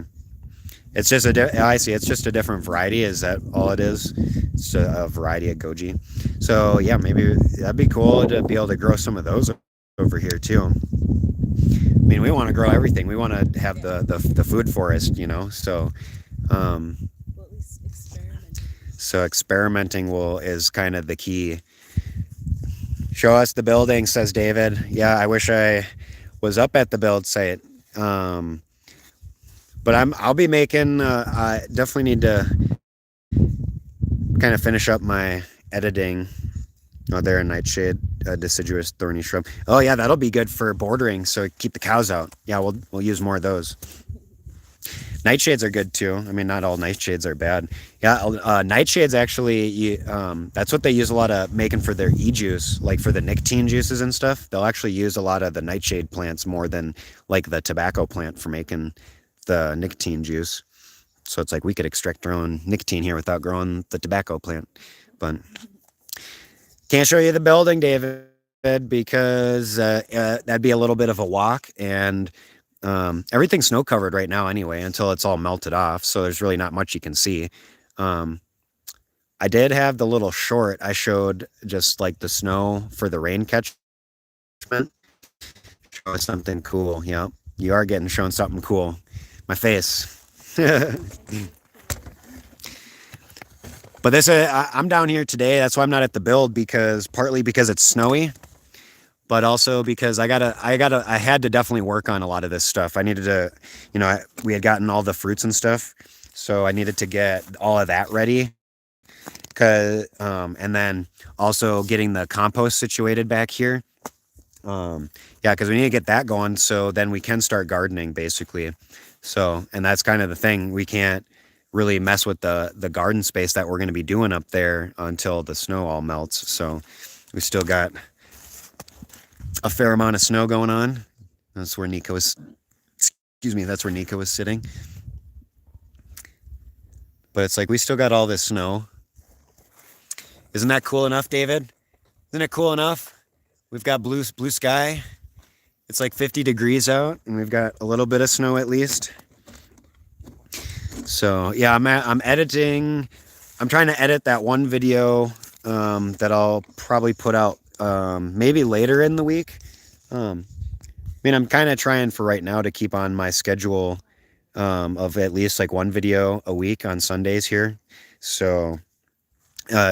Speaker 1: It's just I see. It's just a different variety. Is that all it is? It's a variety of goji. So yeah, maybe that'd be cool to be able to grow some of those over here too. I mean, we want to grow everything. We want to have the food forest, So, so experimenting is kind of the key. Show us the building, says David. Yeah, I wish I was up at the build site. But I'll be making. I definitely need to kind of finish up my editing. Oh, they're a nightshade, a deciduous thorny shrub. Oh yeah, that'll be good for bordering, so keep the cows out. Yeah, we'll use more of those. Nightshades are good too. I mean, not all nightshades are bad. Yeah, nightshades actually, that's what they use a lot of making for their e-juice, like for the nicotine juices and stuff. They'll actually use a lot of the nightshade plants more than like the tobacco plant for making the nicotine juice. So it's like we could extract our own nicotine here without growing the tobacco plant. But can't show you the building, David, because that'd be a little bit of a walk, and everything's snow covered right now anyway, until it's all melted off. So there's really not much you can see. I did have the little short. I showed just like the snow for the rain catchment. Show something cool. Yeah, you are getting shown something cool. My face. But I'm down here today. That's why I'm not at the build, partly because it's snowy, but also because I had to definitely work on a lot of this stuff. I needed to, we had gotten all the fruits and stuff, so I needed to get all of that ready. And then also getting the compost situated back here. Because we need to get that going, so then we can start gardening basically. So, and that's kind of the thing. We can't really mess with the garden space that we're going to be doing up there until the snow all melts. So we still got a fair amount of snow going on. That's where Nico was sitting. But it's like we still got all this snow. Isn't that cool enough, David? Isn't it cool enough? We've got blue sky. It's like 50 degrees out, and we've got a little bit of snow at least. So yeah, I'm editing. I'm trying to edit that one video that I'll probably put out maybe later in the week. I mean, I'm kind of trying for right now to keep on my schedule of at least like one video a week on Sundays here. So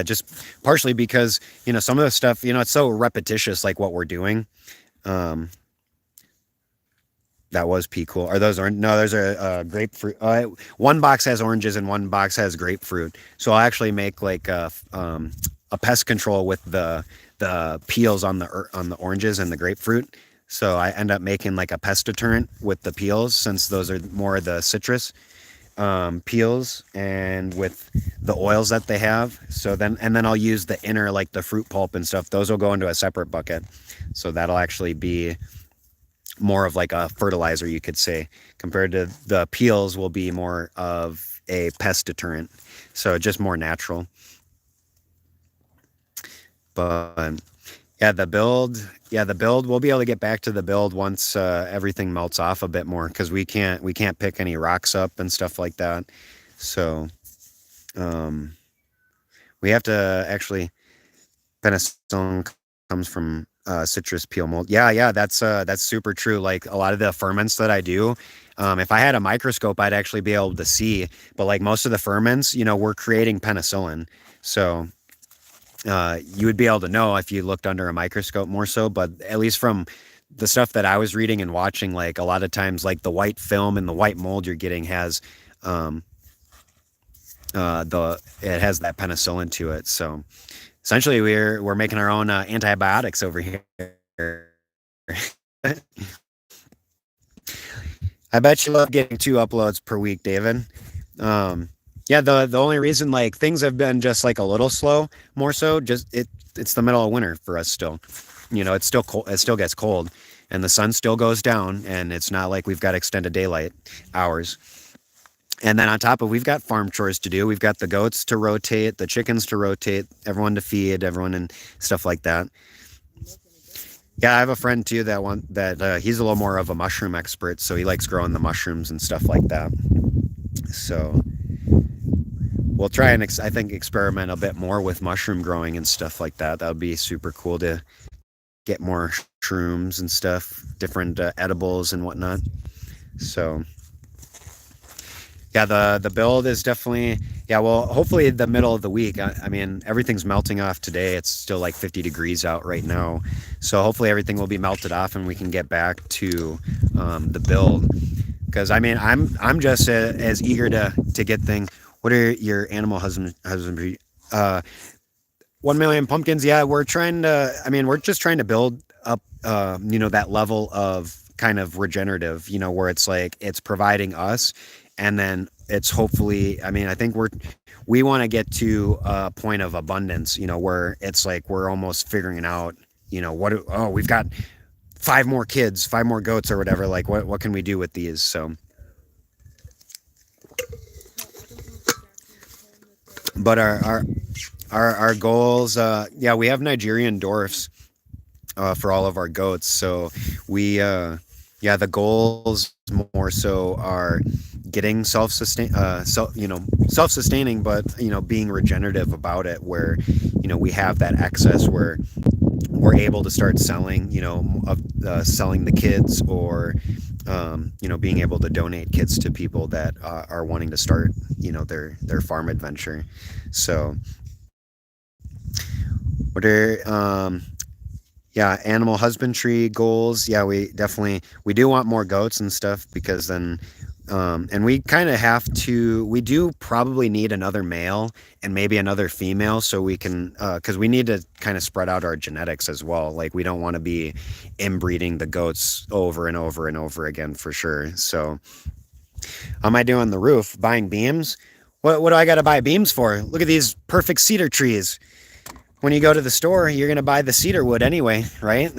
Speaker 1: just partially because, you know, some of the stuff, you know, it's so repetitious, like what we're doing. That was pea cool. Are those orange? No, those are grapefruit. One box has oranges and one box has grapefruit. So I'll actually make like a pest control with the peels on the oranges and the grapefruit. So I end up making like a pest deterrent with the peels, since those are more of the citrus peels, and with the oils that they have. So then I'll use the inner, like the fruit pulp and stuff. Those will go into a separate bucket. So that'll actually be more of like a fertilizer, you could say, compared to the peels will be more of a pest deterrent. So just more natural. But yeah, the build, we'll be able to get back to the build once everything melts off a bit more, because we can't pick any rocks up and stuff like that. So we have to actually, penicillin comes from citrus peel mold. Yeah, that's super true. Like a lot of the ferments that I do, if I had a microscope, I'd actually be able to see. But like most of the ferments, you know, we're creating penicillin. So you would be able to know if you looked under a microscope more so. But at least from the stuff that I was reading and watching, like a lot of times, like the white film and the white mold you're getting has it has that penicillin to it. So essentially, we're making our own antibiotics over here. I bet you love getting 2 uploads per week, David. Yeah, the only reason like things have been just like a little slow, more so, just it's the middle of winter for us still. You know, it's still cold. It still gets cold, and the sun still goes down, and it's not like we've got extended daylight hours. And then on top of, we've got farm chores to do. We've got the goats to rotate, the chickens to rotate, everyone to feed, everyone, and stuff like that. Yeah, I have a friend too that he's a little more of a mushroom expert, so he likes growing the mushrooms and stuff like that. So we'll try and I think experiment a bit more with mushroom growing and stuff like that. That would be super cool to get more shrooms and stuff, different edibles and whatnot. So yeah, the build is definitely, yeah, well, hopefully the middle of the week. I mean, everything's melting off today. It's still like 50 degrees out right now. So hopefully everything will be melted off and we can get back to the build. Because I mean, I'm just as eager to get things. What are your animal husbandry? 1 million pumpkins. Yeah, we're just trying to build up, you know, that level of kind of regenerative, you know, where it's like, it's providing us. And then it's hopefully, I mean, I think we want to get to a point of abundance, you know, where it's like, we're almost figuring out, you know, we've got 5 more kids, 5 more goats or whatever. Like what can we do with these? So, but our goals, yeah, we have Nigerian dwarfs, for all of our goats. So we, yeah, the goals more so are getting self-sustaining, but, you know, being regenerative about it, where, you know, we have that excess where we're able to start selling, you know, selling the kids, or, you know, being able to donate kids to people that are wanting to start, you know, their farm adventure. So what are, yeah, animal husbandry goals. Yeah, we do want more goats and stuff, because then, and we kind of we do probably need another male and maybe another female, so we can, because we need to kind of spread out our genetics as well. Like, we don't want to be inbreeding the goats over and over and over again, for sure. So how am I doing the roof? Buying beams? What do I got to buy beams for? Look at these perfect cedar trees. When you go to the store, you're going to buy the cedar wood anyway, right?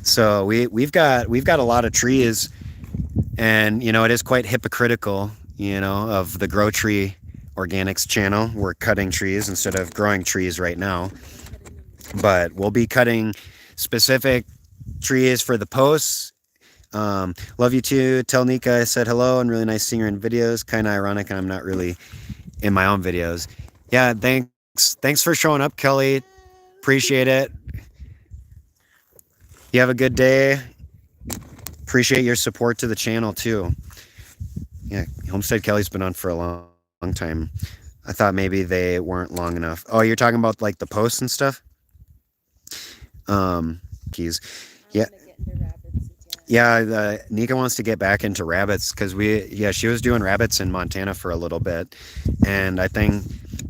Speaker 1: So we've got a lot of trees, and, you know, it is quite hypocritical, you know, of the grow tree Organics channel. We're cutting trees instead of growing trees right now, but we'll be cutting specific trees for the posts. Love you too. Tell Nika I said hello, and really nice seeing her in videos. Kind of ironic I'm not really in my own videos. Yeah, thanks for showing up, Kelly. Appreciate it. You have a good day. Appreciate your support to the channel too. Yeah, Homestead Kelly's been on for a long time. I thought maybe they weren't long enough. Oh, you're talking about like the posts and stuff? Keys. Yeah. Yeah, Nika wants to get back into rabbits because she was doing rabbits in Montana for a little bit. And I think,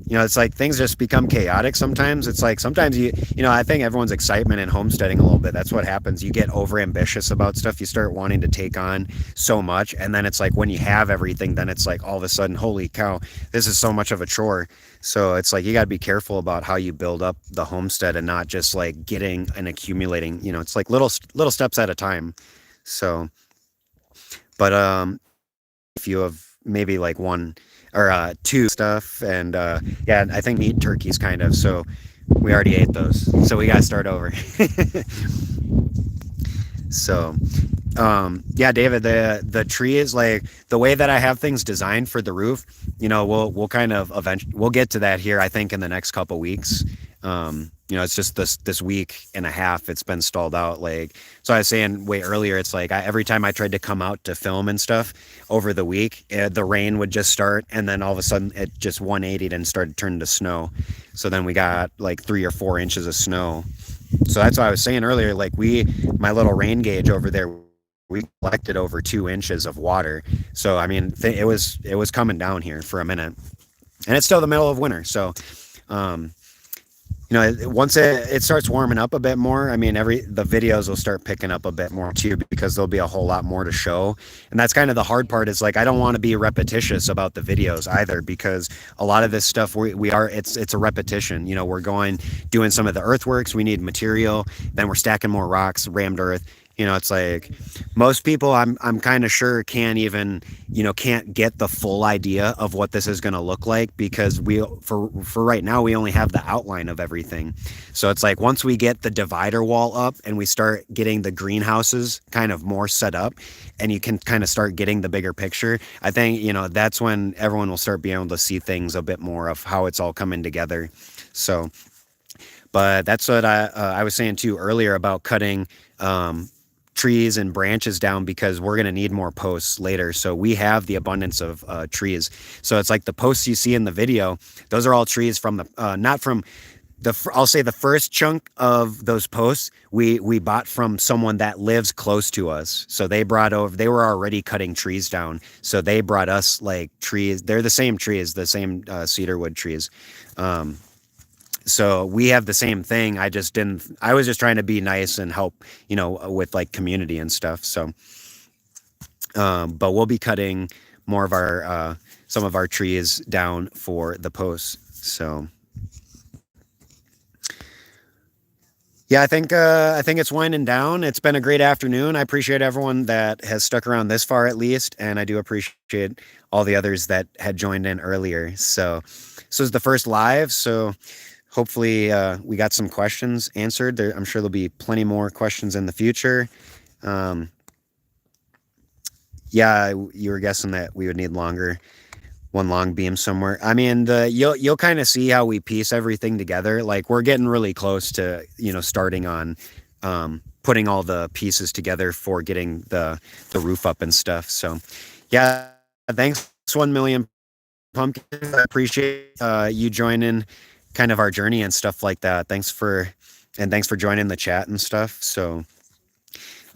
Speaker 1: it's like things just become chaotic sometimes. It's like sometimes I think everyone's excitement in homesteading a little bit. That's what happens. You get over ambitious about stuff. You start wanting to take on so much. And then it's like when you have everything, then it's like all of a sudden, holy cow, this is so much of a chore. So it's like you got to be careful about how you build up the homestead and not just like getting and accumulating. It's like little steps at a time. So, but if you have maybe like one or two stuff, and yeah, I think meat turkeys kind of. So we already ate those, so we got to start over. So, yeah, David, the tree is like the way that I have things designed for the roof. We'll kind of we'll get to that here. I think in the next couple weeks. It's just this week and a half it's been stalled out. Like, so I was saying way earlier, it's like every time I tried to come out to film and stuff over the week, the rain would just start, and then all of a sudden it just 180'd and started turning to snow. So then we got like 3 or 4 inches of snow. So that's what I was saying earlier. Like my little rain gauge over there, we collected over 2 inches of water. So I mean, it was coming down here for a minute, and it's still the middle of winter. So, once it starts warming up a bit more, I mean, the videos will start picking up a bit more too, because there'll be a whole lot more to show. And that's kind of the hard part, is like, I don't want to be repetitious about the videos either, because a lot of this stuff it's a repetition. We're doing some of the earthworks. We need material. Then we're stacking more rocks, rammed earth. It's like most people I'm kind of sure can't get the full idea of what this is going to look like, because for right now, we only have the outline of everything. So it's like once we get the divider wall up and we start getting the greenhouses kind of more set up, and you can kind of start getting the bigger picture, I think, that's when everyone will start being able to see things a bit more of how it's all coming together. So, but that's what I was saying too earlier about cutting, trees and branches down, because we're going to need more posts later. So we have the abundance of trees. So it's like the posts you see in the video, those are all trees from I'll say the first chunk of those posts we bought from someone that lives close to us. So they were already cutting trees down. So they brought us like trees. They're the same trees, the same cedarwood trees. So we have the same thing. I was just trying to be nice and help, with like community and stuff. So, but we'll be cutting more of some of our trees down for the posts. So, yeah, I think it's winding down. It's been a great afternoon. I appreciate everyone that has stuck around this far, at least. And I do appreciate all the others that had joined in earlier. So this was the first live. So hopefully we got some questions answered. I'm sure there'll be plenty more questions in the future. Yeah, you were guessing that we would need one long beam somewhere. I mean, you'll kind of see how we piece everything together. Like we're getting really close to, starting on putting all the pieces together for getting the roof up and stuff. So yeah, thanks 1 million pumpkins. I appreciate you joining kind of our journey and stuff like that. Thanks for joining the chat and stuff. So,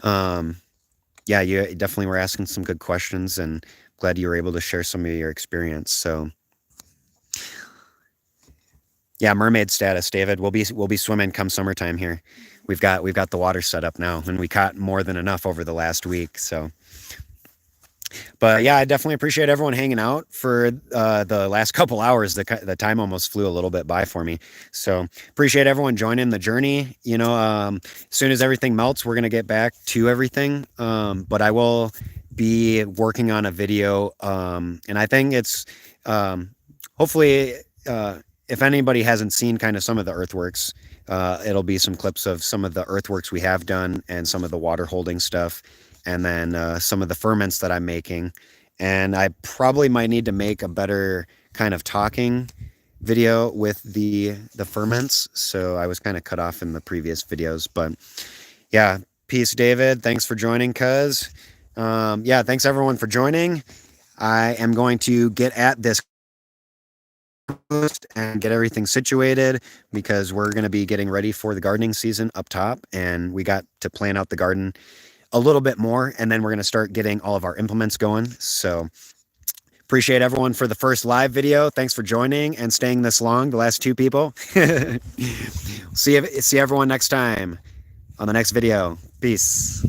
Speaker 1: yeah, you definitely were asking some good questions, and glad you were able to share some of your experience. So, yeah, mermaid status, David. We'll be swimming come summertime here. We've got the water set up now, and we caught more than enough over the last week. So, but yeah, I definitely appreciate everyone hanging out for the last couple hours. The time almost flew a little bit by for me. So appreciate everyone joining the journey. As soon as everything melts, we're going to get back to everything. But I will be working on a video. And I think it's hopefully, if anybody hasn't seen kind of some of the earthworks, it'll be some clips of some of the earthworks we have done and some of the water holding stuff, and then some of the ferments that I'm making. And I probably might need to make a better kind of talking video with the ferments. So I was kind of cut off in the previous videos, but yeah, peace, David. Thanks for joining, cuz. Yeah, thanks everyone for joining. I am going to get at this and get everything situated because we're going to be getting ready for the gardening season up top, and we got to plan out the garden a little bit more, and then we're going to start getting all of our implements going. So appreciate everyone for the first live video. Thanks for joining and staying this long, the last two people. See everyone next time on the next video. Peace.